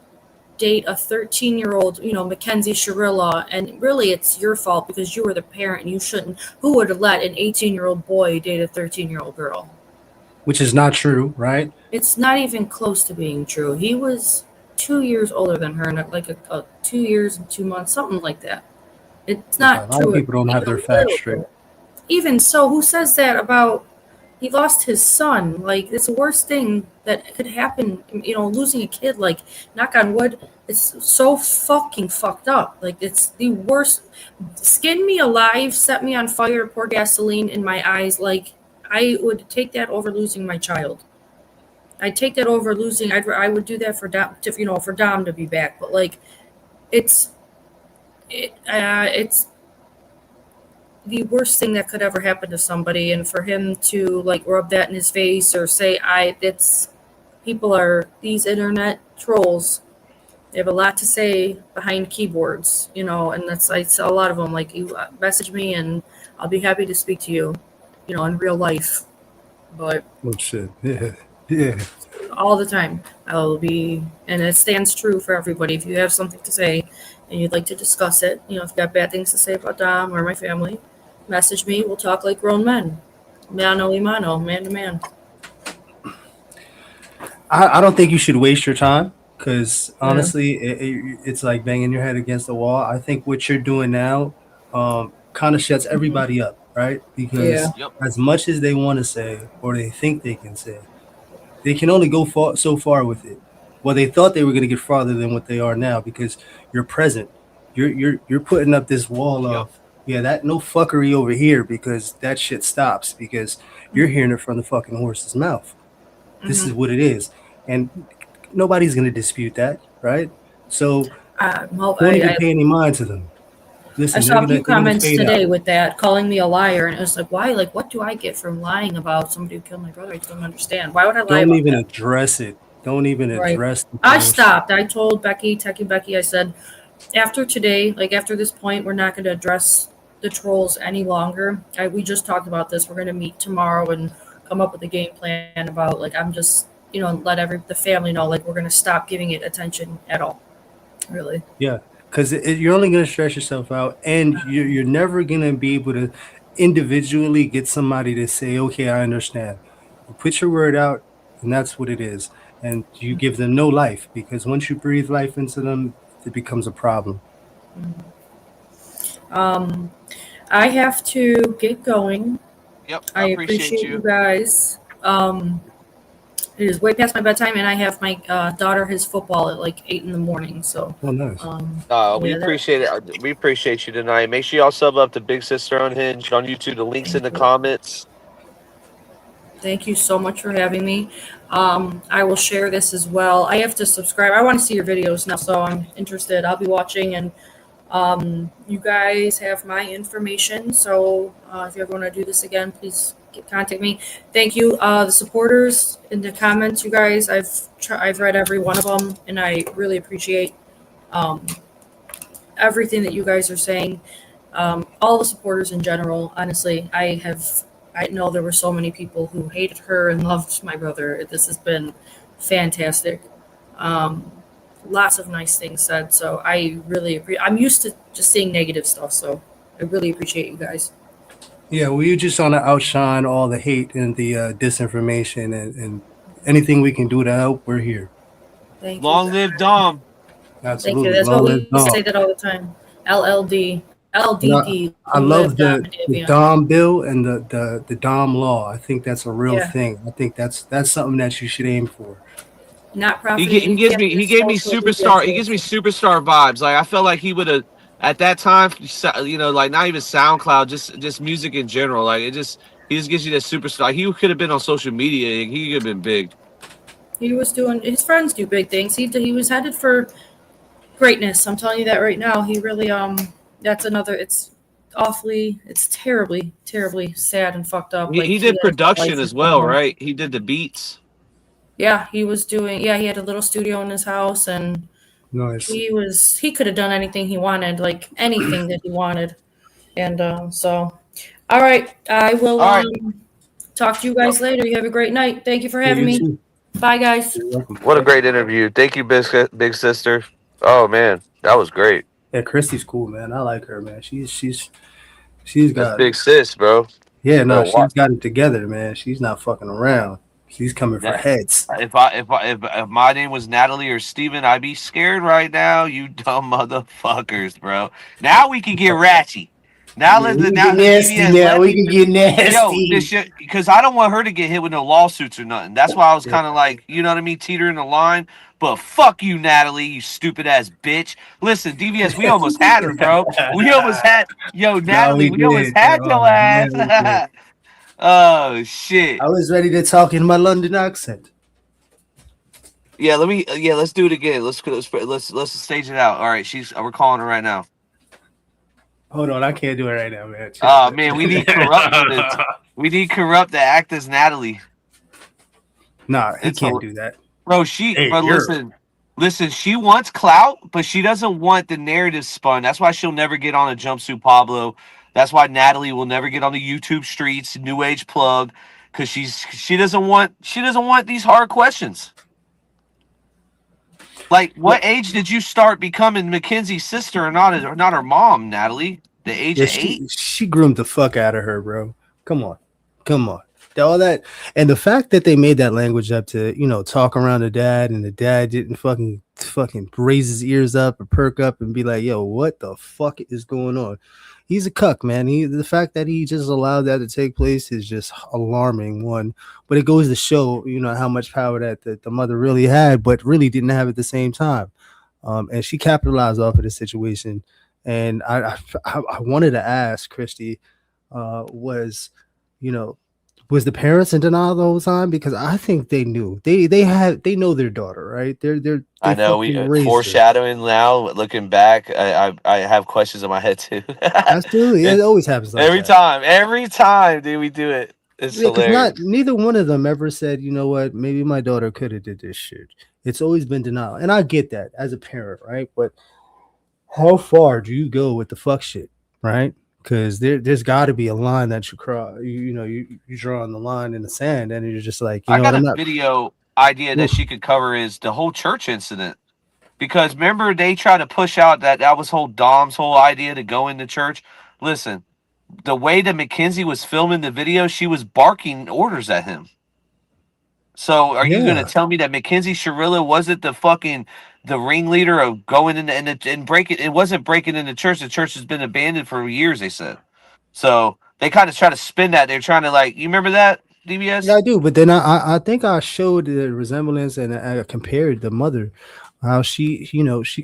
date a 13-year-old, Mackenzie Shirilla, and really it's your fault because you were the parent and you shouldn't. Who would have let an 18-year-old boy date a 13-year-old girl? Which is not true, right? It's not even close to being true. He was 2 years older than her, and like a 2 years and 2 months, something like that. It's not true. A lot true. of people don't have their facts straight. Even so, who says that about he lost his son? Like, it's the worst thing that could happen, losing a kid, like, knock on wood. It's so fucking fucked up. Like, it's the worst. Skin me alive, set me on fire, pour gasoline in my eyes. Like, I would take that over losing my child. I'd take that over losing. I would do that for Dom, for Dom to be back. But like, it's the worst thing that could ever happen to somebody, and for him to like rub that in his face or say, people are these internet trolls. They have a lot to say behind keyboards, and I saw a lot of them. Like, you message me and I'll be happy to speak to you, in real life. But oh shit, yeah, all the time I'll be, and it stands true for everybody. If you have something to say and you'd like to discuss it, if you've got bad things to say about Dom or my family, message me. We'll talk like grown men, mano y mano, man to man. I don't think you should waste your time. Because honestly, it's like banging your head against the wall. I think what you're doing now kind of shuts everybody up, right? Because as much as they want to say or they think they can say, they can only go so far with it. Well, they thought they were going to get farther than what they are now because you're present. You're putting up this wall of that no fuckery over here, because that shit stops because you're hearing it from the fucking horse's mouth. This is what it is, and nobody's going to dispute that, right? So don't even pay any mind to them. Listen, I saw a few comments today with that, calling me a liar, and it was like, why? Like, what do I get from lying about somebody who killed my brother? I don't understand. Why would I lie? Don't even address it. Don't even address it. I stopped. I told Techie Becky, I said, after today, like after this point, we're not going to address the trolls any longer. We just talked about this. We're going to meet tomorrow and come up with a game plan about, like, I'm just, let the family know, like, we're going to stop giving it attention at all. Really. Yeah. Because you're only going to stress yourself out, and you're never going to be able to individually get somebody to say, okay, I understand. You put your word out, and that's what it is. And you give them no life, because once you breathe life into them, it becomes a problem. I have to get going. Yep, I appreciate you guys. It is way past my bedtime, and I have my daughter his football at like 8 in the morning. So, Oh, nice. We appreciate it. We appreciate you tonight. Make sure y'all sub up to Big Sister Unhinged on YouTube. The link's in the comments. Thank you so much for having me. I will share this as well. I have to subscribe. I want to see your videos now, so I'm interested. I'll be watching, and you guys have my information. So if you ever want to do this again, please contact me. Thank you, the supporters in the comments. You guys, I've read every one of them, and I really appreciate everything that you guys are saying. All the supporters in general. Honestly, I know there were so many people who hated her and loved my brother. This has been fantastic. Lots of nice things said. So I really appreciate. I'm used to just seeing negative stuff. So I really appreciate you guys. Yeah, we just want to outshine all the hate and the disinformation, and anything we can do to help, we're here. Thank Long you. live Dom. Absolutely. Thank you. That's Long what live we Dom. say that all the time. LLD. LDD. I love the Dom bill and the Dom law. I think that's a real thing. I think that's something that you should aim for. Not profit. He gives me superstar. He gives me superstar vibes. Like I felt like he would have at that time. You know, like not even SoundCloud, just music in general. Like he just gives you that superstar. He could have been on social media. He could have been big. He was doing. His friends do big things. He was headed for greatness. I'm telling you that right now. He really That's another. It's terribly, terribly sad and fucked up. He did production as well, right? He did the beats. Yeah, he was doing. Yeah, he had a little studio in his house, and nice. He could have done anything he wanted, like anything that he wanted, and so. All right, I will talk to you guys later. You have a great night. Thank you for having me. Too. Bye, guys. What a great interview. Thank you, Big Sister. Oh man, that was great. Yeah, Christy's cool, man. I like her, man. She's got That's big sis, bro. Yeah, no, she's got it together, man. She's not fucking around. She's coming for heads. If my name was Natalie or Steven, I'd be scared right now. You dumb motherfuckers, bro. Now we can get ratchet. Now let's get nasty. Now we can get nasty. Yo, this shit, because I don't want her to get hit with no lawsuits or nothing. That's why I was kind of like, you know what I mean, teetering the line. But fuck you, Natalie, you stupid ass bitch. Listen, DVS, we almost had her, bro. We almost had Natalie. We almost had your ass. Oh shit! I was ready to talk in my London accent. Yeah, let's do it again. Let's stage it out. All right, we're calling her right now. Hold on, I can't do it right now, man. Oh man, we need corrupt. We need corrupt to act as Natalie. Nah, he can't do that, bro. Listen. She wants clout, but she doesn't want the narrative spun. That's why she'll never get on a Jumpsuit Pablo. That's why Natalie will never get on the YouTube Streets New Age plug, because she doesn't want these hard questions. Like, what age did you start becoming Mackenzie's sister and not her mom, Natalie? The age of 8? She groomed the fuck out of her, bro. Come on. All that, and the fact that they made that language up to, talk around the dad, and the dad didn't fucking raise his ears up or perk up and be like, yo, what the fuck is going on? He's a cuck, man. The fact that he just allowed that to take place is just alarming, one. But it goes to show, how much power that the mother really had, but really didn't have at the same time. And she capitalized off of the situation. And I wanted to ask Christy, was the parents in denial the whole time? Because I think they knew. They know their daughter, right? I know we foreshadowing now. Looking back, I have questions in my head too. Absolutely, it always happens. Like every time, dude, we do it. It's hilarious. Neither one of them ever said, you know what, maybe my daughter could have did this shit. It's always been denial, and I get that as a parent, right? But how far do you go with the fuck shit, right? Because there's got to be a line that you cross. You draw on the line in the sand, and you're just like, I got a video idea that she could cover is the whole church incident. Because remember, they tried to push out that was Dom's whole idea to go into church. Listen, the way that Mackenzie was filming the video, she was barking orders at him. So are you going to Yeah. tell me that Mackenzie Shirilla wasn't the ringleader of going in and breaking? It wasn't breaking into church. The church has been abandoned for years, they said. So they kind of try to spin that. They're trying to you remember that, Yeah, DBS? I do. But then I think I showed the resemblance and I compared the mother, how she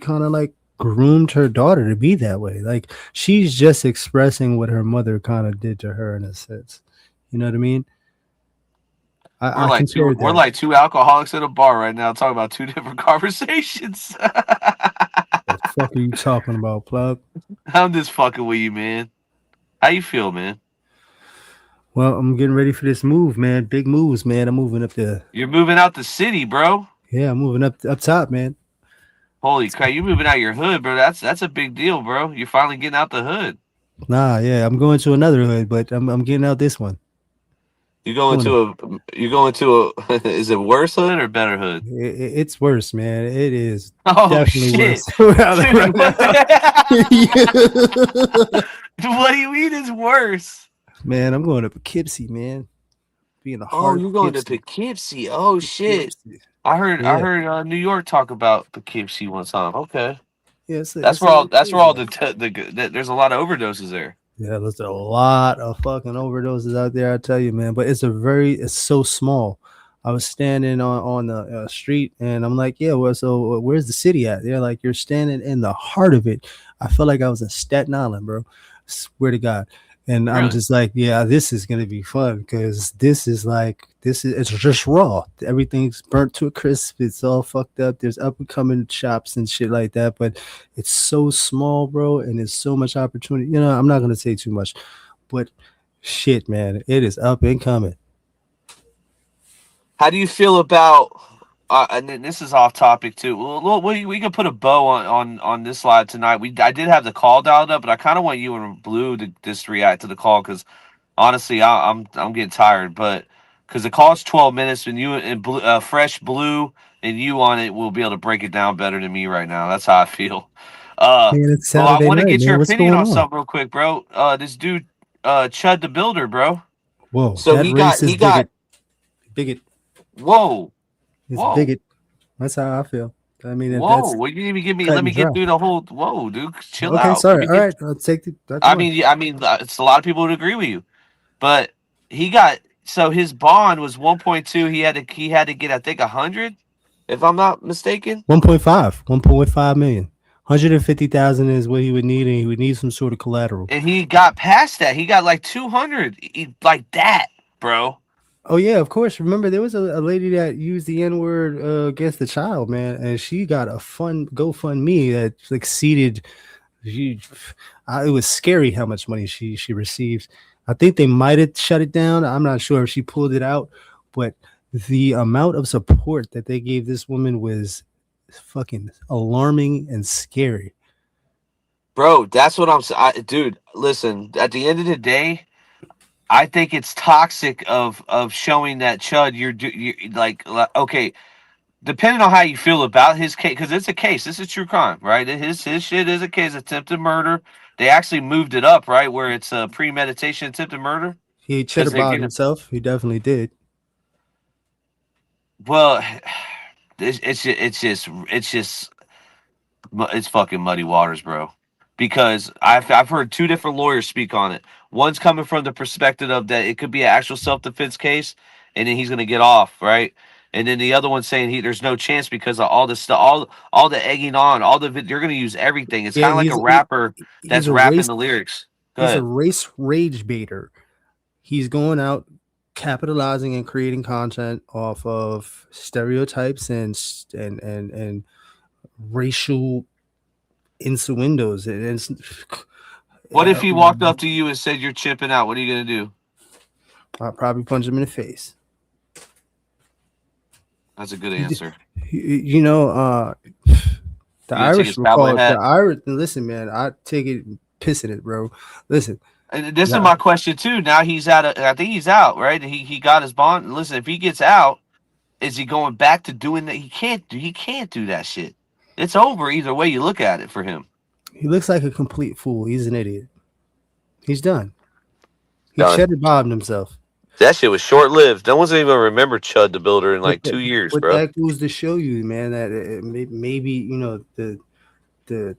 kind of like groomed her daughter to be that way. Like she's just expressing what her mother kind of did to her in a sense. You know what I mean? I compared We're that. like two alcoholics at a bar right now talking about two different conversations. The fuck are you talking about, plug? I'm just fucking with you, man. How you feel, man? Well, I'm getting ready for this move, man. Big moves, man. I'm moving up there. You're moving out the city, bro. Yeah, I'm moving up top, man. Holy crap, you moving out your hood, bro. That's a big deal, bro. You're finally getting out the hood. Nah, yeah, I'm going to another hood, but I'm getting out this one. You're going to a is it worse hood or better hood? It's worse, man. It is definitely shit. Worse. Dude, what do you mean it's worse? Man, I'm going to Poughkeepsie, man. Being a Oh, you're going to Poughkeepsie. Oh shit. Poughkeepsie. I heard New York talk about Poughkeepsie one time. Okay. Yeah, that's where all the there's a lot of overdoses there. Yeah, there's a lot of fucking overdoses out there, I tell you, man. But it's so small. I was standing on the street, and I'm like, yeah, well, so where's the city at? They're like, you're standing in the heart of it. I felt like I was in Staten Island, bro. Swear to God. And really? I'm just like, yeah, this is gonna be fun because it's just raw. Everything's burnt to a crisp. It's all fucked up. There's up and coming shops and shit like that, but it's so small, bro, and there's so much opportunity. You know, I'm not gonna say too much, but shit, man, it is up and coming. How do you feel about? And then this is off topic too. Well, we can put a bow on this slide tonight. I did have the call dialed up, but I kind of want you and Blue to just react to the call because honestly, I'm getting tired. But because the call is 12 minutes, and you and Blue, Fresh Blue and you on it will be able to break it down better than me right now. That's how I feel. Man, well, I want to get your opinion on something real quick, bro. This dude, Chud the Builder, bro. Whoa, so he got bigot. Whoa. It's bigot. That's how I feel. I mean, whoa! Well, you didn't even give me. Let me get through the whole. Whoa, dude, chill out. Okay, sorry. All right, I'll take the. I mean, it's a lot of people would agree with you, but he got his bond was 1.2. He had to get I think 100, if I'm not mistaken. 1.5 million. 150,000 is what he would need, and he would need some sort of collateral. And he got past that. He got like 200, like that, bro. Oh yeah, of course. Remember, there was a lady that used the N-word against the child, man, and she got a fun GoFundMe that exceeded. It was scary how much money she received. I think they might have shut it down. I'm not sure if she pulled it out, but the amount of support that they gave this woman was fucking alarming and scary. Bro, that's what I'm saying. Dude, listen, at the end of the day, I think it's toxic of showing that Chud, you're like, okay, depending on how you feel about his case, because it's a case, this is true crime, right? His shit is a case, attempted murder. They actually moved it up, right, where it's a premeditation attempted murder. He cheated about himself. He definitely did. Well, it's fucking muddy waters, bro. Because I've heard two different lawyers speak on it. One's coming from the perspective of that it could be an actual self-defense case, and then he's going to get off, right? And then the other one's saying there's no chance because of all the stuff, all the egging on, you're going to use everything. It's kind of like a rapper that's rapping the lyrics. He's a race rage baiter. He's going out, capitalizing and creating content off of stereotypes and racial innuendos. What if he walked up to you and said you're chipping out? What are you gonna do? I'll probably punch him in the face. That's a good answer. You know, the Irish will call it the Irish. Listen, man, I take it piss in it, bro. Listen. And this is my question too. Now he's out. I think he's out, right? He got his bond. Listen, if he gets out, is he going back to doing that? He can't do that shit. It's over either way you look at it for him. He looks like a complete fool. He's an idiot. He's done. He cheddar bombed himself. That shit was short lived. No one's even remember Chud the Builder in like 2 years, But bro. that goes to show you, man, that maybe you know the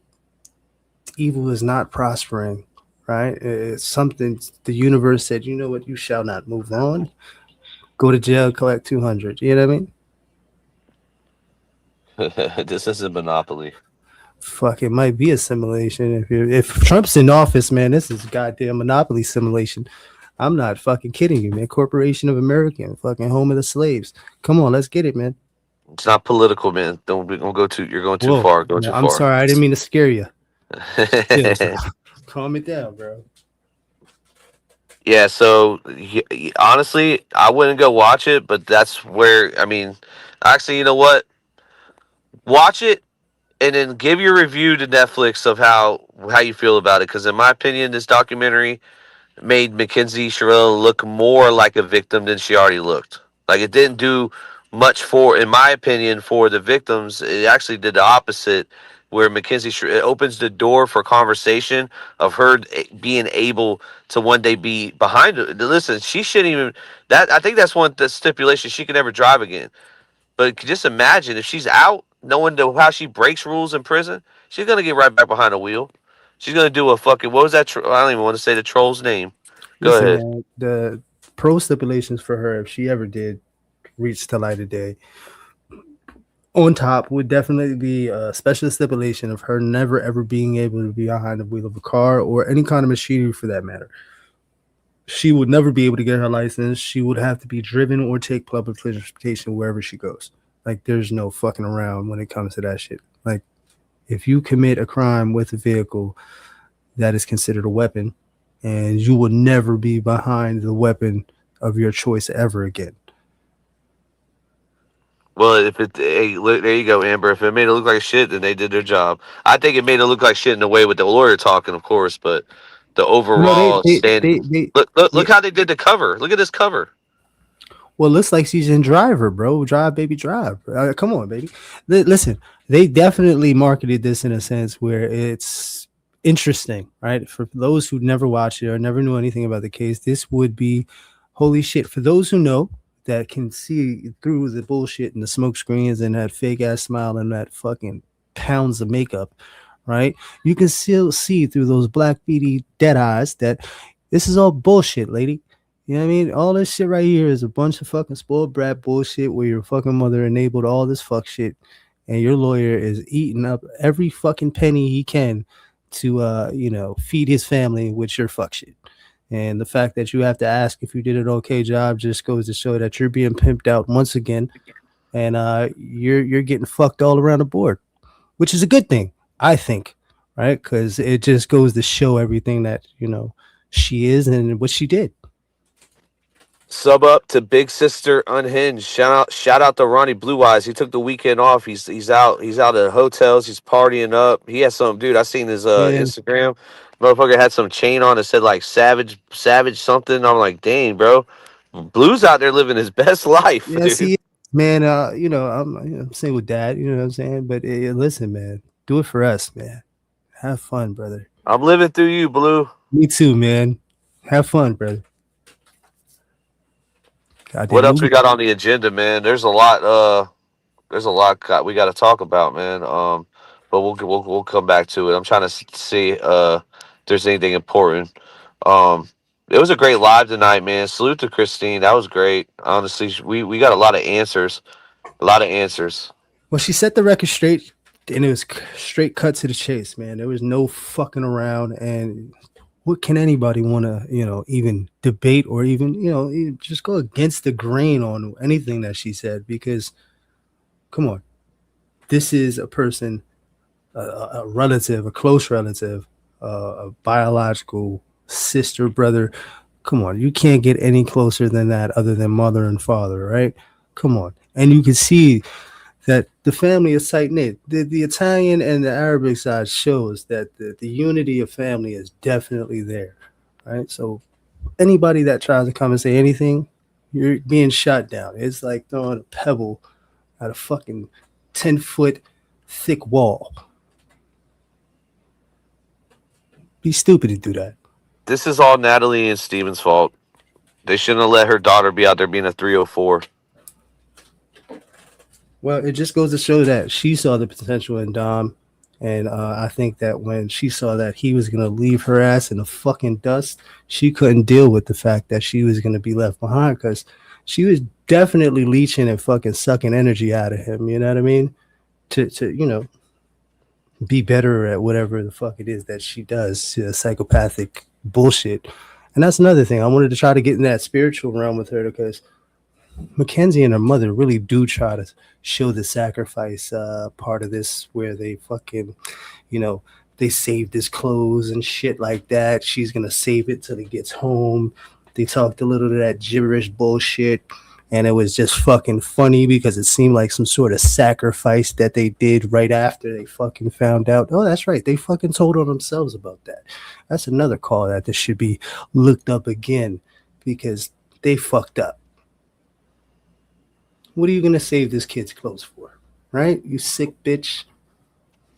evil is not prospering, right? It's something the universe said. You know what? You shall not move on. Go to jail, collect 200. You know what I mean? This isn't Monopoly. Fuck, it might be a simulation. If Trump's in office, man, this is goddamn Monopoly simulation. I'm not fucking kidding you, man. Corporation of America, fucking home of the slaves. Come on, let's get it, man. It's not political, man. Don't go too. You're going too Whoa. far. Go Yeah, too I'm far. sorry, I didn't mean to scare you. Calm it down, bro. Yeah. So honestly, I wouldn't go watch it, but that's where I mean, actually, you know what? Watch it and then give your review to Netflix of how you feel about it. Because in my opinion, this documentary made Mackenzie Shirilla look more like a victim than she already looked. Like it didn't do much for, in my opinion, for the victims. It actually did the opposite, where it opens the door for conversation of her being able to one day be behind it. Listen, she shouldn't even. That I think that's one the stipulation, she can never drive again. But just imagine if she's out, knowing how she breaks rules in prison, she's gonna get right back behind the wheel. She's gonna do a fucking what was that? I don't even want to say the troll's name. Go Listen, ahead. man, the pro stipulations for her, if she ever did reach the light of day, on top would definitely be a special stipulation of her never ever being able to be behind the wheel of a car or any kind of machinery for that matter. She would never be able to get her license. She would have to be driven or take public transportation wherever she goes. Like, there's no fucking around when it comes to that shit. Like, if you commit a crime with a vehicle, that is considered a weapon, and you will never be behind the weapon of your choice ever again. Well, if it, hey, look, there you go, Amber. If it made it look like shit, then they did their job. I think it made it look like shit in a way with the lawyer talking, of course, but the overall standing. Look how they did the cover. Look at this cover. Well, looks like she's in Driver, bro. Drive, baby, drive. Come on, baby. Listen, they definitely marketed this in a sense where it's interesting, right? For those who never watched it or never knew anything about the case, this would be holy shit. For those who know, that can see through the bullshit and the smoke screens and that fake ass smile and that fucking pounds of makeup, right? You can still see through those black beady dead eyes that this is all bullshit, lady. You know what I mean? All this shit right here is a bunch of fucking spoiled brat bullshit where your fucking mother enabled all this fuck shit and your lawyer is eating up every fucking penny he can to feed his family with your fuck shit. And the fact that you have to ask if you did an okay job just goes to show that you're being pimped out once again, and you're getting fucked all around the board, which is a good thing, I think, right? Because it just goes to show everything that she is and what she did. Sub up to Big Sister Unhinged. Shout out to Ronnie Blue Eyes. He took the weekend off. He's out at hotels. He's partying up. He has some dude. I seen his Instagram. Motherfucker had some chain on that said like savage something. I'm like, dang, bro. Blue's out there living his best life. Yes, dude. he is. Man, I'm single dad, you know what I'm saying? But listen, man, do it for us, man. Have fun, brother. I'm living through you, Blue. Me too, man. Have fun, brother. What else we got on the agenda, man? There's a lot we got to talk about, man. But we'll come back to it. I'm trying to see if there's anything important. It was a great live tonight, man. Salute to Christine. That was great. Honestly, we got a lot of answers. Well, she set the record straight, and it was straight cut to the chase, man. There was no fucking around. And what can anybody want to, even debate or even just go against the grain on anything that she said? Because, come on, this is a person, a relative, a close relative, a biological sister, brother. Come on, you can't get any closer than that other than mother and father, right? Come on. And you can see that the family is tight-knit. The Italian and the Arabic side shows that the unity of family is definitely there, right? So anybody that tries to come and say anything, you're being shot down. It's like throwing a pebble at a fucking 10-foot thick wall. Be stupid to do that. This is all Natalie and Steven's fault. They shouldn't have let her daughter be out there being a 304. Well, it just goes to show that she saw the potential in Dom. And I think that when she saw that he was going to leave her ass in the fucking dust, she couldn't deal with the fact that she was going to be left behind, because she was definitely leeching and fucking sucking energy out of him. You know what I mean? To be better at whatever the fuck it is that she does, psychopathic bullshit. And that's another thing. I wanted to try to get in that spiritual realm with her, because Mackenzie and her mother really do try to show the sacrifice part of this, where they fucking, they saved his clothes and shit like that. She's going to save it till he gets home. They talked a little of that gibberish bullshit. And it was just fucking funny because it seemed like some sort of sacrifice that they did right after they fucking found out. Oh, that's right. They fucking told on themselves about that. That's another call that this should be looked up again, because they fucked up. What are you going to save this kid's clothes for? Right? You sick bitch.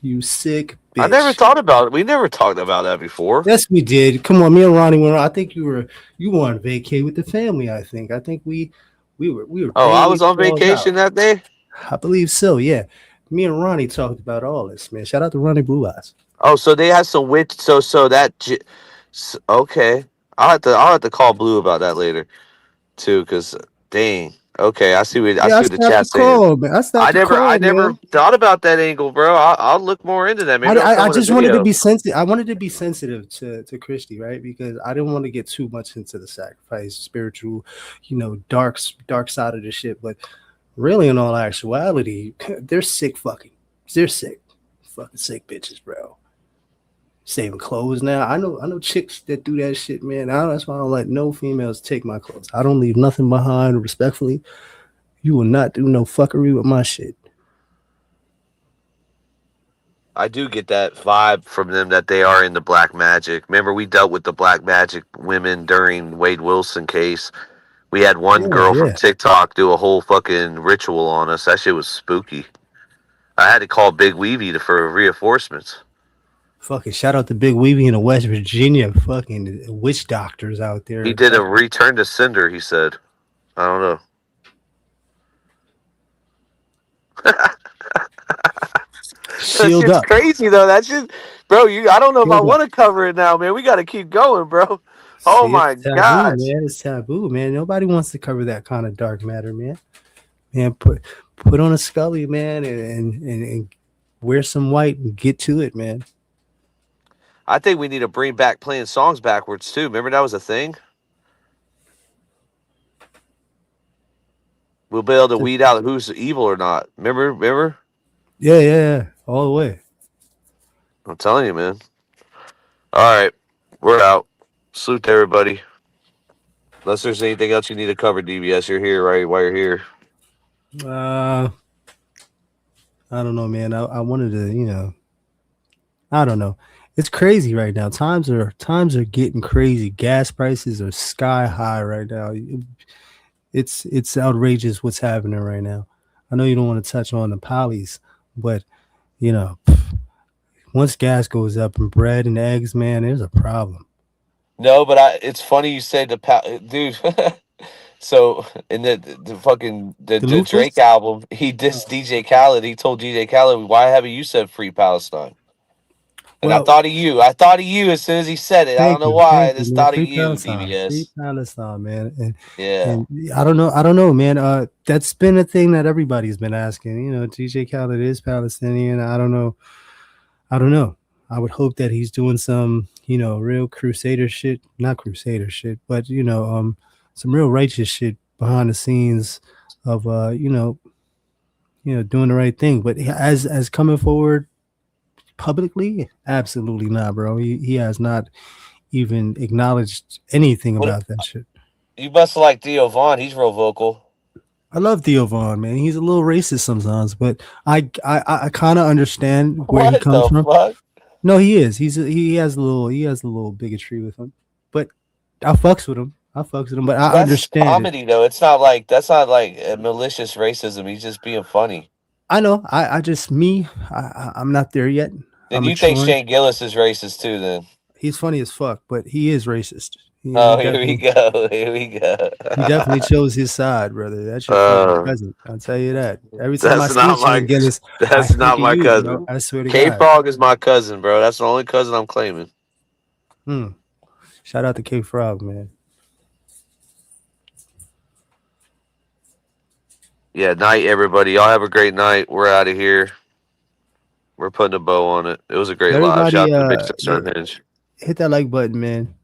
You sick bitch. I never thought about it. We never talked about that before. Yes, we did. Come on, me and Ronnie went on. I think you were on vacay with the family, I think. I think we were. Oh, I was on vacation that day? I believe so, yeah. Me and Ronnie talked about all this, man. Shout out to Ronnie Blue Eyes. Oh, so they had some witch. So that. Okay, I'll have to call Blue about that later, too. Because dang. Okay, I see what the chat's saying. I never thought about that angle, bro. I'll look more into that. Maybe I just wanted to be sensitive. I wanted to be sensitive to Christy, right? Because I didn't want to get too much into the sacrifice, spiritual, dark side of the shit. But really, in all actuality, they're sick fucking. They're sick. Fucking sick bitches, bro. Saving clothes now. I know chicks that do that shit, man. That's why I don't let no females take my clothes. I don't leave nothing behind, respectfully. You will not do no fuckery with my shit. I do get that vibe from them that they are into black magic. Remember, we dealt with the black magic women during Wade Wilson case. We had one girl from TikTok do a whole fucking ritual on us. That shit was spooky. I had to call Big Weavy for reinforcements. Fucking shout out to Big Weavy in West Virginia. Fucking witch doctors out there. He did a return to sender, he said. I don't know. Shield That's up. Crazy though. That's just, bro. I don't know if I want to cover it now, man. We got to keep going, bro. Oh my god, man, it's taboo, man. Nobody wants to cover that kind of dark matter, man. Man, put on a Scully, man, and wear some white and get to it, man. I think we need to bring back playing songs backwards too. Remember that was a thing? We'll be able to weed out who's evil or not. Remember? Yeah. All the way. I'm telling you, man. All right. We're out. Salute to everybody. Unless there's anything else you need to cover, DBS, you're here, right? While you're here. I don't know, man. I wanted to, I don't know. It's crazy right now. Times are getting crazy. Gas prices are sky high right now. It's outrageous what's happening right now. I know you don't want to touch on the polys, but once gas goes up and bread and eggs, man, there's a problem. No, but it's funny you said dude. So in the fucking the Drake album, he dissed DJ Khaled. He told DJ Khaled, "Why haven't you said free Palestine?" And I thought of you. I thought of you as soon as he said it. I don't know why. I just thought of you, DBS. Free Palestine, man. And yeah. I don't know, man. That's been a thing that everybody's been asking. DJ Khaled is Palestinian. I don't know. I would hope that he's doing some, real crusader shit. Not crusader shit, but some real righteous shit behind the scenes of doing the right thing. But as coming forward publicly, absolutely not, bro. He has not even acknowledged anything about that shit. You must like Theo Von. He's real vocal. I love Theo Von, man. He's a little racist sometimes, but I kind of understand where he comes from. Fuck? No, he is. He has a little bigotry with him, but I fucks with him. But I understand. That's comedy, though. That's not like a malicious racism. He's just being funny. I know. I'm not there yet. Then you think Shane Gillis is racist too? Then he's funny as fuck, but he is racist. Oh, here we go. Here we go. he definitely chose his side, brother. That's your fucking cousin. I'll tell you that. Every time I That's see not you, my. Gillis, I That's think not of my you, bro. cousin. I swear to K God. Frog is my cousin, bro. That's the only cousin I'm claiming. Shout out to K Frog, man. Yeah, night, everybody. Y'all have a great night. We're out of here. We're putting a bow on it. It was a great live. Everybody, Shout out to the Big Sister Unhinged. hit that like button, man,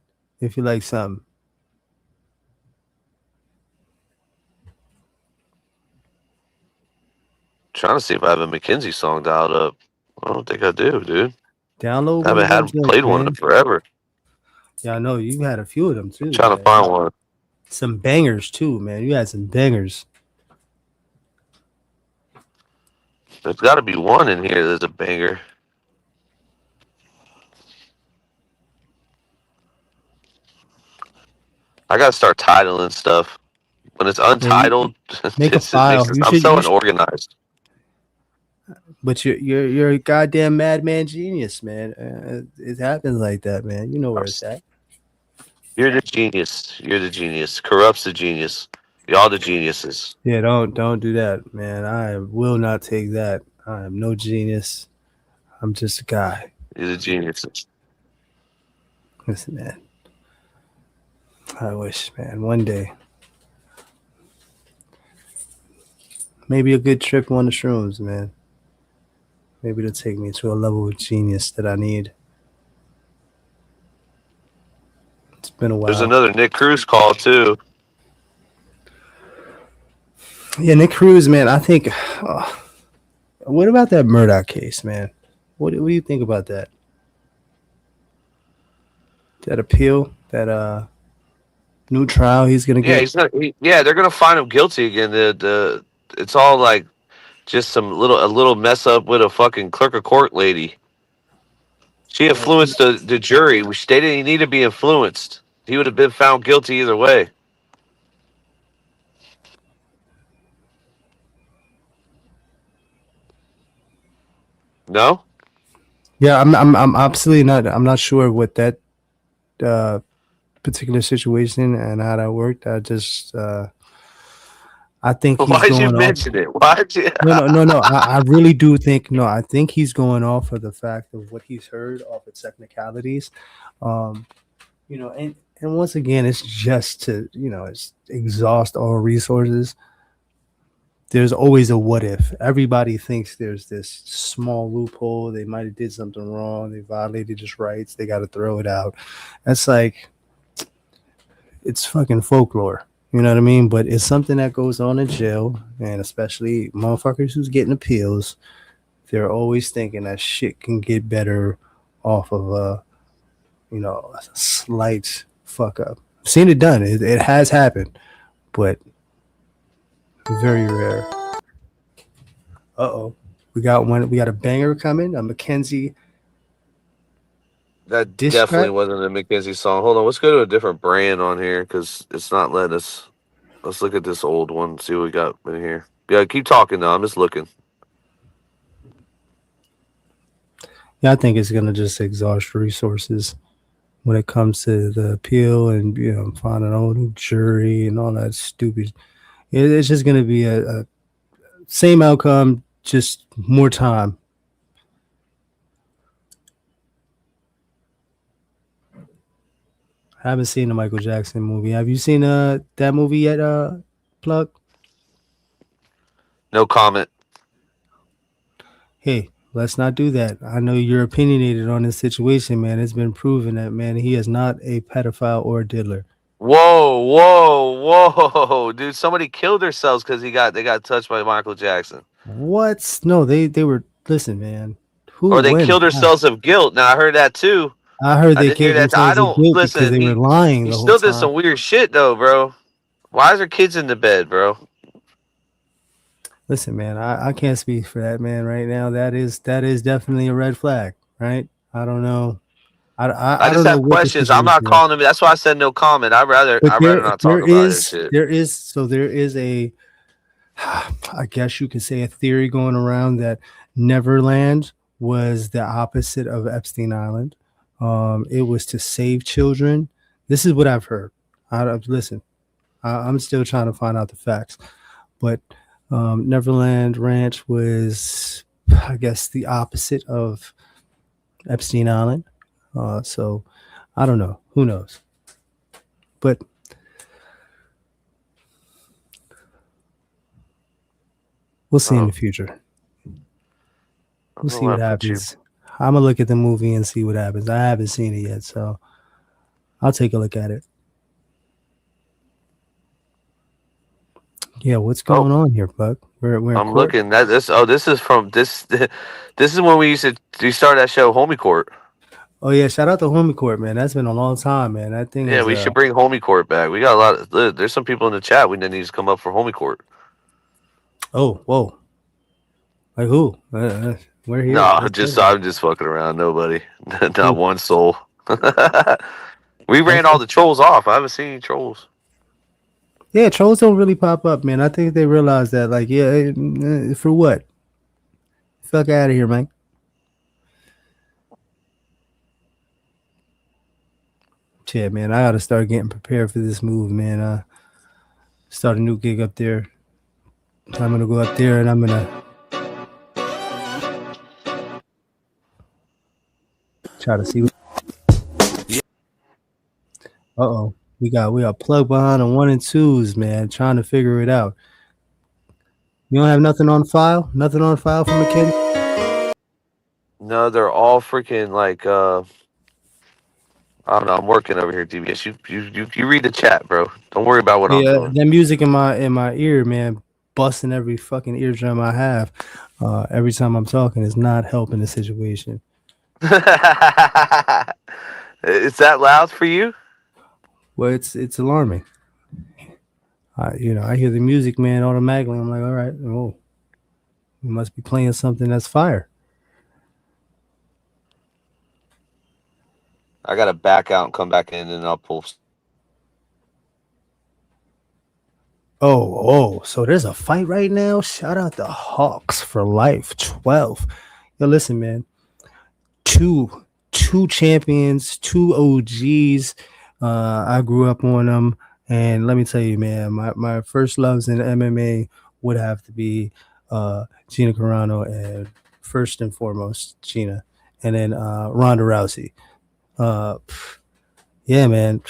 if you like something. Trying to see if I have a McKenzie song dialed up. I don't think I do, dude. Download I one haven't of them had joints, played one man. in forever. Yeah, I know you had a few of them too. Trying to find one. Some bangers too, man. You had some bangers. There's got to be one in here that's a banger. I got to start titling stuff. When it's untitled, Make a file. I'm so unorganized. But you're a goddamn madman genius, man. It happens like that, man. You know where it's at. You're the genius. You're the genius. Corrupts the genius. Y'all the geniuses. Yeah, don't do that, man. I will not take that. I am no genius. I'm just a guy. You're the geniuses. Listen, man. I wish, man, one day. Maybe a good trip on the shrooms, man. Maybe it'll take me to a level of genius that I need. It's been a while. There's another Nick Cruz call, too. Yeah, Nick Cruz, man, I think... what about that Murdoch case, man? What do you think about that? That appeal? That new trial he's going to get? They're going to find him guilty again. It's all like just a little mess up with a fucking clerk of court lady. She influenced the jury, which they didn't need to be influenced. He would have been found guilty either way. No? Yeah, I'm absolutely not. I'm not sure what that particular situation and how that worked. I just I think he's Why'd going you off. mention it? Why'd you? No. I really do think no. I think he's going off of the fact of what he's heard off of technicalities. And once again, it's just to it's exhaust all resources. There's always a what if. Everybody thinks there's this small loophole. They might have did something wrong. They violated his rights. They got to throw it out. That's like, it's fucking folklore. You know what I mean? But it's something that goes on in jail, and especially motherfuckers who's getting appeals. They're always thinking that shit can get better off of a slight fuck up. I've seen it done. It has happened, but very rare. We got one. We got a banger coming. A McKenzie. That definitely wasn't a McKenzie song. Hold on, let's go to a different brand on here because it's not letting us. Let's look at this old one. See what we got in here. Yeah, keep talking though. I'm just looking. Yeah, I think it's gonna just exhaust resources when it comes to the appeal and finding a new jury and all that stupid. It's just gonna be a same outcome, just more time. I haven't seen the Michael Jackson movie. Have you seen that movie yet, Plug? No comment. Hey, let's not do that. I know you're opinionated on this situation, man. It's been proven that, man, he is not a pedophile or a diddler. Whoa, dude! Somebody killed themselves because they got touched by Michael Jackson. What? No, they were. Listen, man. Or they killed themselves of guilt. Now I heard that too. I heard they killed themselves of guilt because they were lying. He the still whole did time. some weird shit though, bro. Why is there kids in the bed, bro? Listen, man, I can't speak for that man right now. That is definitely a red flag, right? I don't know. I just have questions. I'm not calling him. That's why I said no comment. I'd rather not talk about this shit. There is a, I guess you could say, a theory going around that Neverland was the opposite of Epstein Island. It was to save children This is what I've heard. Listen, I'm still trying to find out the facts, but Neverland Ranch was, I guess, the opposite of Epstein Island. So I don't know. Who knows? But we'll see in the future. We'll see what happens. I'm gonna look at the movie and see what happens. I haven't seen it yet, so I'll take a look at it. Yeah, what's going on here, Buck? We're in I'm court? looking at this. Oh, this is from this. This is when we started that show, Homie Court. Oh yeah, shout out to Homie Court, man. That's been a long time, man. That thing. Yeah, is, we should bring Homie Court back. We got a lot of. There's some people in the chat we need to come up for Homie Court. Oh, whoa. Like who? We're here. No, Let's I'm just fucking around. Nobody, not one soul. We ran all the trolls off. I haven't seen any trolls. Yeah, trolls don't really pop up, man. I think they realize that, like, yeah, for what? Fuck out of here, man. Yeah, man, I gotta start getting prepared for this move, man. Start a new gig up there. I'm gonna go up there and I'm gonna try to see. Uh-oh. We got plugged behind on 1 and 2s, man, trying to figure it out. You don't have nothing on file? Nothing on file for McKenzie? No, they're all freaking like. I don't know. I'm working over here, DBS. You read the chat, bro. Don't worry about what I'm doing. That music in my ear, man, busting every fucking eardrum I have. Every time I'm talking, is not helping the situation. Is that loud for you? Well, it's alarming. I hear the music, man, automatically. I'm like, all right, oh, we must be playing something that's fire. I gotta back out and come back in, and I'll pull. Oh, so there's a fight right now. Shout out to Hawks for Life 12. Yo, listen, man. Two champions, two OGs. I grew up on them, and let me tell you, man, my first loves in MMA would have to be Gina Carano, and first and foremost Gina, and then Ronda Rousey. Yeah, man,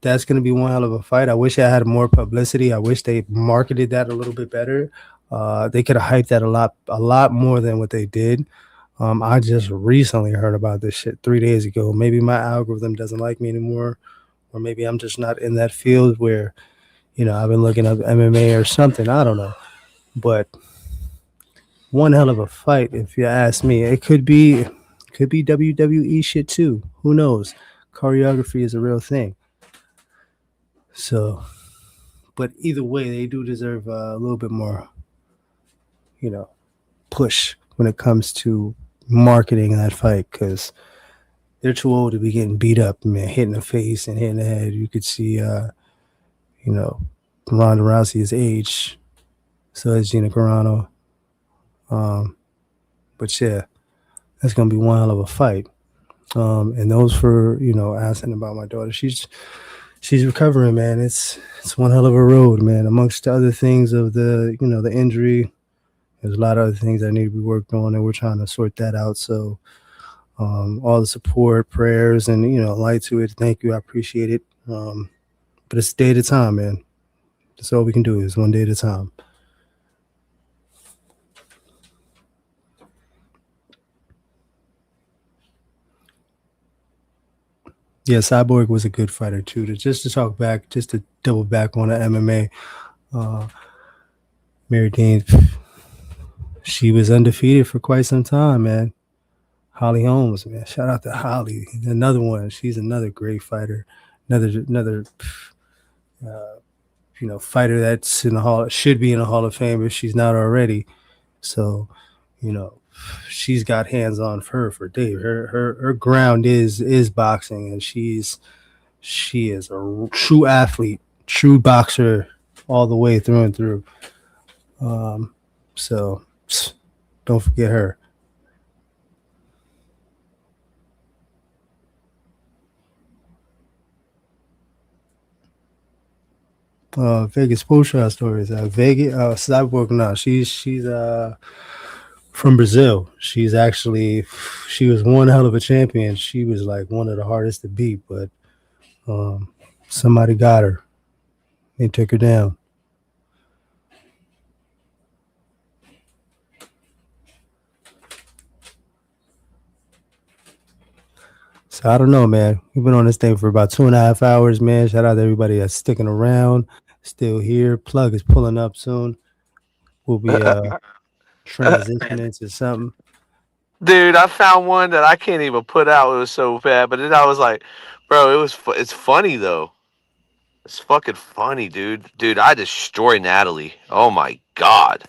that's gonna be one hell of a fight. I wish I had more publicity. I wish they marketed that a little bit better. They could have hyped that a lot more than what they did. I just recently heard about this shit 3 days ago. Maybe my algorithm doesn't like me anymore, or maybe I'm just not in that field where, I've been looking up MMA or something. I don't know, but one hell of a fight, if you ask me. It could be WWE shit too. Who knows? Choreography is a real thing. So, but either way, they do deserve a little bit more, push when it comes to marketing that fight, because they're too old to be getting beat up, man, hit in the face and hit in the head. You could see, Ronda Rousey's age. So is Gina Carano. But yeah, that's gonna be one hell of a fight. And those for asking about my daughter, she's recovering, man. It's one hell of a road, man. Amongst the other things of the the injury, there's a lot of other things that need to be worked on, and we're trying to sort that out. So all the support, prayers, and light to it. Thank you, I appreciate it. But it's a day at a time, man. That's all we can do, is one day at a time. Yeah, Cyborg was a good fighter too. Just to double back on the MMA, Mary Dean, she was undefeated for quite some time, man. Holly Holmes, man, shout out to Holly, another one. She's another great fighter, another fighter that's in the hall, should be in the Hall of Fame if she's not already. So, she's got hands on for Dave. Her ground is boxing, and she is a true athlete, true boxer all the way through and through. So don't forget her. Vegas pool shot stories. Vegas Cyborg. No, she's from Brazil. She was one hell of a champion. She was like one of the hardest to beat, but somebody got her. They took her down. So I don't know, man. We've been on this thing for about 2.5 hours, man. Shout out to everybody that's sticking around, still here. Plug is pulling up soon. We'll be transitioning to something. Dude, I found one that I can't even put out. It was so bad, but then I was like, bro, it's funny though. It's fucking funny, dude. Dude, I destroy Natalie. Oh my god.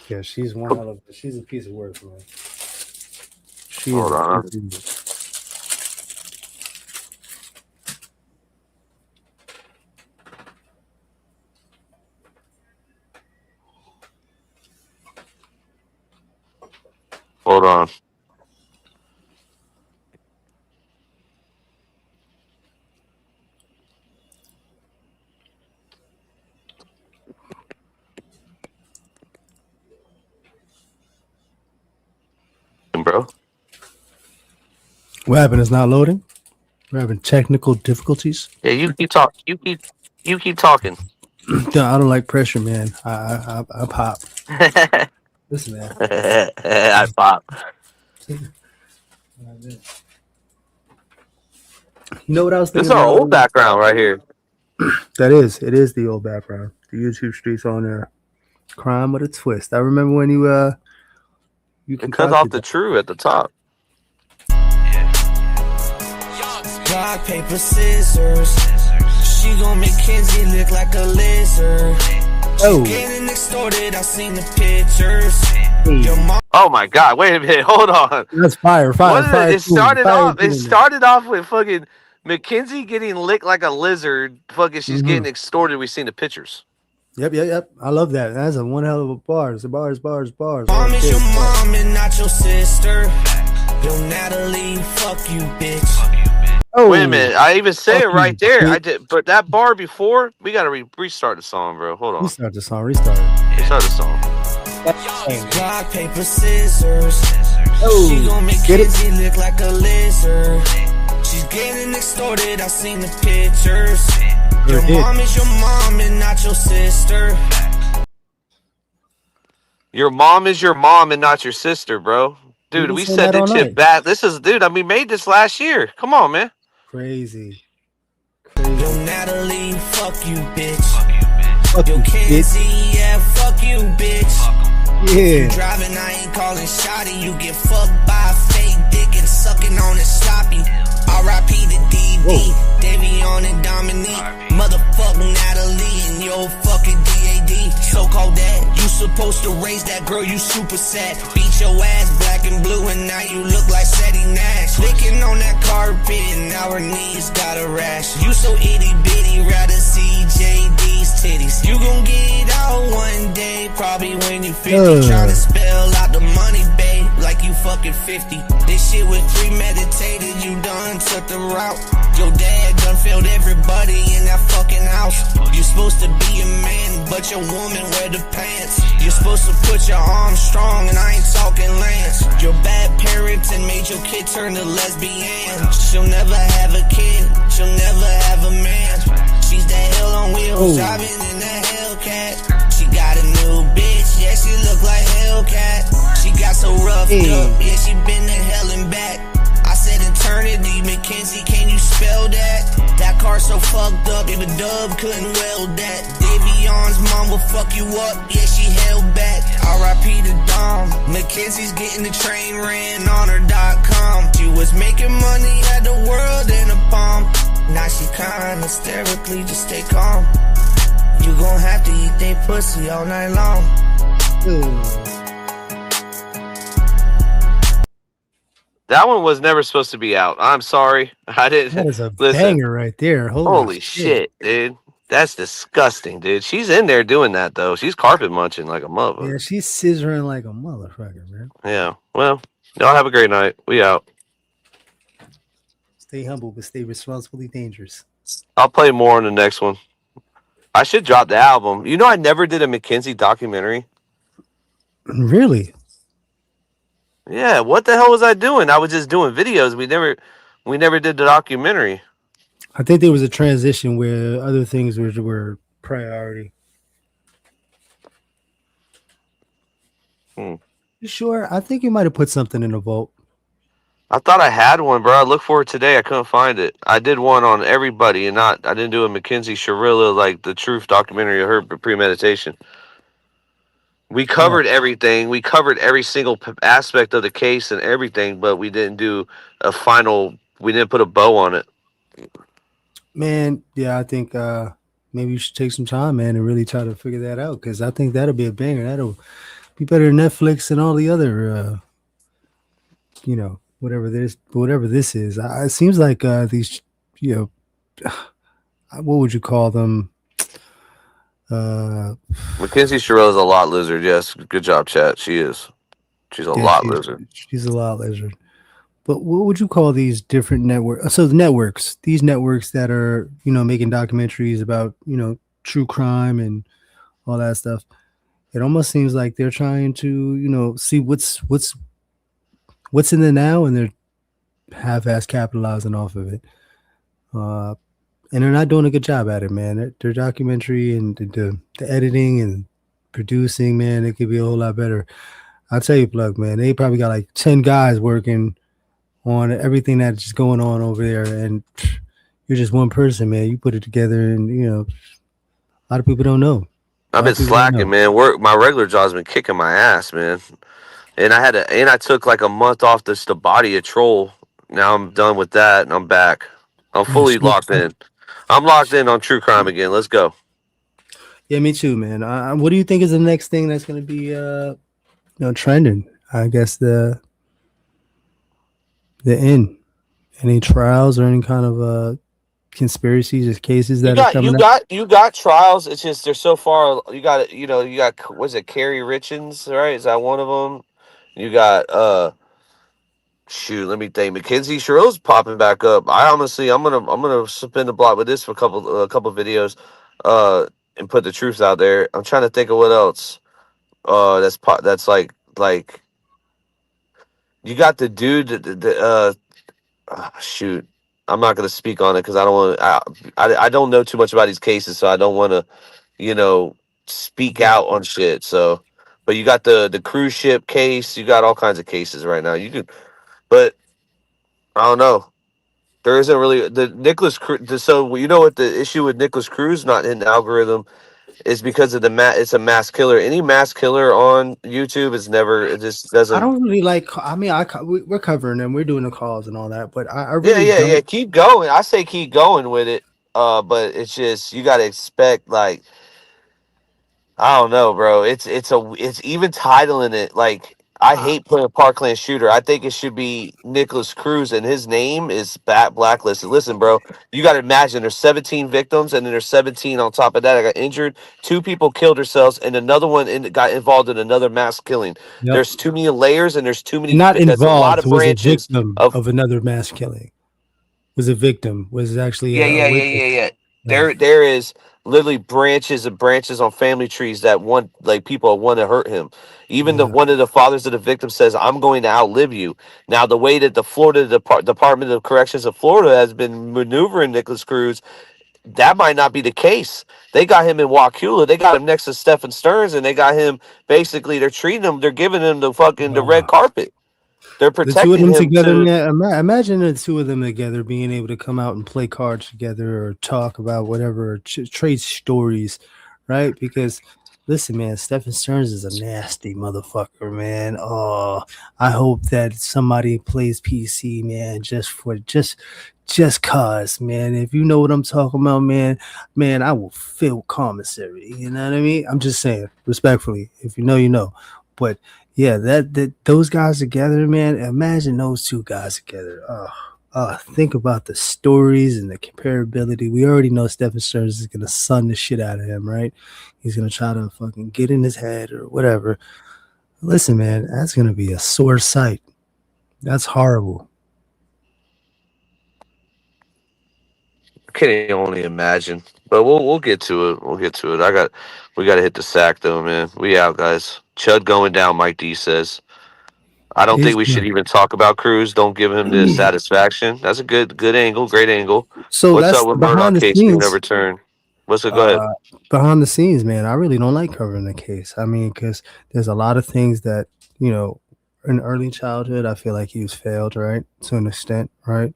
Yeah, she's she's a piece of work, man. Hold on. Hold on. Bro. What happened? It's not loading. We're having technical difficulties. Yeah, you keep talking. I don't like pressure, man. I pop. Listen, man. I pop. You know what I was thinking? This is our old background right here. It is the old background. The YouTube Streets on there. Crime with a twist. I remember when you it cuts off the true at the top. Rock, paper, scissors. She gon' make Kenzie look like a lizard. Oh. Getting extorted, I seen the pictures. Oh my god, wait a minute, hold on. That's fire. It started off with fucking Mackenzie getting licked like a lizard. Fucking she's getting extorted. We've seen the pictures. Yep. I love that. That's a one hell of a bars. Bars. Mom is your mom and not your sister. Yo, Natalie, fuck you, bitch. Oh, wait a minute. I even say it right there. I did, but that bar before, we gotta restart the song, bro. Hold on. Restart the song. Restart the song. Rock, paper, scissors. Oh, she gon' make Kenzie look like a lizard. She's getting extorted. I seen the pictures. Your mom is your mom and not your sister. Your mom is your mom and not your sister, bro. Dude, we said this shit back. We made this last year. Come on, man. Crazy. Yo, Natalie, fuck you, bitch. Yo, Kenzie, yeah, fuck you, bitch. Yeah. Driving, I ain't calling shotty. You get fucked by a fake dick and sucking on it sloppy. R.I.P. to DD, Davion and Dominique, motherfucking Natalie and yo fucking DAD. So-called dad, you supposed to raise that girl, you super sad. Beat your ass black and blue and now you look like Sadie Nash. Licking on that carpet and now her knees got a rash. You so itty bitty, rather see JD's titties. You gon' get out one day, probably when you 50. Trying to spell out the money, babe, like you fucking 50. This shit was premeditated, you done took the route. Your dad done failed everybody in that fucking house. You supposed to be a man, but your woman wear the pants. You're supposed to put your arms strong, and I ain't talking Lance. Your bad parenting made your kid turn to lesbian. She'll never have a kid, she'll never have a man. She's that hell on wheels, driving in a Hellcat. She got a new bitch, yeah, she look like Hellcat. She got so roughed up, yeah, she been to hell and back. I said eternity, Mackenzie, can you spell that? That car so fucked up, even Dub couldn't weld that. Davion's mom will fuck you up, yeah, she held back. R.I.P. to Dom, Mackenzie's getting the train ran on her.com. She was making money, had the world in a palm. Now she crying hysterically, just stay calm. You gon' have to eat they pussy all night long. That one was never supposed to be out. I'm sorry. I didn't. That is a banger right there. Holy shit, dude. That's disgusting, dude. She's in there doing that, though. She's carpet munching like a mother. Yeah, she's scissoring like a motherfucker, man. Yeah. Well, y'all have a great night. We out. Stay humble, but stay responsibly dangerous. I'll play more on the next one. I should drop the album. You know, I never did a McKenzie documentary. Really? Yeah, what the hell was I doing? I was just doing videos. We never did the documentary. I think there was a transition where other things were priority. You sure? I think you might have put something in the vault. I thought I had one, bro. I looked for it today. I couldn't find it. I did one on everybody, and I didn't do a Mackenzie Shirilla, like the truth documentary of her premeditation. We covered everything. We covered every single aspect of the case and everything, but we didn't do a final. We didn't put a bow on it. Man, yeah, I think maybe you should take some time, man, and really try to figure that out, because I think that'll be a banger. That'll be better than Netflix and all the other, whatever this is. It seems like these, what would you call them? Mackenzie Shirilla is a lot lizard. Yes, good job, chat. She is. She's a lot lizard. She's a lot lizard. But what would you call these different networks? So the networks, these networks that are, making documentaries about, true crime and all that stuff. It almost seems like they're trying to, see what's in the now, and they're half-ass capitalizing off of it. And they're not doing a good job at it, man. Their documentary and the editing and producing, man, it could be a whole lot better. I'll tell you, Plug, man, they probably got like 10 guys working on everything that's going on over there, and you're just one person, man. You put it together, and a lot of people don't know. I've been slacking, man. My regular job's been kicking my ass, man. And I took like a month off the body of troll. Now I'm done with that, and I'm back. I'm fully locked in. I'm locked in on true crime again. Let's go. Yeah, me too, man. What do you think is the next thing that's going to be, trending? I guess the end. Any trials or any kind of conspiracies or cases that are coming up? You got trials. It's just they're so far. You got what's it? Carrie Richens, right? Is that one of them? You got shoot, let me think. Mackenzie Shirilla's popping back up. I'm gonna spin the block with this for a couple videos, and put the truth out there. I'm trying to think of what else. That's like you got the dude. Shoot, I'm not gonna speak on it because I don't want. I don't know too much about these cases, so I don't want to, speak out on shit. So, but you got the cruise ship case. You got all kinds of cases right now. You could. But I don't know. There isn't really the Nicholas Cruz. So you know what the issue with Nicholas Cruz not in the algorithm is because of it's a mass killer. Any mass killer on YouTube is never. It just doesn't. I don't really like. I mean, we're covering them. We're doing the calls and all that. But I really yeah. Keep going. I say keep going with it. But it's just you got to expect like. I don't know, bro. It's even titling it like. I hate putting Parkland shooter. I think it should be Nicholas Cruz, and his name is blacklisted. Listen, bro, you got to imagine there's 17 victims, and then there's 17 on top of that. I got injured. 2 people killed themselves, and another one got involved in another mass killing. Yep. There's too many layers, and there's too many. Not involved. A lot of branches was a victim of another mass killing. Was a victim. Was actually yeah. There is literally branches on family trees that people want to hurt him. Even one of the fathers of the victim says, "I'm going to outlive you." Now, the way that the Florida Department of Corrections of Florida has been maneuvering Nicholas Cruz, that might not be the case. They got him in Wauchula. They got him next to Stephen Stearns, and they got him basically. They're treating him. They're giving him the red carpet. They're protecting the 2 of them him together. Man, imagine the 2 of them together being able to come out and play cards together or talk about whatever, or trade stories, right? Because listen, man, Stephen Stearns is a nasty motherfucker, man. Oh, I hope that somebody plays PC, man, just cause, man. If you know what I'm talking about, man, I will fill commissary. You know what I mean? I'm just saying, respectfully. If you know, you know. But yeah, that those guys together, man. Imagine those 2 guys together. Think about the stories and the comparability. We already know Stephen Stearns is gonna sun the shit out of him, right? He's gonna try to fucking get in his head or whatever. Listen, man, that's gonna be a sore sight. That's horrible. Can't only imagine. But we'll get to it. We'll get to it. We got to hit the sack though, man. We out, guys. Chud going down. Mike D says. I don't think He's we should even talk about Cruz. Don't give him the satisfaction. That's a good angle, great angle. So What's that's up with Murdoch behind the case being scenes. overturned? What's it? Go ahead. Behind the scenes, man, I really don't like covering the case. I mean, because there's a lot of things that, you know, in early childhood, I feel like he was failed, right, to an extent, right?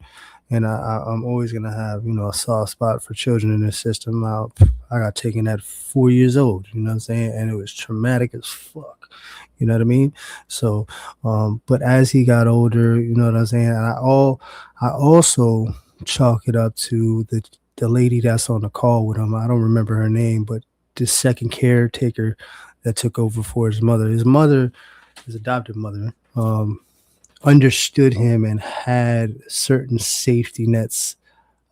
And I'm always gonna have, you know, a soft spot for children in this system. I got taken at 4 years old, you know what I'm saying, and it was traumatic as fuck. You know what I mean? So, but as he got older, you know what I'm saying, and I also chalk it up to the lady that's on the call with him. I don't remember her name, but the second caretaker that took over for his mother. His adopted mother, understood him and had certain safety nets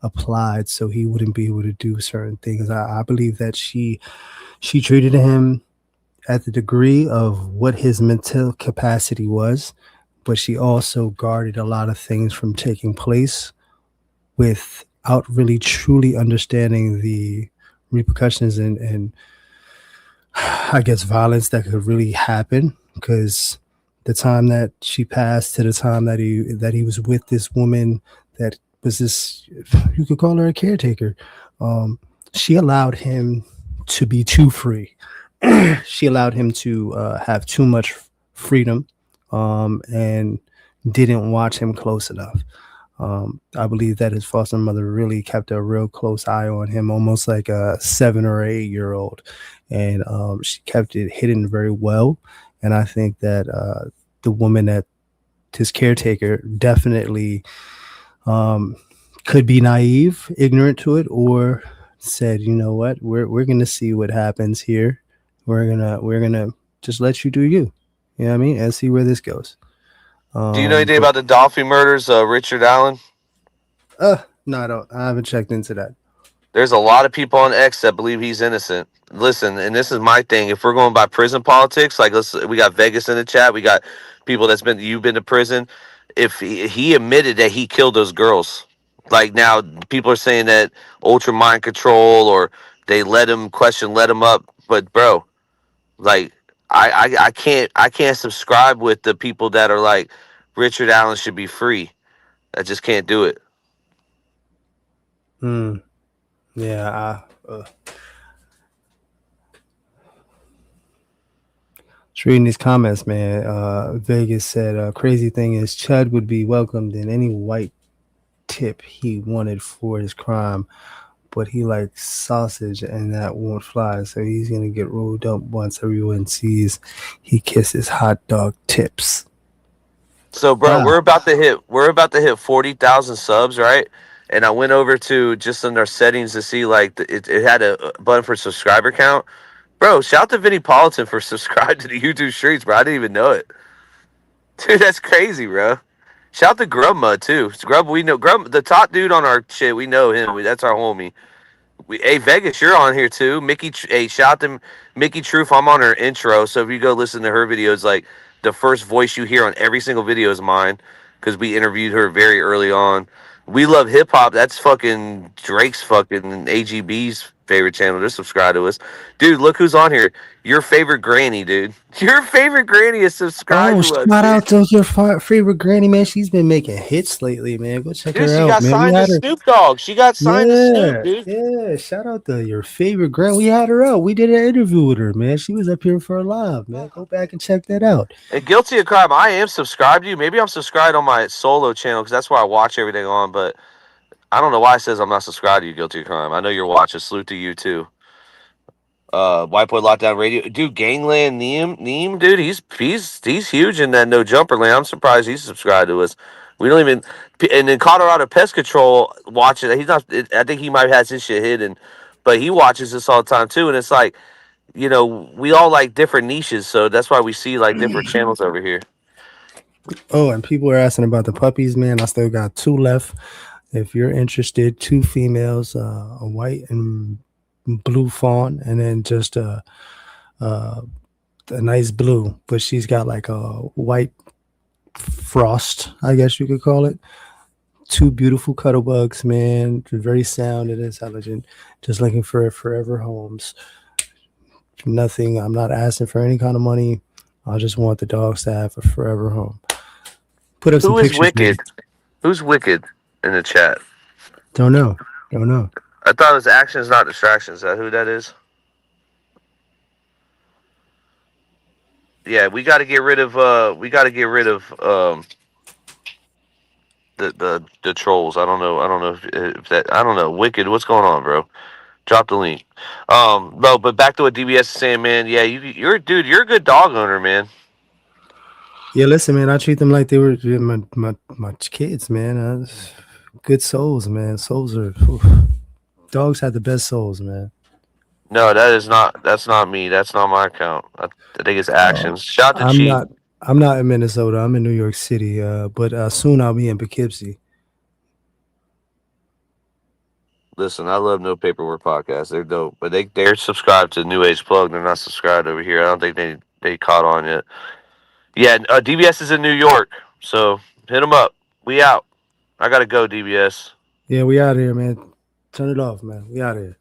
applied so he wouldn't be able to do certain things. I believe that she treated him at the degree of what his mental capacity was, but she also guarded a lot of things from taking place without really truly understanding the repercussions and I guess violence that could really happen. Because the time that she passed to the time that he was with this woman that was this, you could call her a caretaker, she allowed him to be too free. She allowed him to have too much freedom, and didn't watch him close enough. I believe that his foster mother really kept a real close eye on him, almost like a 7 or 8 year old, and she kept it hidden very well. And I think that the woman that his caretaker definitely could be naive, ignorant to it, or said, you know what, we're gonna see what happens here. We're gonna just let you do you. You know what I mean? And see where this goes. Do you know anything about the Dolphy murders, Richard Allen? No, I don't. I haven't checked into that. There's a lot of people on X that believe he's innocent. Listen, and this is my thing. If we're going by prison politics, like we got Vegas in the chat, we got people you've been to prison. If he admitted that he killed those girls, like now people are saying that ultra mind control or they let him up. But bro, like I can't subscribe with the people that are like Richard Allen should be free. I just can't do it. Yeah. Just reading these comments, man. Vegas said, crazy thing is Chud would be welcomed in any white tip he wanted for his crime, but he likes sausage and that won't fly. So he's going to get rolled up once everyone sees he kisses hot dog tips. So, bro, we're about to hit 40,000 subs, right? And I went over to just in our settings to see like it had a button for subscriber count. Bro, shout out to Vinnie Politan for subscribing to the UTUBE Streets, bro. I didn't even know it. Dude, that's crazy, bro. Shout out to Grubma too. Grub, we know the top dude on our shit. We know him. That's our homie. Hey, Vegas, you're on here too. Mickey, hey, shout out to Mickey Truth. I'm on her intro, so if you go listen to her videos, like the first voice you hear on every single video is mine because we interviewed her very early on. We love hip hop. That's fucking Drake's fucking AGB's favorite channel. Just subscribe to us, dude. Look who's on here. Your favorite granny, dude. Your favorite granny is subscribed to us. Shout out to your favorite granny, man. She's been making hits lately, man. Go check her out. She got signed to Snoop Dogg. She got signed to Snoop, dude. Yeah, shout out to your favorite granny. We had her out. We did an interview with her, man. She was up here for a live, man. Go back and check that out. And Guilty of Crime, I am subscribed to you. Maybe I'm subscribed on my solo channel because that's where I watch everything on, but I don't know why it says I'm not subscribed to you, Guilty of Crime. I know you're watching. Salute to you too. White Boy Lockdown Radio, dude. Gangland Neem, dude. He's huge in that No Jumper land. I'm surprised he's subscribed to us. We don't even. And then Colorado Pest Control watching. He's not. I think he might have his shit hidden, but he watches this all the time too. And it's like, you know, we all like different niches, so that's why we see like different channels over here. Oh, and people are asking about the puppies, man. I still got 2 left. If you're interested, 2 females, a white and blue fawn, and then just a nice blue, but she's got like a white frost, I guess you could call it. 2 beautiful cuddle bugs, man. Very sound and intelligent. Just looking for forever homes. Nothing. I'm not asking for any kind of money. I just want the dogs to have a forever home. Put up some Who is pictures. Wicked? Who's Wicked in the chat? Don't know. I thought it was Actions Not Distractions. Is that who that is? Yeah, we got to get rid of the trolls. I don't know if that. I don't know. Wicked, what's going on, bro? Drop the link. No, but back to what DBS is saying, man. Yeah, you're a good dog owner, man. Yeah, listen, man. I treat them like they were my kids, man. Good souls, man. Souls are. Dogs have the best souls, man. No, that's not me. That's not my account. I think it's Actions. Shout out to Chief. I'm not in Minnesota. I'm in New York City. But soon I'll be in Poughkeepsie. Listen, I love No Paperwork Podcast. They're dope, but they're subscribed to New Age Plug. They're not subscribed over here. I don't think they caught on yet. Yeah, DBS is in New York, so hit them up. We out. I gotta go, DBS. Yeah, we out here, man. Turn it off, man. We out here.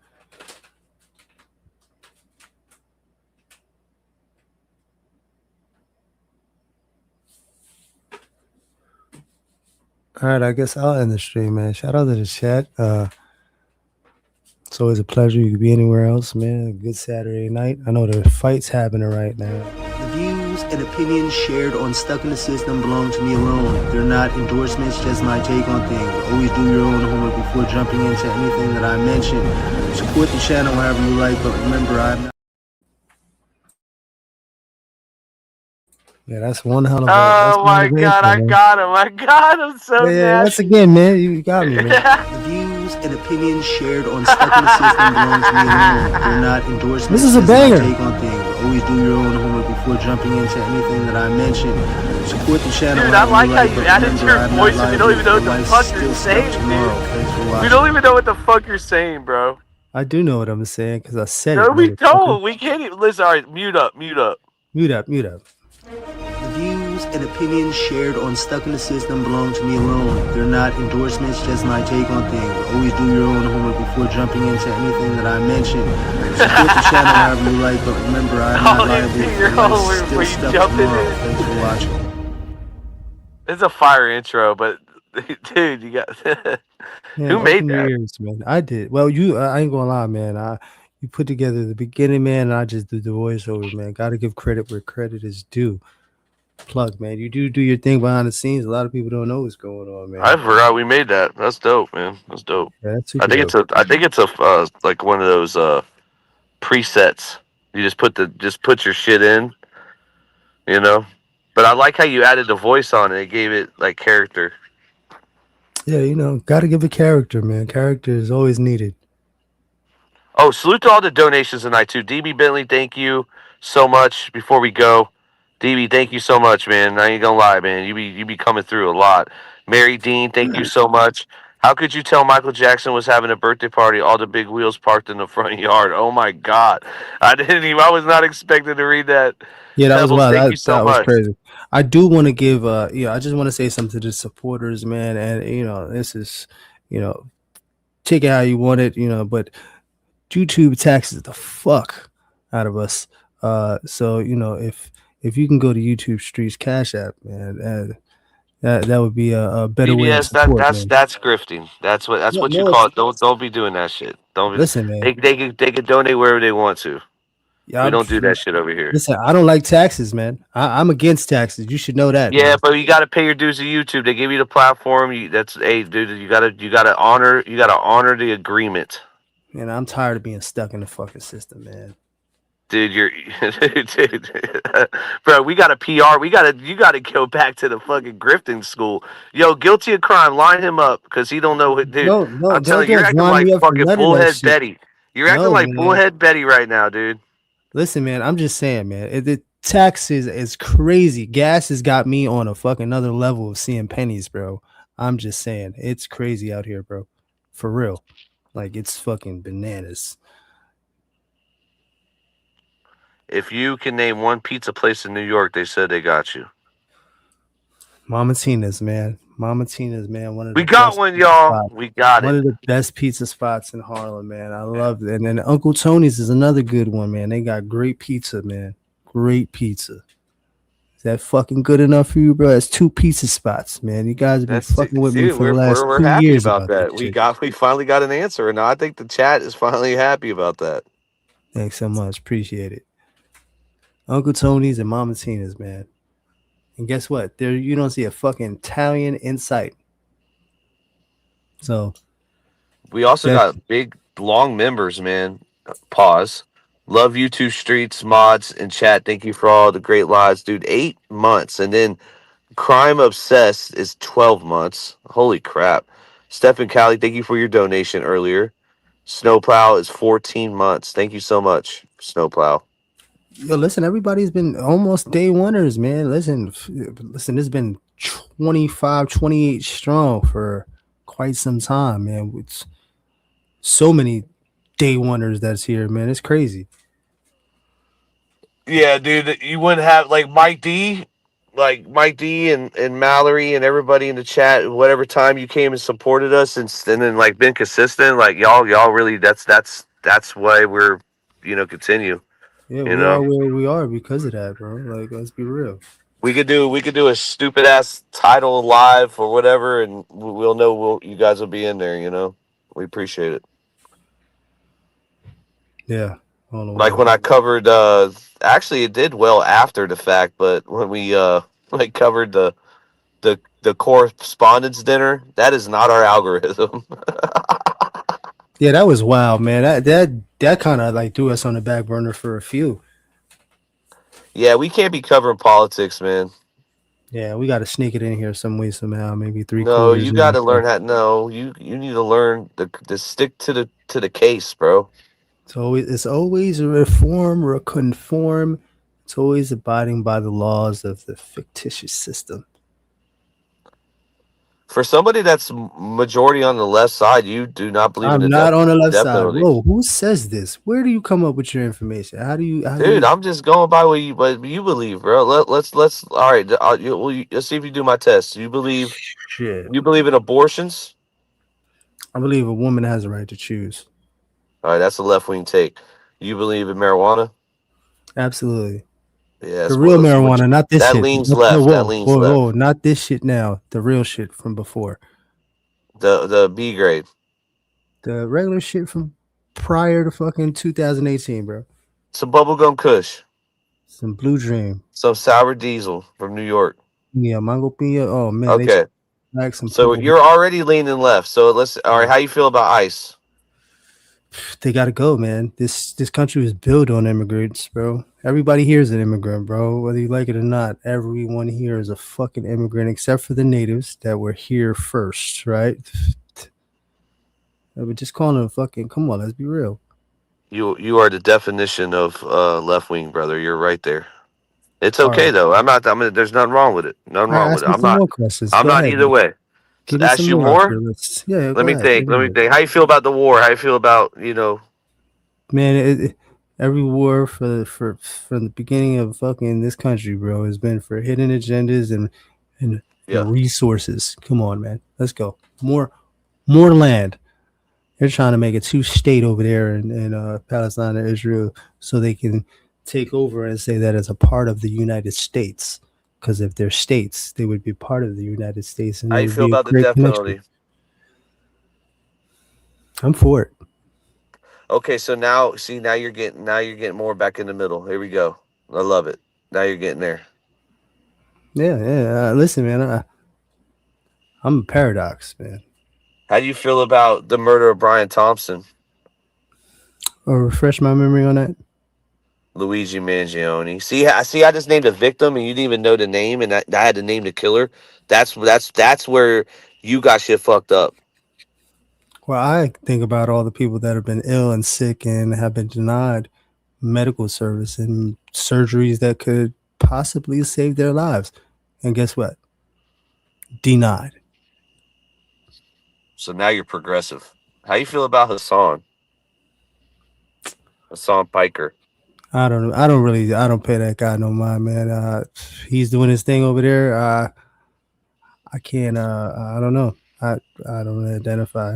All right, I guess I'll end the stream, man. Shout out to the chat. It's always a pleasure. You could be anywhere else, man. Good Saturday night. I know the fight's happening right now. The views and opinions shared on Stuck in the System belong to me alone. They're not endorsements, just my take on things. Always do your own homework before jumping into anything that I mention. Support the channel however you like, but remember, I'm not. Yeah, that's one hell of a. Oh my God, I got him so yeah, once again, man, you got me, man. The views and opinions shared on Stuck in the System belong to me alone. They're not endorsements. This is a just banger. my take on things. Always do your own homework before jumping into anything that I mention. Support the channel. Dude, I like how you added your voice and you don't even know what the fuck you're saying, dude. We don't even know what the fuck you're saying, bro. I do know what I'm saying because I said it. No, we don't. We can't even listen. All right, mute up. Mute up. The views and opinions shared on Stuck in the System belong to me alone. They're not endorsements, just my take on things. Always do your own homework before jumping into anything that I mention. Support the channel however you like, but remember, I'm not liable for still stuff tomorrow. Thanks for watching. It's a fire intro, but dude, you got who made that? Ears, man. I did. Well, I ain't gonna lie, man. You put together the beginning, man, and I just did the voiceover, man. Gotta give credit where credit is due. Plug, man. You do your thing behind the scenes. A lot of people don't know what's going on, man. I forgot we made that. That's dope, man. That's dope. Yeah, that's I think it's a like one of those presets. You just put your shit in, you know. But I like how you added the voice on it. It gave it like character. Yeah, gotta give a character, man. Character is always needed. Oh, salute to all the donations tonight too. DB Bentley, thank you so much. Before we go, DB, thank you so much, man. I ain't gonna lie, man. You be coming through a lot. Mary Dean, thank you so much. How could you tell Michael Jackson was having a birthday party? All the big wheels parked in the front yard. Oh my God, I was not expecting to read that. Yeah, that was wild. Thank you so that much. was crazy. I do want to give, I just want to say something to the supporters, man. And this is, take it how you want it, but YouTube taxes the fuck out of us. So if you can go to UTUBE Streets Cash App, man, that would be a better way to support. That's grifting. That's what you call it. Don't be doing that shit. Listen, man. They can donate wherever they want to. Yeah, we don't do that shit over here. Listen, I don't like taxes, man. I'm against taxes. You should know that. Yeah, man. but you got to pay your dues to YouTube. They give you the platform. Dude. You gotta honor the agreement. Man, I'm tired of being stuck in the fucking system, man. Dude, bro, we got a PR. You gotta go back to the fucking grifting school. Yo, guilty of crime, line him up because he don't know. Dude, No, I'm telling you, you're acting like fucking bullhead Betty. You're acting like bullhead Betty right now, dude. Listen, man, I'm just saying, man. The taxes is crazy. Gas has got me on a fucking other level of seeing pennies, bro. I'm just saying, it's crazy out here, bro. For real, like it's fucking bananas. If you can name one pizza place in New York, they said they got you. Mama Tina's, man. Mama Tina's, man, one of We the got best one, pizza y'all. spots. We got One it. of the best pizza spots in Harlem, man. I love it. And then Uncle Tony's is another good one, man. They got great pizza, man. Great pizza. Is that fucking good enough for you, bro? That's 2 pizza spots, man. You guys have been That's fucking with me dude. for the last We're 2 happy years about about this that. shit. We finally got an answer, and I think the chat is finally happy about that. Thanks so much. Appreciate it. Uncle Tony's and Mama Tina's, man. And guess what? There you don't see a fucking Italian in sight. So We also that's got big long members, man. Pause. Love UTUBE Streets mods and chat. Thank you for all the great lives, dude. 8 months, and then Crime Obsessed is 12 months. Holy crap. Stephen Callie, thank you for your donation earlier. Snowplow is 14 months. Thank you so much, Snowplow. yo, listen, everybody's been almost day oneers, man. Listen, it's been 25, 28 strong for quite some time, man. With so many day oneers that's here, man. It's crazy. Yeah, dude, you wouldn't have like Mike D and Mallory and everybody in the chat. Whatever time you came and supported us, and then like been consistent, like y'all really that's why we're continue. Yeah, You we are know, where we are because of that, bro. Like, let's be real. we could do a stupid ass title live or whatever, and we'll know you guys will be in there. You know, we appreciate it. Yeah. Hold on, Like when I covered, actually it did well after the fact, but when we like covered the correspondence dinner, that is not our algorithm. yeah, that was wild, man. That kind of like threw us on the back burner for a few. Yeah, we can't be covering politics, man. Yeah, we got to sneak it in here some way somehow. Maybe 3 No, quarters you in. got to learn how. No, you need to learn to stick to the case, bro. It's always a reform or a conform. It's always abiding by the laws of the fictitious system. For somebody that's majority on the left side, you do not believe in I'm the not on the left death side. penalty. Whoa, who says this? Where do you come up with your information? How do you? Dude, I'm just going by what you believe, bro. Let's all right. Let's see if you do my test. You believe Shit. you believe in abortions? I believe a woman has a right to choose. All right, that's a left wing take. You believe in marijuana? Absolutely. Yeah, The real marijuana, not this that shit. leans No, left. whoa, That leans whoa, left. whoa, not this shit now. The real shit from before. The B grade. The regular shit from prior to fucking 2018, bro. Some bubblegum kush. Some Blue Dream. Some sour diesel from New York. Yeah, Mango Pina. Oh man. Okay. So you're already leaning left. So all right, how you feel about ICE? They gotta go, man. This country was built on immigrants, bro. Everybody here is an immigrant, bro. Whether you like it or not, everyone here is a fucking immigrant, except for the natives that were here first, right? But just calling them fucking. Come on, let's be real. You are the definition of left wing, brother. You're right there. It's okay right. though. There's nothing wrong with it. Nothing wrong with it. I'm not ahead, either man. way. Give Ask some you more. more? Yeah. Let me think. How you feel about the war? How you feel about Man, every war from the beginning of fucking this country, bro, has been for hidden agendas and resources. Come on, man. Let's go. More land. They're trying to make a 2-state over there in Palestine and Israel so they can take over and say that as a part of the United States. Because if they're states, they would be part of the United States. And how you feel about the death penalty? I'm for it. Okay, so now you're getting more back in the middle. Here we go. I love it. Now you're getting there. Yeah. Listen, man, I'm a paradox, man. How do you feel about the murder of Brian Thompson? Refresh my memory on that. Luigi Mangione. See, I just named a victim, and you didn't even know the name, and I had to name the killer. That's where you got shit fucked up. Well, I think about all the people that have been ill and sick and have been denied medical service and surgeries that could possibly save their lives. And guess what? Denied. So now you're progressive. How you feel about Hassan Piker? I don't pay that guy no mind, man. He's doing his thing over there. I can't. I don't know. I don't identify.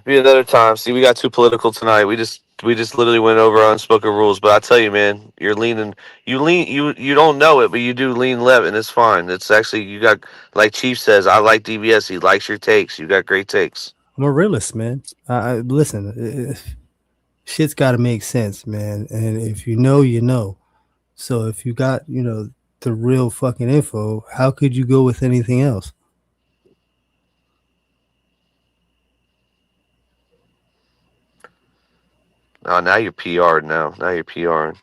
Be another time. See, we got too political tonight. We just literally went over unspoken rules. But I tell you, man, you're leaning. You don't know it, but you do lean left, and it's fine. It's actually you got like Chief says. I like DBS. He likes your takes. You got great takes. I'm a realist, man. Listen. Shit's got to make sense, man. And if you know, you know. So if you got the real fucking info, how could you go with anything else? Oh, now you're PR'd now. Now you're PR'ing.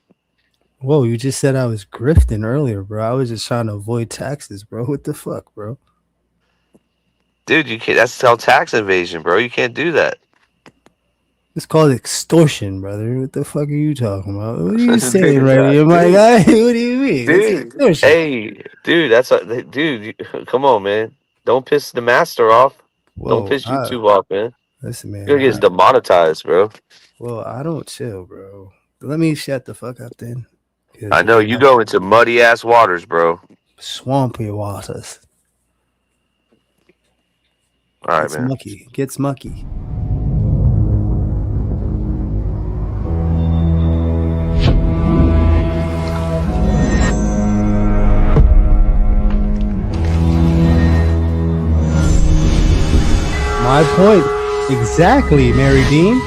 Whoa, you just said I was grifting earlier, bro. I was just trying to avoid taxes, bro. What the fuck, bro? Dude, you can't. That's called tax evasion, bro. You can't do that. It's called extortion, brother. What the fuck are you talking about? What are you saying right here, my guy? What do you mean? Dude, hey, dude, come on, man. Don't piss the master off. Whoa, don't piss YouTube off, man. Listen, man. You're gonna get demonetized, bro. Well, I don't chill, bro. Let me shut the fuck up then. I know you go into muddy ass waters, bro. Swampy waters. All right, man. Gets mucky. My point. Exactly, Mary Dean.